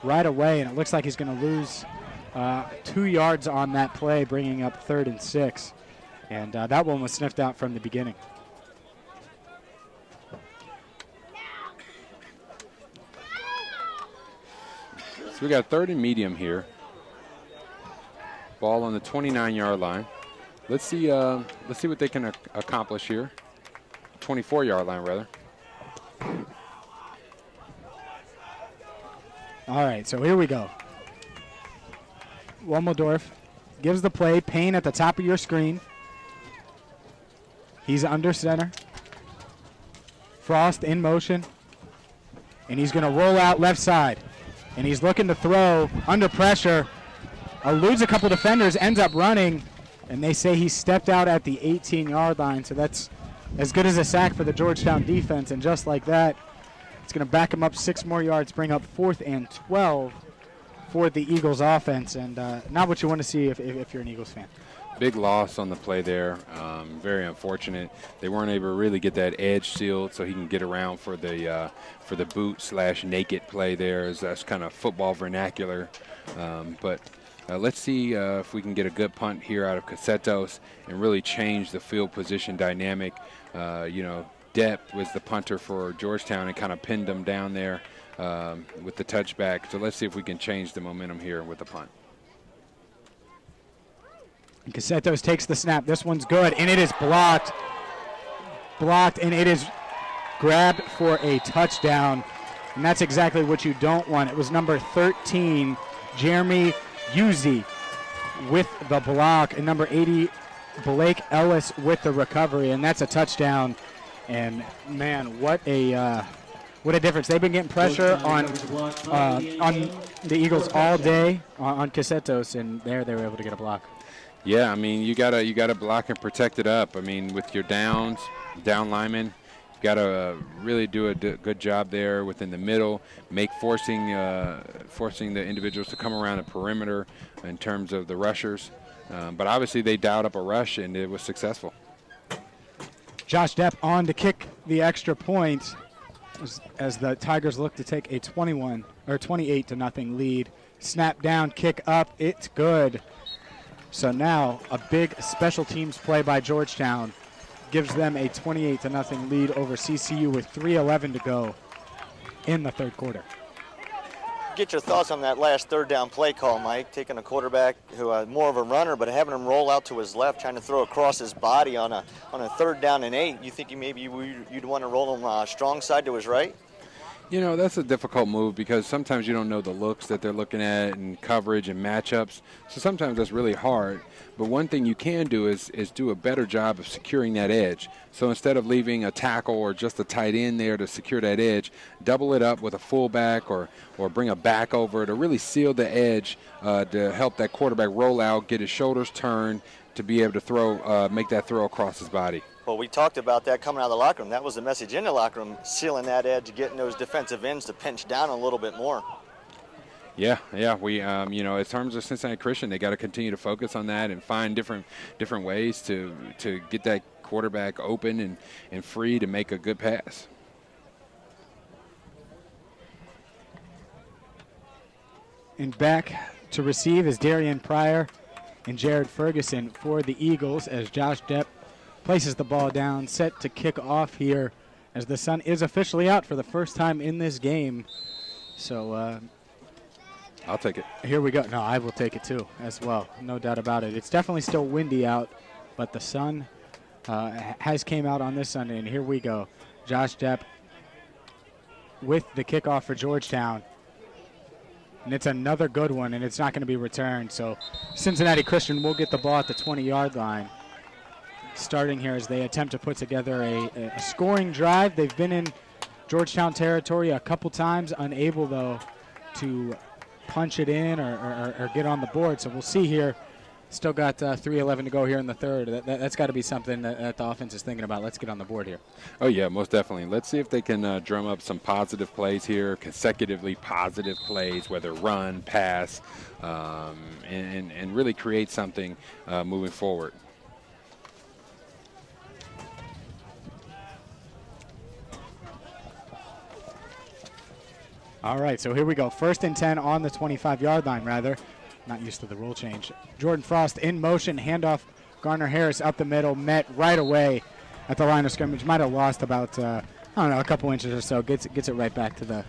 right away, and it looks like he's going to lose 2 yards on that play, bringing up 3rd and 6. And that one was sniffed out from the beginning. So we got 3rd and medium here. Ball on the 29-yard line. Let's see what they can accomplish here. 24-yard line, rather. All right, so here we go. Wommeldorf gives the play. Payne at the top of your screen. He's under center. Frost in motion. And he's going to roll out left side. And he's looking to throw under pressure. Eludes a couple defenders, ends up running. And they say he stepped out at the 18-yard line. So that's as good as a sack for the Georgetown defense. And just like that, it's going to back him up 6 more yards, bring up 4th and 12 for the Eagles offense. And not what you want to see if you're an Eagles fan. Big loss on the play there. Very unfortunate. They weren't able to really get that edge sealed so he can get around for the boot/naked play there. That's kind of football vernacular. But let's see if we can get a good punt here out of Casetos and really change the field position dynamic. Depp was the punter for Georgetown and kind of pinned them down there with the touchback. So let's see if we can change the momentum here with the punt. Casetos takes the snap. This one's good, and it is blocked. And it is grabbed for a touchdown. And that's exactly what you don't want. It was number 13, Jeremy Uzzi, with the block, and number 80, Blake Ellis, with the recovery, and that's a touchdown. And man, what a difference! They've been getting pressure on the Eagles all day on Casetos, and they were able to get a block. Yeah, I mean, you gotta block and protect it up. I mean, with your down linemen, you gotta really do a good job there within the middle, forcing the individuals to come around the perimeter in terms of the rushers. But obviously, they dialed up a rush, and it was successful. Josh Depp on to kick the extra point as the Tigers look to take a 28-0 lead. Snap down, kick up, it's good. So now a big special teams play by Georgetown gives them a 28-0 lead over CCU with 3:11 to go in the 3rd quarter. Get your thoughts on that last 3rd down play call, Mike. Taking a quarterback who more of a runner, but having him roll out to his left, trying to throw across his body on a 3rd down and 8. You think you'd want to roll him strong side to his right? You know, that's a difficult move because sometimes you don't know the looks that they're looking at and coverage and matchups. So sometimes that's really hard. But one thing you can do is do a better job of securing that edge. So instead of leaving a tackle or just a tight end there to secure that edge, double it up with a fullback or bring a back over to really seal the edge to help that quarterback roll out, get his shoulders turned to be able to throw, make that throw across his body. Well, we talked about that coming out of the locker room. That was the message in the locker room, sealing that edge, getting those defensive ends to pinch down a little bit more. Yeah. We, in terms of Cincinnati Christian, they got to continue to focus on that and find different ways to get that quarterback open and free to make a good pass. And back to receive is Darian Pryor and Jared Ferguson for the Eagles as Josh Depp places the ball down, set to kick off here as the sun is officially out for the first time in this game. So I'll take it. Here we go. No, I will take it too as well. No doubt about it. It's definitely still windy out, but the sun has came out on this Sunday, and here we go. Josh Depp with the kickoff for Georgetown. And it's another good one, and it's not going to be returned. So Cincinnati Christian will get the ball at the 20-yard line. Starting here as they attempt to put together a scoring drive. They've been in Georgetown territory a couple times, unable, though, to punch it in or get on the board. So we'll see here. Still got 3:11 to go here in the third. That's got to be something that the offense is thinking about. Let's get on the board here. Oh, yeah, most definitely. Let's see if they can drum up some positive plays here, consecutively positive plays, whether run, pass, and really create something moving forward. All right, so here we go. 1st and 10 on the 25-yard line, rather. Not used to the rule change. Jordan Frost in motion, handoff. Garner Harris up the middle, met right away at the line of scrimmage. Might have lost about, I don't know, a couple inches or so. Gets it right back to the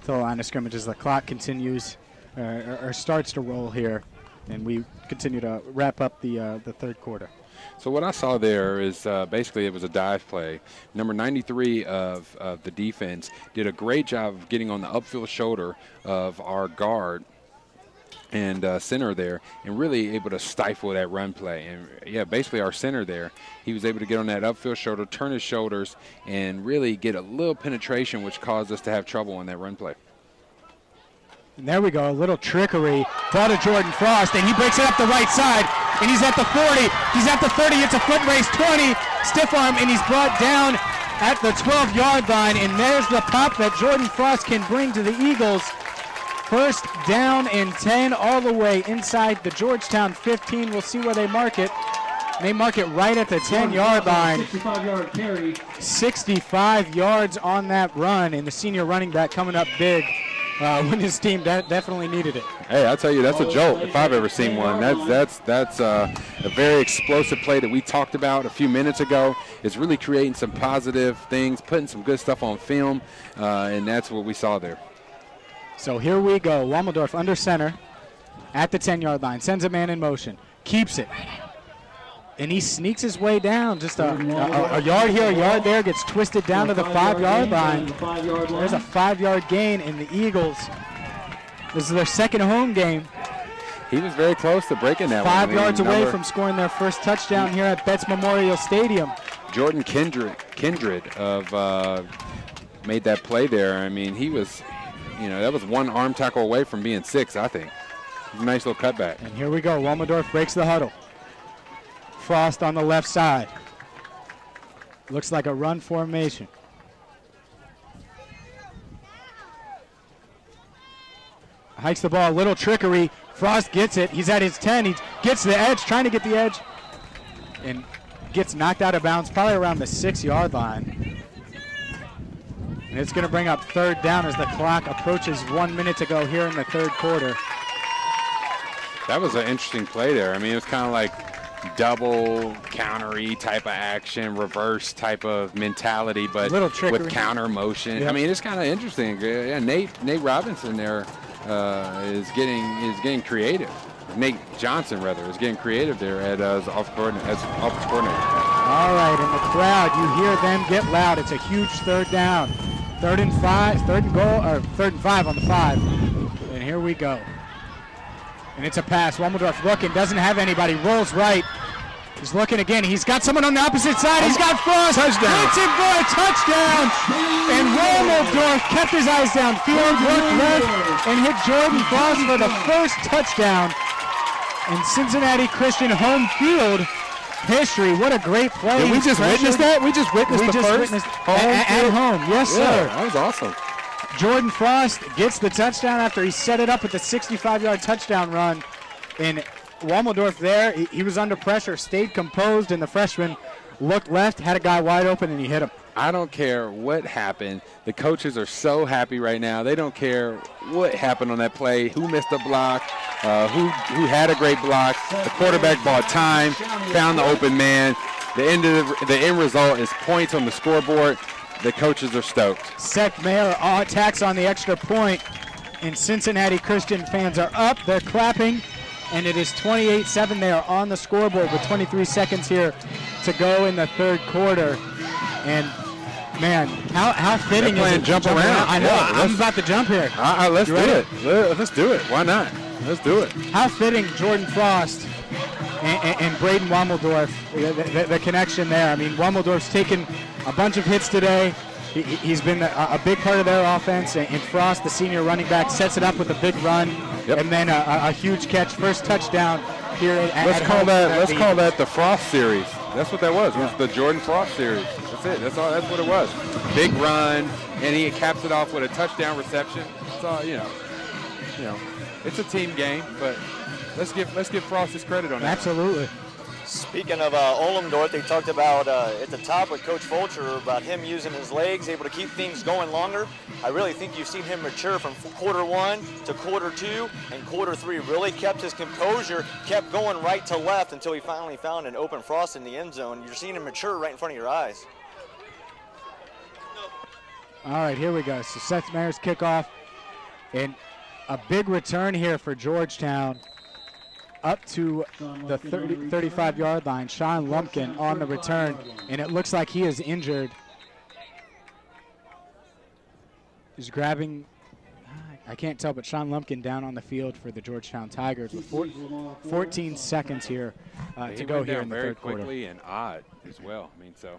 line of scrimmage as the clock continues or starts to roll here, and we continue to wrap up the third quarter. So what I saw there is basically it was a dive play. Number 93 of the defense did a great job of getting on the upfield shoulder of our guard and center there, and really able to stifle that run play. And yeah, basically our center there, he was able to get on that upfield shoulder, turn his shoulders, and really get a little penetration, which caused us to have trouble on that run play. And there we go, a little trickery. Ball to Jordan Frost, and he breaks it up the right side, and he's at the 40, he's at the 30, it's a foot race, 20, stiff arm, and he's brought down at the 12-yard line, and there's the pop that Jordan Frost can bring to the Eagles. 1st down and 10 all the way inside the Georgetown 15. We'll see where they mark it. They mark it right at the 10-yard line. 65-yard carry. 65 yards on that run, and the senior running back coming up big when his team definitely needed it. Hey, I'll tell you, that's a jolt if I've ever seen one. That's a very explosive play that we talked about a few minutes ago. It's really creating some positive things, putting some good stuff on film, and that's what we saw there. So here we go. Wommeldorf under center at the 10-yard line. Sends a man in motion. Keeps it. And he sneaks his way down. Just a yard here, a yard there. Gets twisted down to the 5-yard line. There's a 5-yard gain in the Eagles. This is their second home game. He was very close to breaking that 5 yards away from scoring their first touchdown here at Betts Memorial Stadium. Jordan Kindred of made that play there. I mean, he was... that was one arm tackle away from being 6, I think. Nice little cutback. And here we go. Wommeldorf breaks the huddle. Frost on the left side. Looks like a run formation. Hikes the ball, a little trickery. Frost gets it. He's at his 10. He gets the edge, trying to get the edge. And gets knocked out of bounds, probably around the 6-yard line. And it's going to bring up 3rd down as the clock approaches 1 minute to go here in the third quarter. That was an interesting play there. I mean, it was kind of like double counter-y type of action, reverse type of mentality, but with counter motion. Yep. I mean, it's kind of interesting. Yeah, Nate Robinson there is getting creative. Nate Johnson, rather, is getting creative there as offensive coordinator. All right, in the crowd, you hear them get loud. It's a huge 3rd down. 3rd and 5, 3rd and goal, or 3rd and 5 on the 5. And here we go. And it's a pass. Wommeldorf looking, doesn't have anybody, rolls right. He's looking again. He's got someone on the opposite side. He's got Frost. Touchdown. Hits him for a touchdown. And Wommeldorf kept his eyes downfield, looked left, and hit Jordan Frost for the first touchdown in Cincinnati Christian home field history. What a great play. Did we just witness that? We just witnessed at home. Yes, sir. That was awesome. Jordan Frost gets the touchdown after he set it up with the 65-yard touchdown run. And Wommeldorf there, he was under pressure, stayed composed, and the freshman looked left, had a guy wide open, and he hit him. I don't care what happened. The coaches are so happy right now. They don't care what happened on that play, who missed a block, who had a great block. The quarterback bought time, found the open man. The end result is points on the scoreboard. The coaches are stoked. Seth Mayer attacks on the extra point, and Cincinnati Christian fans are up. They're clapping, and it is 28-7. They are on the scoreboard with 23 seconds here to go in the third quarter. And man, how fitting is it? Jump around. I know. Yeah, I'm about to jump here. Let's do it. Let's do it. Why not? Let's do it. How fitting, Jordan Frost and Braden Wommeldorf, the connection there. I mean, Wommeldorf's taken a bunch of hits today. He's been a big part of their offense, and Frost, the senior running back, sets it up with a big run, and then a huge catch, first touchdown here at Let's call that the Frost series. That's what that was. It was the Jordan Frost series. That's it. That's what it was. Big run, and he caps it off with a touchdown reception. It's all, you know, it's a team game, but let's give Frost his credit on that. Absolutely. Speaking of Ohlendorf, they talked about at the top with Coach Fulcher about him using his legs, able to keep things going longer. I really think you've seen him mature from quarter 1 to quarter 2 and quarter 3. Really kept his composure, kept going right to left until he finally found an open Frost in the end zone. You're seeing him mature right in front of your eyes. All right, here we go. So Seth Mayer's kickoff, and a big return here for Georgetown. Up to the 35-yard line. Sean Lumpkin on the return, and it looks like he is injured. He's grabbing, I can't tell, but Sean Lumpkin down on the field for the Georgetown Tigers with 14 seconds here to go here in the third quarter. Very quickly and odd as well. I mean, so.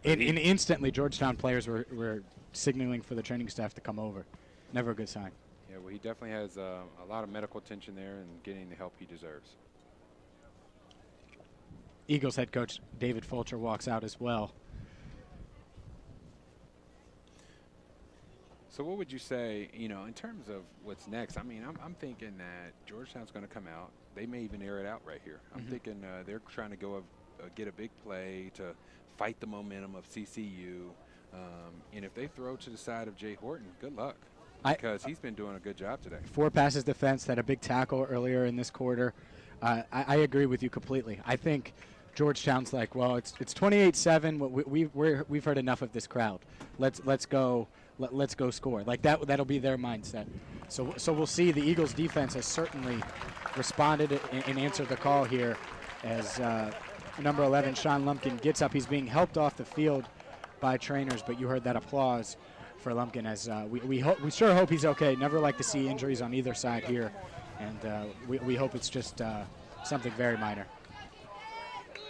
And instantly, Georgetown players were signaling for the training staff to come over. Never a good sign. Yeah, well, he definitely has a lot of medical attention there and getting the help he deserves. Eagles head coach David Fulcher walks out as well. So what would you say, in terms of what's next? I mean, I'm thinking that Georgetown's going to come out. They may even air it out right here. I'm thinking they're trying to go get a big play to fight the momentum of CCU. And if they throw to the side of Jay Horton, good luck. Because he's been doing a good job today. 4 passes defense, had a big tackle earlier in this quarter. I agree with you completely. I think Georgetown's like, well, it's 28-7. We've heard enough of this crowd. Let's go score. Like that'll be their mindset. So we'll see. The Eagles defense has certainly responded and answered the call here as number 11 Sean Lumpkin gets up. He's being helped off the field by trainers, but you heard that applause for Lumpkin as we sure hope he's okay. Never like to see injuries on either side here, and we hope it's just something very minor.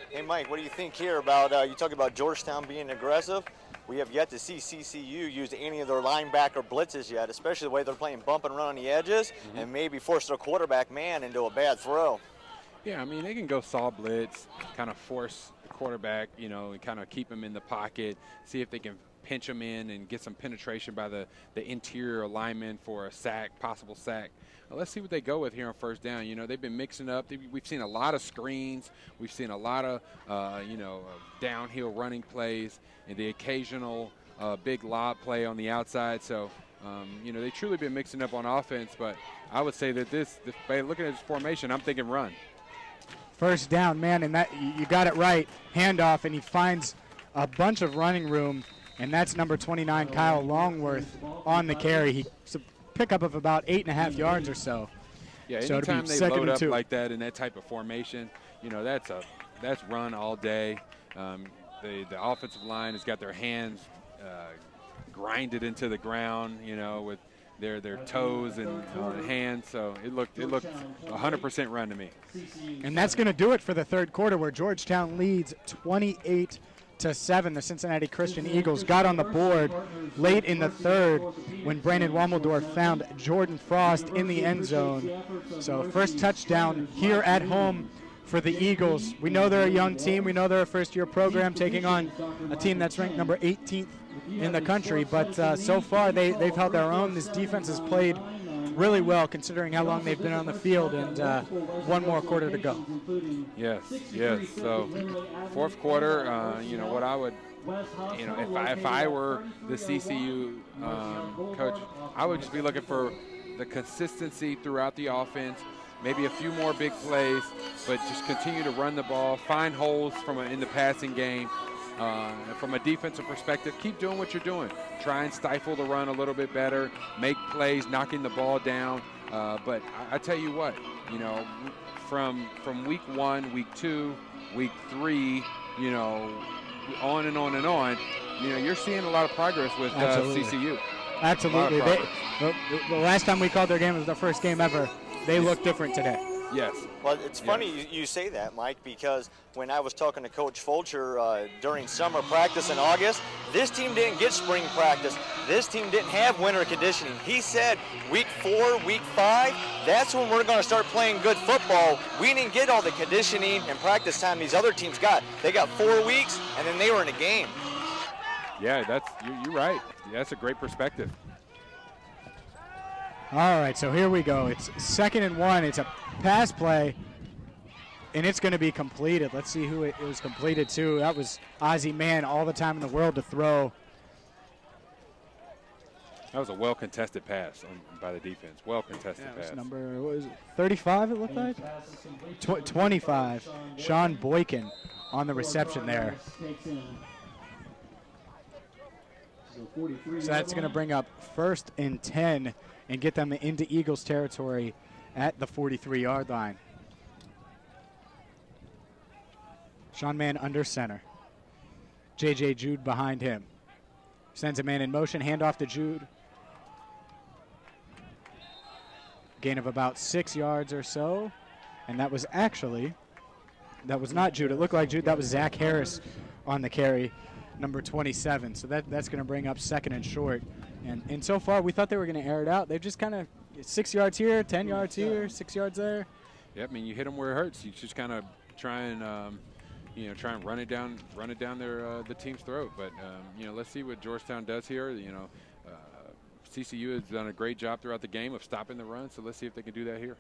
Hey Mike, what do you think here about you talk about Georgetown being aggressive? We have yet to see CCU use any of their linebacker blitzes yet, especially the way they're playing bump and run on the edges, and maybe force their quarterback man into a bad throw. Yeah, I mean, they can go saw blitz, kind of force the quarterback, and kind of keep him in the pocket, see if they can pinch him in and get some penetration by the interior lineman for a sack, possible sack. Well, let's see what they go with here on first down. They've been mixing up. We've seen a lot of screens. We've seen a lot of, downhill running plays and the occasional big lob play on the outside. So, they've truly been mixing up on offense. But I would say that by looking at this formation, I'm thinking run. First down, man, and that you got it right. Handoff, and he finds a bunch of running room. And that's number 29, Kyle Longworth, on the carry. He's a pickup of about 8.5 yards or so. Yeah, so anytime they load up like that in that type of formation, that's run all day. The offensive line has got their hands grinded into the ground, with their toes and hands. So it looked 100% run to me. And that's going to do it for the third quarter, where Georgetown leads 28-7. The Cincinnati Christian Eagles got on the board late in the third when Brandon Wommeldorf found Jordan Frost in the end zone. So first touchdown here at home for the Eagles. We know they're a young team. We know they're a first-year program taking on a team that's ranked number 18th in the country. But so far they've held their own. This defense has played really well considering how long they've been on the field, and one more quarter to go. Yes. So fourth quarter, what I would, if I were the CCU coach, I would just be looking for the consistency throughout the offense, maybe a few more big plays, but just continue to run the ball, find holes in the passing game. From a defensive perspective, keep doing what you're doing. Try and stifle the run a little bit better, make plays, knocking the ball down. But I tell you what, from week 1, week 2, week 3, on and on and on, you're seeing a lot of progress with CCU. Absolutely. The last time we called their game was the first game ever. They look different today. Yes. Well, it's funny you say that, Mike, because when I was talking to Coach Fulcher during summer practice in August, this team didn't get spring practice. This team didn't have winter conditioning. He said week 4, week 5, that's when we're going to start playing good football. We didn't get all the conditioning and practice time these other teams got. They got 4 weeks, and then they were in a game. Yeah, you're right. That's a great perspective. All right, so here we go. It's 2nd and 1. It's a pass play, and it's going to be completed. Let's see who it was completed to. That was Ozzie Mann, all the time in the world to throw. That was a well-contested pass by the defense. Well-contested pass. Number, what was it, 35 it looked like? 25. Sean Boykin on the reception there. So that's going to bring up 1st and 10 and get them into Eagles territory at the 43-yard line. Sean Mann under center. J.J. Jude behind him. Sends a man in motion, handoff to Jude. Gain of about 6 yards or so. And that was not Jude. It looked like Jude. That was Zach Harris on the carry, number 27. So that's going to bring up 2nd and short. And so far, we thought they were going to air it out. They've just kind of 6 yards here, 10 yards here, 6 yards there. Yeah, I mean, you hit them where it hurts. You just kind of try and run it down the team's throat. But let's see what Georgetown does here. CCU has done a great job throughout the game of stopping the run. So let's see if they can do that here.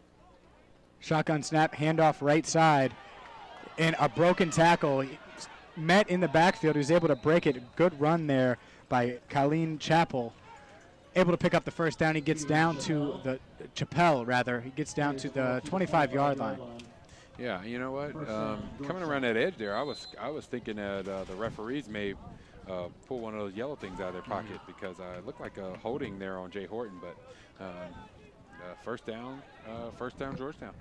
Shotgun snap, handoff right side, and a broken tackle. Met in the backfield. He was able to break it. Good run there by Colleen Chappell. Able to pick up the 1st down. He gets down to the Chappell, rather. He gets down to the 25-yard line. Yeah, you know what? Coming around that edge there, I was thinking that the referees may pull one of those yellow things out of their pocket because it looked like a holding there on Jay Horton. But first down, Georgetown.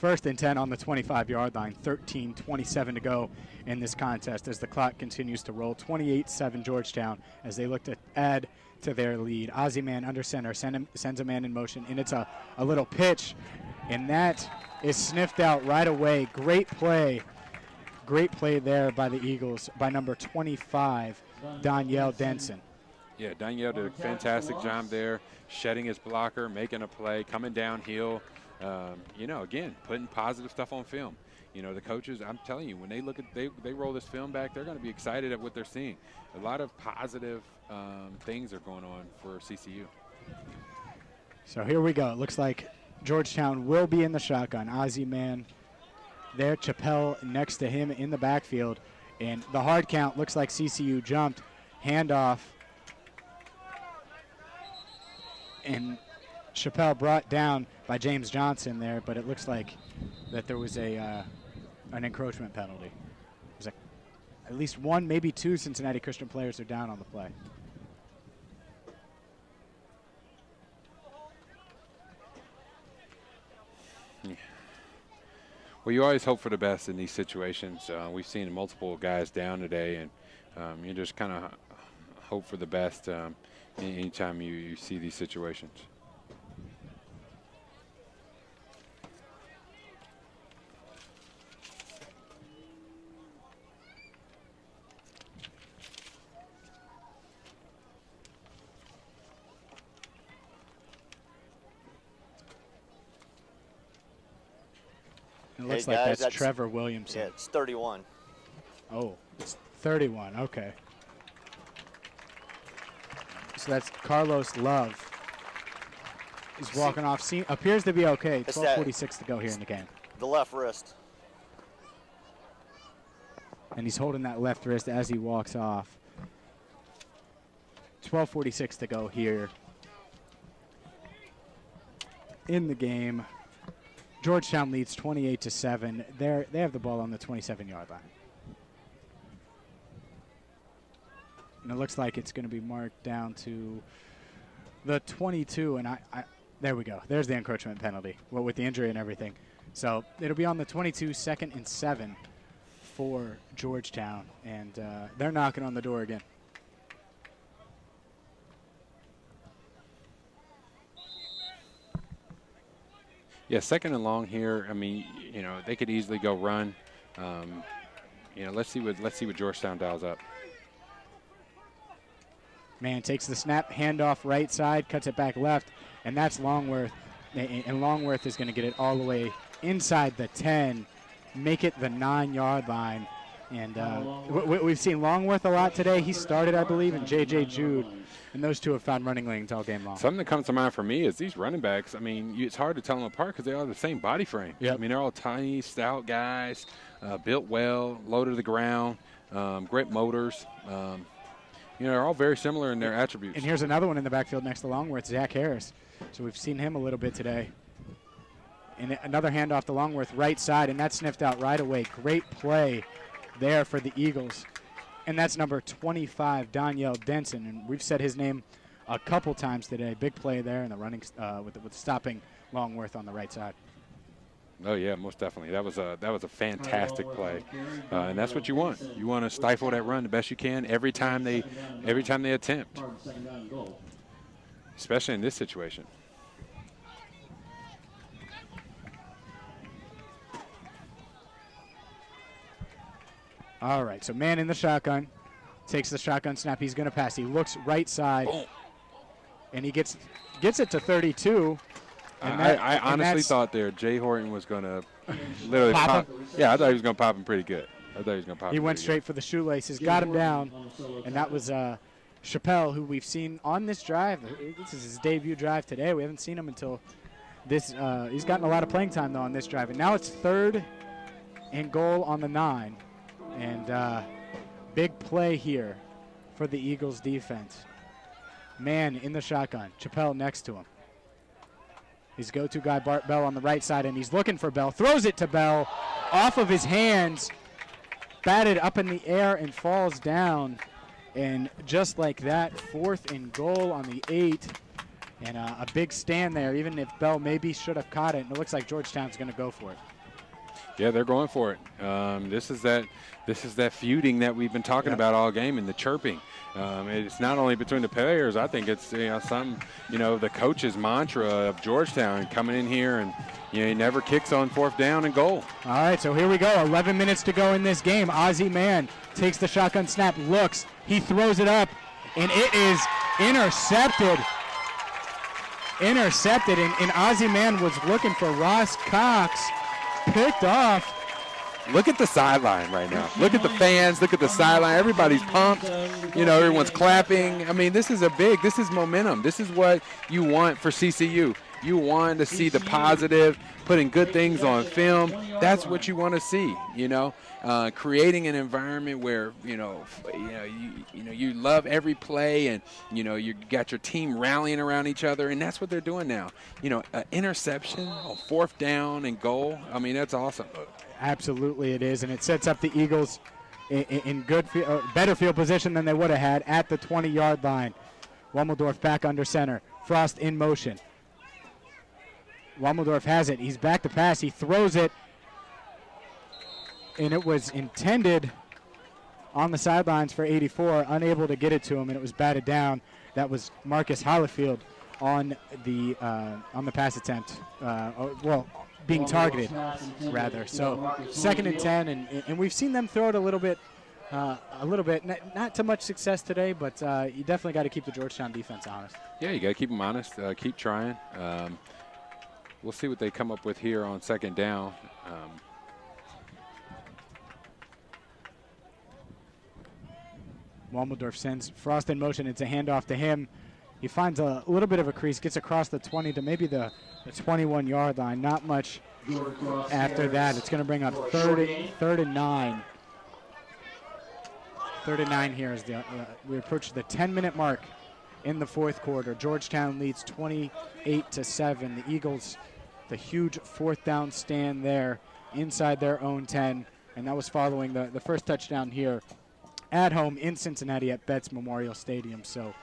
1st and 10 on the 25-yard line, 13:27 to go in this contest as the clock continues to roll. 28-7 Georgetown as they look to add to their lead. Ozzie Mann under center sends a man in motion, and it's a little pitch, and that is sniffed out right away. Great play there by the Eagles by number 25, Danielle Denson. Yeah, Danielle did a fantastic job there, shedding his blocker, making a play, coming downhill. Again, putting positive stuff on film. The coaches, I'm telling you, when they roll this film back, they're going to be excited at what they're seeing. A lot of positive things are going on for CCU. So here we go. It looks like Georgetown will be in the shotgun. Ozzie Mann there, Chappell next to him in the backfield. And the hard count looks like CCU jumped. Handoff. And Chappell brought down by James Johnson there, but it looks like that there was an encroachment penalty. It was at least 1, maybe 2 Cincinnati Christian players are down on the play. Yeah. Well, you always hope for the best in these situations. We've seen multiple guys down today, and you just kind of hope for the best anytime you see these situations. It looks like that's Trevor Williamson. Yeah, it's 31. Oh, it's 31. Okay. So that's Carlos Love. He's walking off. Appears to be okay. 12:46 to go here in the game. The left wrist. And he's holding that left wrist as he walks off. 12:46 to go here in the game. Georgetown leads 28-7. They have the ball on the 27-yard line. And it looks like it's going to be marked down to the 22. And there we go. There's the encroachment penalty, with the injury and everything. So it'll be on the 22, 2nd and 7 for Georgetown. And they're knocking on the door again. Yeah, second and long here. I mean, they could easily go run. Let's see what Georgetown dials up. Man takes the snap, handoff right side, cuts it back left, and that's Longworth. And Longworth is going to get it all the way inside the 10, make it the 9-yard line. And we've seen Longworth a lot today. He started, I believe, and J.J. Jude, and those two have found running lanes all game long. Something that comes to mind for me is these running backs. I mean, it's hard to tell them apart because they all have the same body frame. Yep. I mean, they're all tiny, stout guys, built well, low to the ground, great motors. They're all very similar in their attributes. And here's another one in the backfield next to Longworth, Zach Harris. So we've seen him a little bit today. And another handoff to Longworth, right side, and that's sniffed out right away. Great play there for the Eagles. And that's number 25, Danielle Denson. And we've said his name a couple times today. Big play there in the running with stopping Longworth on the right side. Oh yeah, most definitely. That was a fantastic play, and that's what you want. You want to stifle that run the best you can every time they attempt, especially in this situation. All right, so man in the shotgun, takes the shotgun snap. He's going to pass. He looks right side, and he gets it to 32. I honestly thought there Jay Horton was going to literally pop. Yeah, I thought he was going to pop him pretty good. He went straight for the shoelaces, got him down, and that was Chappelle, who we've seen on this drive. This is his debut drive today. We haven't seen him until this. He's gotten a lot of playing time, though, on this drive. And now it's 3rd and goal on the 9. And big play here for the Eagles defense. Man in the shotgun. Chappelle next to him. His go-to guy, Bart Bell, on the right side, and he's looking for Bell. Throws it to Bell off of his hands. Batted up in the air and falls down. And just like that, 4th and goal on the 8. And a big stand there, even if Bell maybe should have caught it. And it looks like Georgetown's going to go for it. Yeah, they're going for it. This is that feuding that we've been talking about all game, and the chirping. It's not only between the players. I think it's the coach's mantra of Georgetown coming in here, and he never kicks on 4th down and goal. All right, so here we go. 11 minutes to go in this game. Ozzie Mann takes the shotgun snap, looks, he throws it up, and it is intercepted. And Ozzie Mann was looking for Ross Cox. Picked off. Look at the sideline right now. Look at the fans. Look at the sideline. Everybody's pumped. Everyone's clapping. I mean, this is momentum. This is what you want for CCU. You want to see the positive, putting good things on film. That's what you want to see, creating an environment where, you love every play, and, you got your team rallying around each other, and that's what they're doing now. An interception on 4th down and goal. I mean, that's awesome. Absolutely it is, and it sets up the Eagles in better field position than they would have had at the 20-yard line. Wommeldorf back under center. Frost in motion. Wommeldorf has it. He's back to pass. He throws it, and it was intended on the sidelines for 84, unable to get it to him, and it was batted down. That was Marcus Hollifield on the pass attempt. Being targeted, rather. So 2nd and 10, and we've seen them throw it a little bit. Not too much success today, but you definitely got to keep the Georgetown defense honest. Yeah, you got to keep them honest. Keep trying. We'll see what they come up with here on 2nd down. Wommeldorf sends Frost in motion. It's a handoff to him. He finds a little bit of a crease, gets across the 20 to maybe the 21-yard line. Not much after that. It's going to bring up 3rd and 9. 3rd and 9 here as we approach the 10-minute mark in the 4th quarter. Georgetown leads 28-7. The Eagles, the huge 4th down stand there inside their own 10, and that was following the first touchdown here at home in Cincinnati at Betts Memorial Stadium. So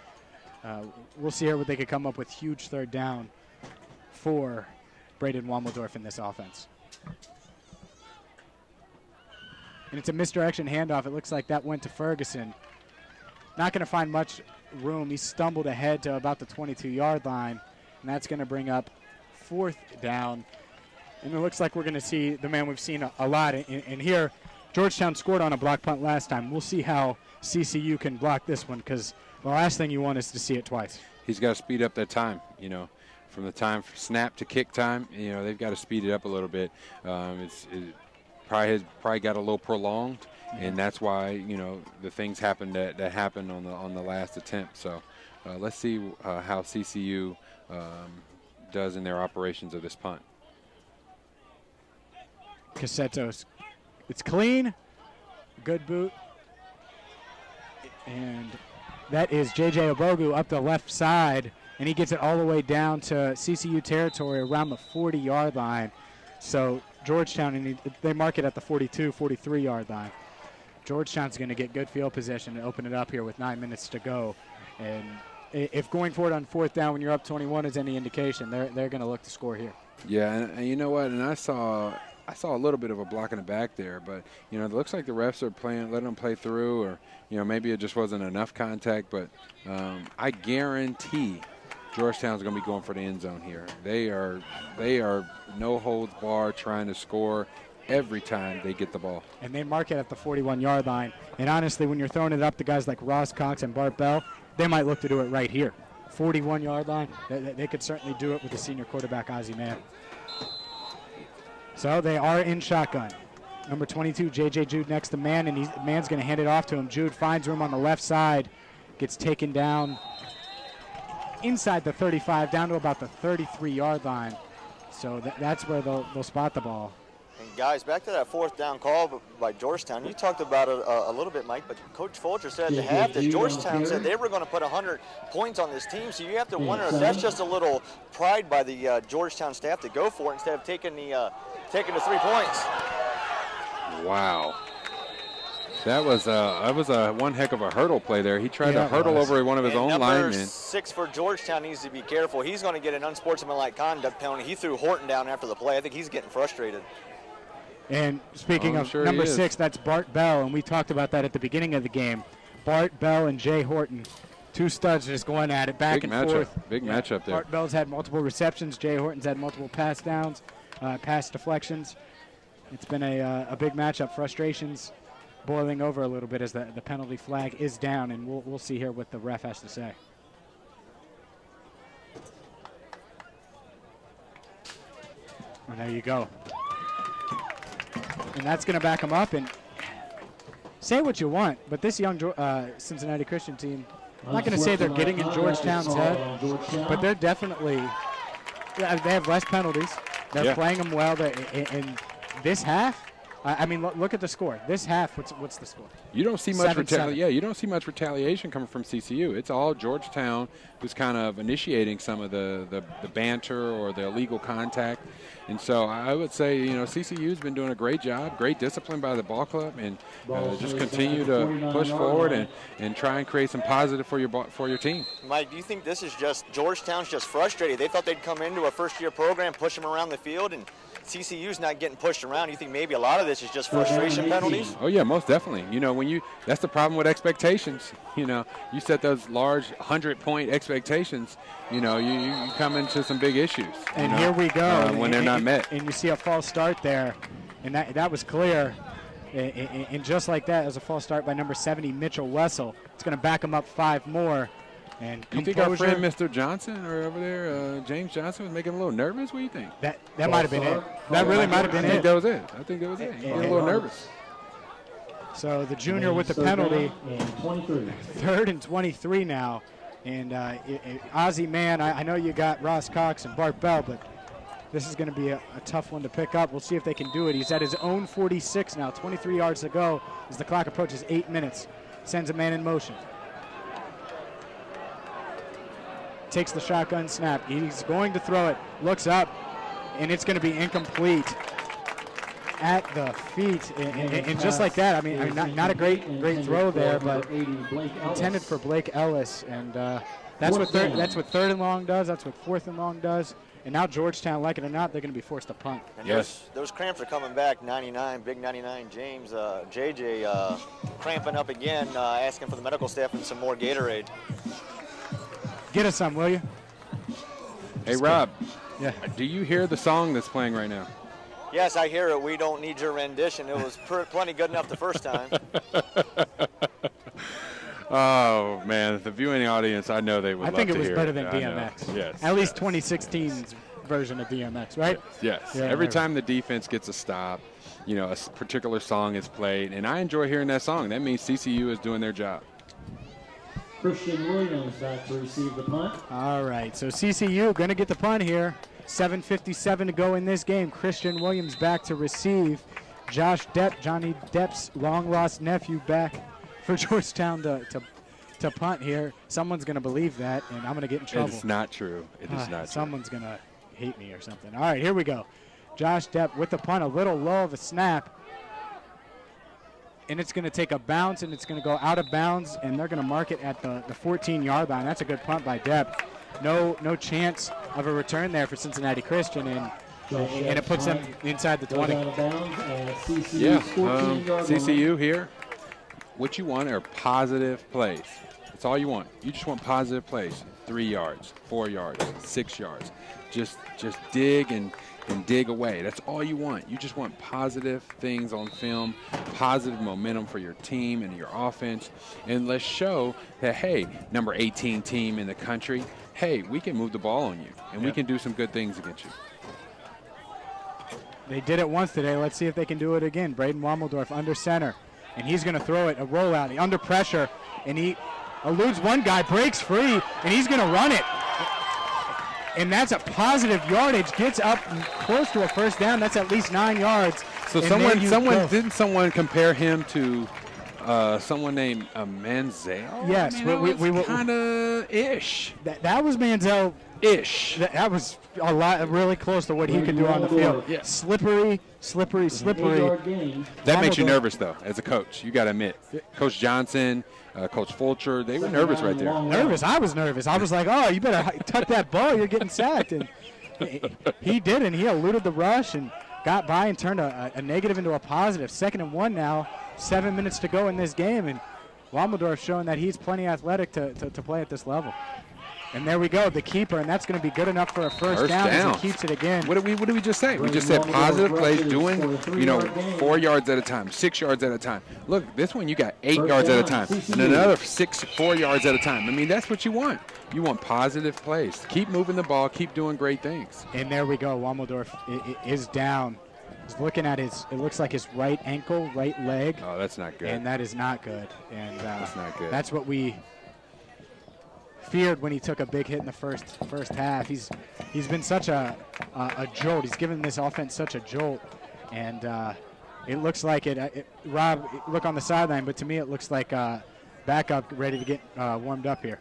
we'll see here what they could come up with. Huge 3rd down for Braden Wommeldorf in this offense. And it's a misdirection handoff. It looks like that went to Ferguson. Not going to find much room. He stumbled ahead to about the 22-yard line, and that's going to bring up 4th down. And it looks like we're going to see the man we've seen a lot. And here, Georgetown scored on a block punt last time. We'll see how CCU can block this one, because the last thing you want is to see it twice. He's got to speed up that time, from the time snap to kick time. They've got to speed it up a little bit. It probably got a little prolonged, and that's why the things happened that happened on the last attempt. So let's see how CCU does in their operations of this punt. Cassettos, it's clean, good boot, and that is J.J. Obogu up the left side, and he gets it all the way down to CCU territory around the 40-yard line. So Georgetown, and they mark it at the 42, 43-yard line. Georgetown's going to get good field position and open it up here with 9 minutes to go. And if going for it on 4th down when you're up 21 is any indication, they're going to look to score here. Yeah, and you know what? And I saw a little bit of a block in the back there, but it looks like the refs are letting them play through, or maybe it just wasn't enough contact. But I guarantee Georgetown's going to be going for the end zone here. They are no holds barred, trying to score every time they get the ball. And they mark it at the 41-yard line. And honestly, when you're throwing it up to guys like Ross Cox and Bart Bell, they might look to do it right here. 41-yard line, they could certainly do it with the senior quarterback, Ozzie Mann. So they are in shotgun. Number 22, J.J. Jude next to Mann, and Mann's going to hand it off to him. Jude finds room on the left side, gets taken down inside the 35, down to about the 33-yard line. So that's where they'll spot the ball. And guys, back to that 4th down call by Georgetown. You talked about it a little bit, Mike, but Coach Fulcher said at the half that Georgetown said they were going to put 100 points on this team. So you have to wonder if that's just a little pride by the Georgetown staff to go for it instead of taking the 3 points. Wow. That was a one heck of a hurdle play there. He tried to hurdle over one of his own linemen. Number 6 for Georgetown needs to be careful. He's going to get an unsportsmanlike conduct penalty. He threw Horton down after the play. I think he's getting frustrated. And speaking of number 6, that's Bart Bell, and we talked about that at the beginning of the game. Bart Bell and Jay Horton, 2 studs just going at it back and forth. Big matchup there. Bart Bell's had multiple receptions. Jay Horton's had multiple pass downs, pass deflections. It's been a big matchup. Frustrations boiling over a little bit as the penalty flag is down, and we'll see here what the ref has to say. And there you go. And that's going to back them up. And say what you want, but this young Cincinnati Christian team, I'm not going to say they're getting in Georgetown's head, but they're definitely, they have less penalties. They're playing them well. In this half, I mean, look at the score. This half, what's the score? You don't see much you don't see much retaliation coming from CCU. It's all Georgetown who's kind of initiating some of the banter or the illegal contact. And so I would say, CCU's been doing a great job, great discipline by the ball club, and just continue to push forward and try and create some positive for your team. Mike, do you think this is just Georgetown's just frustrated? They thought they'd come into a first-year program, push them around the field, and CCU's not getting pushed around. You think maybe a lot of this is just frustration penalties? Oh yeah, most definitely. That's the problem with expectations. You set those large 100-point expectations. You come into some big issues. And here we go when they're not met. And you see a false start there, and that was clear. And just like that, as a false start by number 70, Mitchell Wessel. It's going to back him up 5 more. And you think our friend Mr. Johnson or over there, James Johnson, was making him a little nervous? What do you think? That might have been it. That really might have been it. I think that was it. He was a little nervous. So the junior with the penalty. 3rd and 23 now. And Ozzie Mann, I know you got Ross Cox and Bart Bell, but this is going to be a tough one to pick up. We'll see if they can do it. He's at his own 46 now, 23 yards to go as the clock approaches 8 minutes. Sends a man in motion. Takes the shotgun snap. He's going to throw it. Looks up, and it's going to be incomplete at the feet. And just like that, I mean not a great throw there, but intended for Blake Ellis. And that's what 3rd and long does. That's what 4th and long does. And now Georgetown, like it or not, they're going to be forced to punt. And yes. Those cramps are coming back. 99, big 99. James, JJ cramping up again, asking for the medical staff and some more Gatorade. Get us some, will you? Hey, Rob. Yeah. Do you hear the song that's playing right now? Yes, I hear it. We don't need your rendition. It was plenty good enough the first time. Oh, man, the viewing audience, I know they would love to hear it. I think it was better than DMX. Yes. At least 2016's version of DMX, right? Yes. Yeah, Every time the defense gets a stop, you know, a particular song is played, and I enjoy hearing that song. That means CCU is doing their job. Christian Williams back to receive the punt. All right, so CCU going to get the punt here. 7:57 to go in this game. Christian Williams back to receive. Josh Depp, Johnny Depp's long-lost nephew, back for Georgetown to punt here. Someone's going to believe that, and I'm going to get in trouble. It's not true. It is not true. Someone's going to hate me or something. All right, here we go. Josh Depp with the punt, a little low of a snap. And it's going to take a bounce, and it's going to go out of bounds, and they're going to mark it at the 14-yard line. That's a good punt by Depp. No chance of a return there for Cincinnati Christian, and it puts them inside the 20. Yeah, CCU here. What you want are positive plays. That's all you want. You just want positive plays. 3 yards, 4 yards, 6 yards. Just dig and dig away. That's all you want. You just want positive things on film, positive momentum for your team and your offense. And let's show that, hey, number 18 team in the country, hey, we can move the ball on you, and we can do some good things against you. They did it once today. Let's see if they can do it again. Braden Wommeldorf under center, and he's going to throw it, a rollout, under pressure, and he eludes one guy, breaks free, and he's going to run it. And that's a positive yardage, gets up close to a first down. That's at least 9 yards. So didn't someone compare him to someone named Manziel? Yes, I mean, we kind of ish. That was Manziel ish. That was a lot, really close to what he could do on the field. Yeah. Slippery. That makes you nervous, though, as a coach. You got to admit, Coach Johnson, Coach Fulcher, they were nervous right there. Nervous. I was nervous. I was like, oh, you better tuck that ball. You're getting sacked. And he did, and he eluded the rush and got by and turned a negative into a positive. 2nd and 1 now. 7 minutes to go in this game, and Wommeldorf showing that he's plenty athletic to play at this level. And there we go, the keeper, and that's going to be good enough for a first down as he keeps it again. What did we just say? We just said positive plays, doing 4 yards at a time, 6 yards at a time. Look, this one you got 8 yards at a time, and another 4 yards at a time. I mean, that's what you want. You want positive plays. Keep moving the ball, keep doing great things. And there we go, Wommeldorf is down. He's looking at it looks like his right ankle, right leg. Oh, that's not good. And that is not good. And that's not good. That's what we feared when he took a big hit in the first half. He's been such a jolt. He's given this offense such a jolt, and it looks like Rob, look on the sideline, but to me it looks like backup ready to get warmed up here.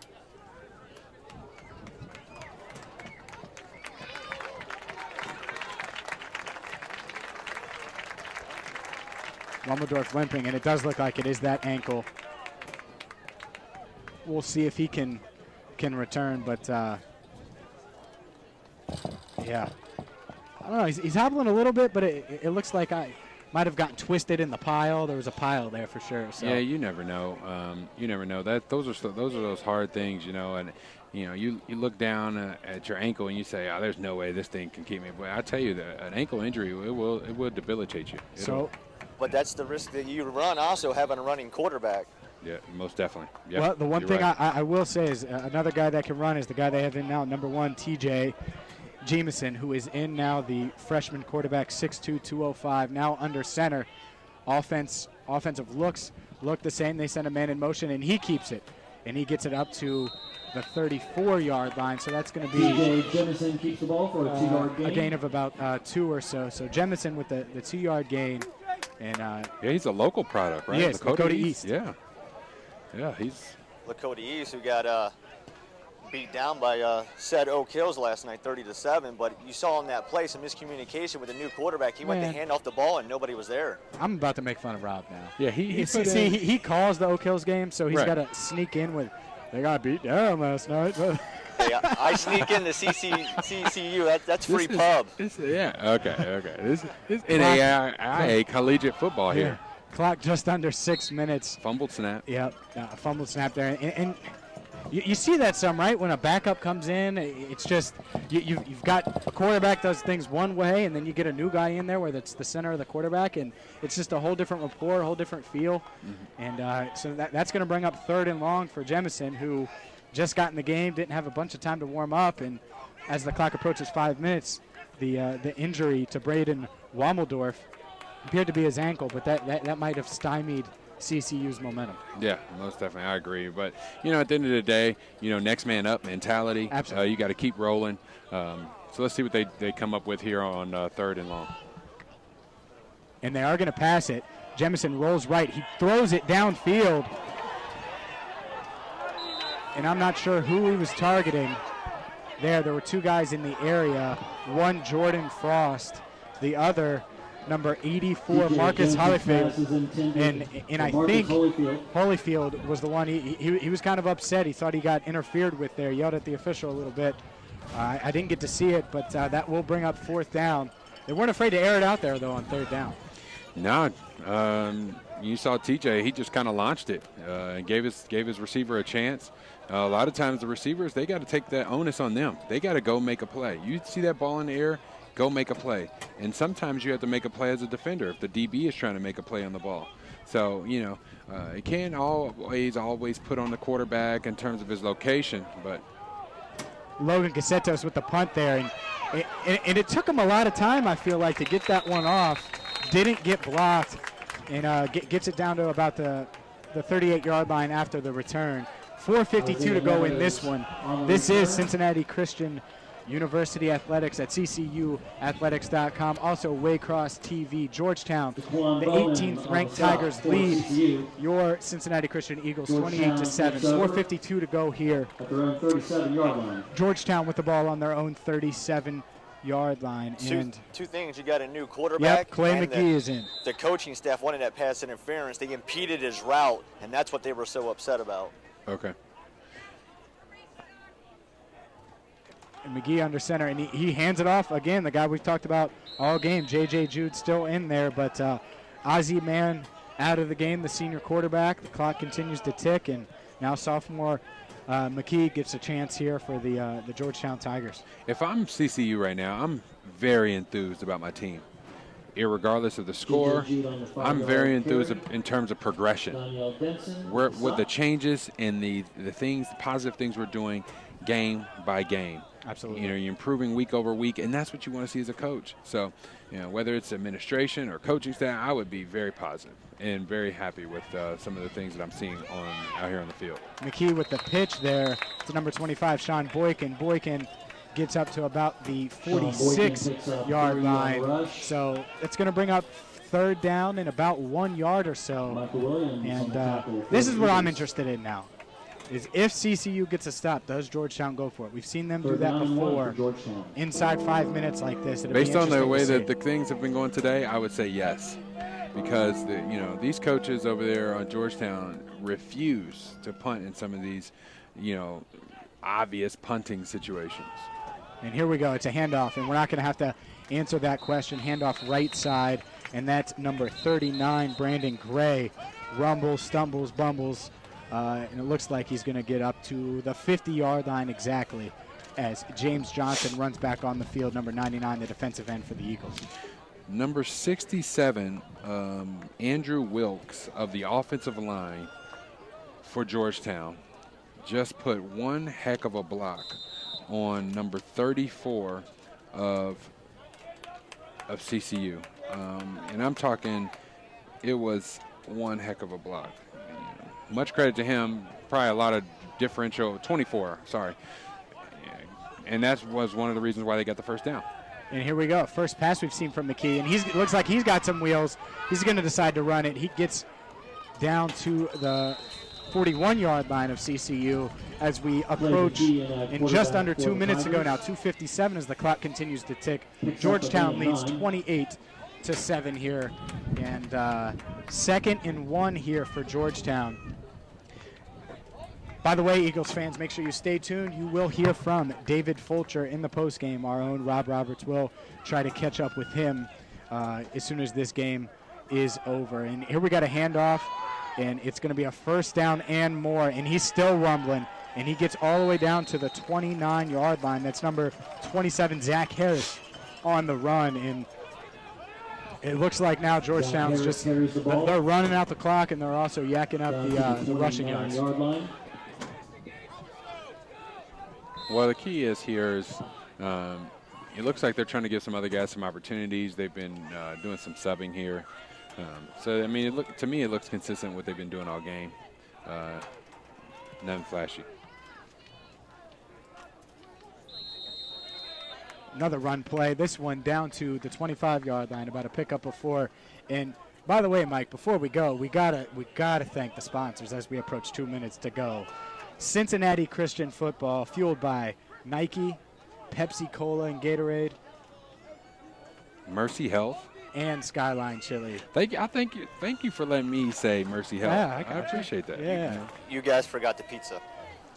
Wommeldorf limping, and it does look like it is that ankle. We'll see if he can return, but yeah. I don't know, he's hobbling a little bit, but it looks like I might have gotten twisted in the pile. There was a pile there for sure. So. Yeah, you never know. You never know. Those are those hard things, you know, and you look down at your ankle and you say, oh, there's no way this thing can keep me. But I tell you, an ankle injury, it will debilitate you. But that's the risk that you run also having a running quarterback. Yeah, most definitely. Yep, well, the one thing right. I will say is another guy that can run is the guy they have in now, number 1, TJ Jamison, who is in now, the freshman quarterback, 6'2", 205, now under center. Offensive looks look the same. They send a man in motion, and he keeps it. And he gets it up to the 34-yard line, so that's going to be TJ Jamison keeps the ball for a 2-yard gain. A gain of about 2 or so. So Jamison with the 2-yard gain. And yeah, he's a local product, right? Yes, Lakota East. Yeah, he's Lakota East, who got beat down by said Oak Hills last night, 30-7. But you saw in that play some miscommunication with the new quarterback. He went to hand off the ball and nobody was there. I'm about to make fun of Rob now. Yeah, he calls the Oak Hills game, so he's got to sneak in with. They got beat down last night. Hey, I sneak in the CCU. That's free pub. Okay. This is NAIA collegiate football here. Clock just under 6 minutes. Fumbled snap. Yep, fumbled snap there. And You see that some, right? When a backup comes in, it's just you've got a quarterback does things one way, and then you get a new guy in there where that's the center of the quarterback, and it's just a whole different rapport, a whole different feel. And so that's going to bring up 3rd and long for Jemison, who just got in the game, didn't have a bunch of time to warm up, and as the clock approaches 5 minutes, the injury to Braden Wommeldorf appeared to be his ankle, but that might have stymied CCU's momentum. Yeah, most definitely. I agree. But, at the end of the day, next man up mentality. Absolutely. You got to keep rolling. So let's see what they come up with here on 3rd and long. And they are going to pass it. Jemison rolls right. He throws it downfield. And I'm not sure who he was targeting there. There were 2 guys in the area. One, Jordan Frost. The other, number 84, Marcus Holyfield. And I think Holyfield was the one. He was kind of upset. He thought he got interfered with there. Yelled at the official a little bit. I didn't get to see it, but that will bring up 4th down. They weren't afraid to air it out there, though, on 3rd down. No, you saw TJ. He just kind of launched it and gave his receiver a chance. A lot of times the receivers, they got to take that onus on them. They got to go make a play. You see that ball in the air, go make a play. And sometimes you have to make a play as a defender if the DB is trying to make a play on the ball. So, it can't always put on the quarterback in terms of his location. But Logan Casetos with the punt there. And it took him a lot of time, I feel like, to get that one off. Didn't get blocked, and gets it down to about the 38-yard line after the return. 4:52 to go in this one. This is Cincinnati Christian University Athletics at ccuathletics.com. Also Waycross TV. Georgetown, the 18th ranked Tigers lead your Cincinnati Christian Eagles 28-7. 4:52 to go here. At their own 37-yard line. Georgetown with the ball on their own 37-yard line. And two things. You got a new quarterback. Yep, Clay McGee is in. The coaching staff wanted that pass interference. They impeded his route, and that's what they were so upset about. Okay. And McGee under center, and he hands it off again. The guy we've talked about all game, J.J. Jude, still in there, but Ozzie Mann out of the game, the senior quarterback. The clock continues to tick, and now sophomore McKee gets a chance here for the Georgetown Tigers. If I'm CCU right now, I'm very enthused about my team. Irregardless of the score, I'm very enthused in terms of progression. With the changes and the things, the positive things we're doing game by game. Absolutely. You're improving week over week, and that's what you want to see as a coach. So, whether it's administration or coaching staff, I would be very positive and very happy with some of the things that I'm seeing out here on the field. McKee with the pitch there to number 25, Sean Boykin. Boykin gets up to about the 46-yard line. So it's going to bring up third down in about 1 yard or so. And this is what I'm interested in now. Is if CCU gets a stop, does Georgetown go for it? We've seen them do that before inside 5 minutes like this. Based on the way that the things have been going today, I would say yes. Because these coaches over there on Georgetown refuse to punt in some of these, obvious punting situations. And here we go. It's a handoff, and we're not going to have to answer that question. Handoff right side, and that's number 39, Brandon Gray. Rumbles, stumbles, bumbles. And it looks like he's going to get up to the 50-yard line exactly as James Johnson runs back on the field, number 99, the defensive end for the Eagles. Number 67, Andrew Wilkes of the offensive line for Georgetown just put one heck of a block on number 34 of CCU. And I'm talking, it was one heck of a block. Much credit to him. Probably a lot of differential. 24, sorry. And that was one of the reasons why they got the first down. And here we go. First pass we've seen from McKee. And it looks like he's got some wheels. He's going to decide to run it. He gets down to the 41-yard line of CCU as we approach in just under 2 minutes ago now. 2:57 as the clock continues to tick. Georgetown leads 28-7 here. And 2nd and 1 here for Georgetown. By the way, Eagles fans, make sure you stay tuned. You will hear from David Fulcher in the postgame. Our own Rob Roberts will try to catch up with him as soon as this game is over. And here we got a handoff, and it's going to be a first down and more. And he's still rumbling. and he gets all the way down to the 29-yard line. That's number 27, Zach Harris, on the run. And it looks like now Georgetown's just, they're running out the clock, and they're also yakking up the rushing yards. Well, the key is here is it looks like they're trying to give some other guys some opportunities. They've been doing some subbing here. So, I mean, to me, it looks consistent with what they've been doing all game. Nothing flashy. Another run play. This one down to the 25-yard line, about a pickup of 4. And by the way, Mike, before we go, we gotta thank the sponsors as we approach 2 minutes to go. Cincinnati Christian Football, fueled by Nike, Pepsi Cola, and Gatorade. Mercy Health. And Skyline Chili. Thank you for letting me say Mercy Health. Yeah, I appreciate that. Yeah. You guys forgot the pizza.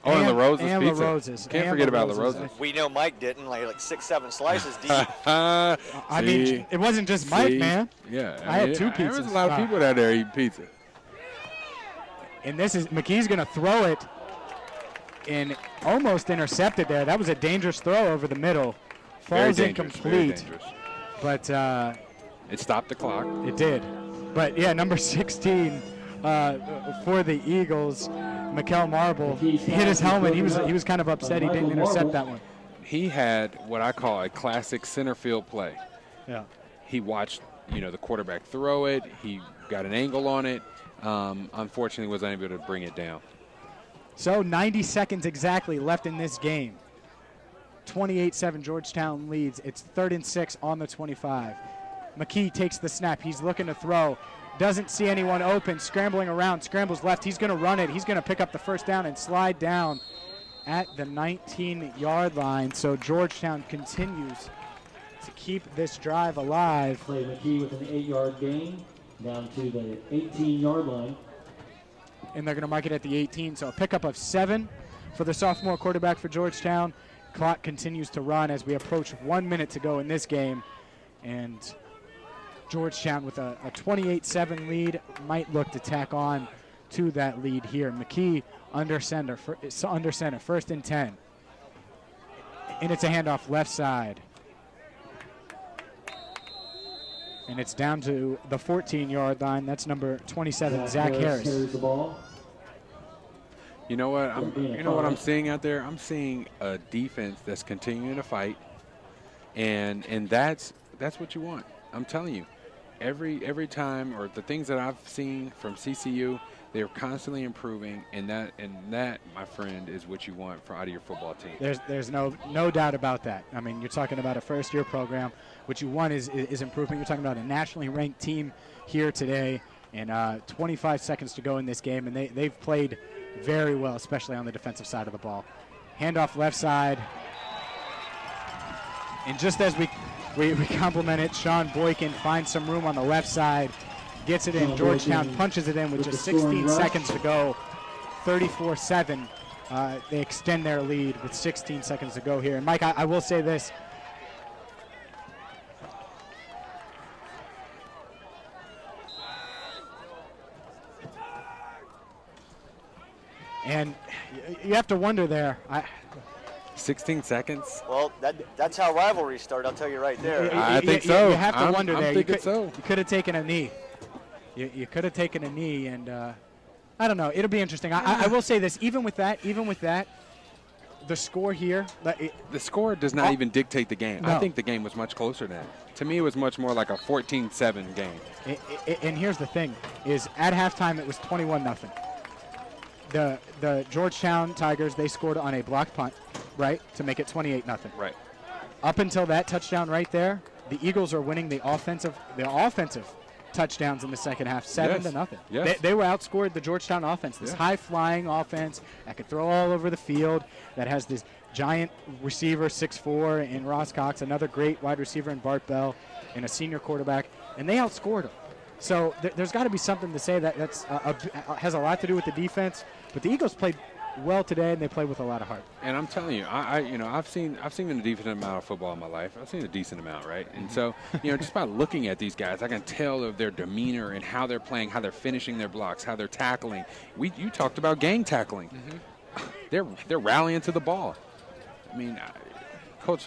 Oh, and La Rosa's and pizza. La Rosa's. Can't And forget La about La Rosa's. Rosa's. We know Mike didn't, like 6-7 slices deep. I mean, it wasn't just Mike, man. Yeah. I had 2 pizzas. There was a lot of people down there eating pizza. And this is, McKee's going to throw it and almost intercepted there. That was a dangerous throw over the middle. Falls incomplete. But it stopped the clock. It did. But, yeah, number 16 for the Eagles, Mikel Marble, hit his helmet. He was kind of upset he didn't intercept that one. He had what I call a classic center field play. Yeah. He watched, the quarterback throw it. He got an angle on it. Unfortunately, was unable to bring it down. So 90 seconds exactly left in this game. 28-7 Georgetown leads. It's 3rd and 6 on the 25. McKee takes the snap. He's looking to throw. Doesn't see anyone open. Scrambling around. Scrambles left. He's going to run it. He's going to pick up the first down and slide down at the 19-yard line. So Georgetown continues to keep this drive alive. Play McKee with an 8-yard gain down to the 18-yard line. And they're going to mark it at the 18. So a pickup of 7 for the sophomore quarterback for Georgetown. Clock continues to run as we approach 1 minute to go in this game. And Georgetown with a 28-7 lead might look to tack on to that lead here. McKee under center, 1st and 10. And it's a handoff left side. And it's down to the 14-yard line. That's number 27, Zach Harris. Carries the ball. You know what? What I'm seeing out there? I'm seeing a defense that's continuing to fight, and that's what you want. I'm telling you, every time, or the things that I've seen from CCU, they're constantly improving, and that, my friend, is what you want out of your football team. There's no doubt about that. I mean, you're talking about a first-year program. What you want is improvement. You're talking about a nationally ranked team here today, and 25 seconds to go in this game, and they've played very well, especially on the defensive side of the ball. Handoff left side. And just as we compliment it, Sean Boykin finds some room on the left side, gets it in. Georgetown punches it in with just 16 seconds to go. 34-7. They extend their lead with 16 seconds to go here. And, Mike, I will say this. And you have to wonder there. 16 seconds? Well, that's how rivalries start, I'll tell you right there. I think so. You have to wonder there. You could have taken a knee. You could have taken a knee, and I don't know. It'll be interesting. I will say this. Even with that, the score here. The score does not even dictate the game. No. I think the game was much closer than that. To me, it was much more like a 14-7 game. And here's the thing, is at halftime it was 21-0. The Georgetown Tigers, they scored on a blocked punt, right, to make it 28-0. Right. Up until that touchdown right there, the Eagles are winning the offensive touchdowns in the second half, 7-0. Yes. They were outscored the Georgetown offense, this high-flying offense that could throw all over the field, that has this giant receiver, 6'4", in Ross Cox, another great wide receiver in Bart Bell, and a senior quarterback, and they outscored them. So there's got to be something to say that has a lot to do with the defense. But the Eagles played well today, and they played with a lot of heart. And I'm telling you, I've seen a decent amount of football in my life. I've seen a decent amount, right? And so, just by looking at these guys, I can tell of their demeanor and how they're playing, how they're finishing their blocks, how they're tackling. You talked about gang tackling. they're rallying to the ball. I mean,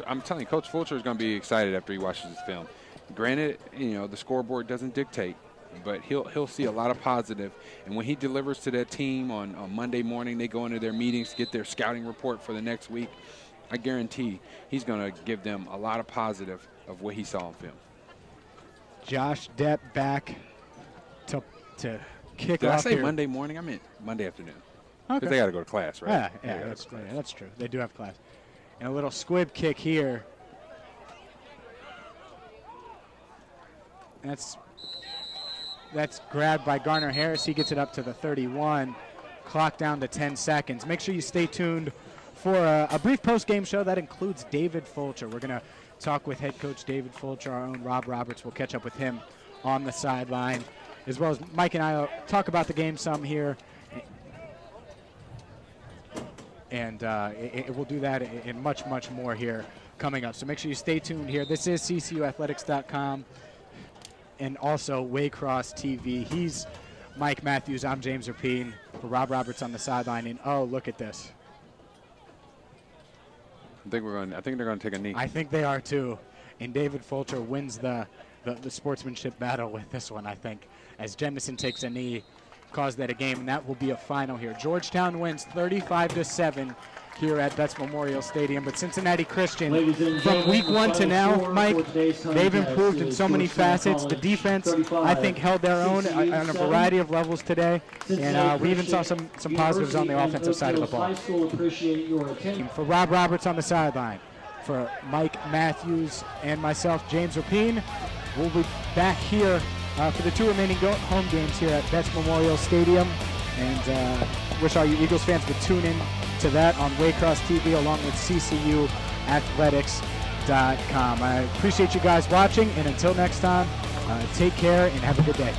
I'm telling you, Coach Fulcher is going to be excited after he watches this film. Granted, the scoreboard doesn't dictate, but he'll see a lot of positive. And when he delivers to that team on Monday morning, they go into their meetings, get their scouting report for the next week. I guarantee he's going to give them a lot of positive of what he saw on film. Josh Depp back to kick Did off I say here. Monday morning? I meant Monday afternoon. Okay. Because they got to go to class, right? Yeah, that's true. They do have class. And a little squib kick here. That's grabbed by Garner Harris. He gets it up to the 31. Clock down to 10 seconds. Make sure you stay tuned for a brief post-game show that includes David Fulcher. We're going to talk with head coach David Fulcher. Our own Rob Roberts will catch up with him on the sideline, as well as Mike and I will talk about the game some here. And we'll do that and much, much more here coming up. So make sure you stay tuned here. This is ccuathletics.com and also Waycross TV. He's Mike Matthews. I'm James Rapine. For Rob Roberts on the sideline. And, oh, look at this. I think they're going to take a knee. I think they are, too. And David Fulcher wins the sportsmanship battle with this one, I think, as Jemison takes a knee. Cause that a game, and that will be a final here. Georgetown wins 35-7 here at Betts Memorial Stadium. But Cincinnati Christian, from week 1 to now, Mike, they've improved in so many facets. The defense, I think, held their own on a variety of levels today, and we even saw some positives on the offensive side of the ball. For Rob Roberts on the sideline, for Mike Matthews and myself, James Rapine, we'll be back here for the 2 remaining home games here at Betts Memorial Stadium. And wish all you Eagles fans would tune in to that on Waycross TV along with ccuathletics.com. I appreciate you guys watching, and until next time, take care and have a good day.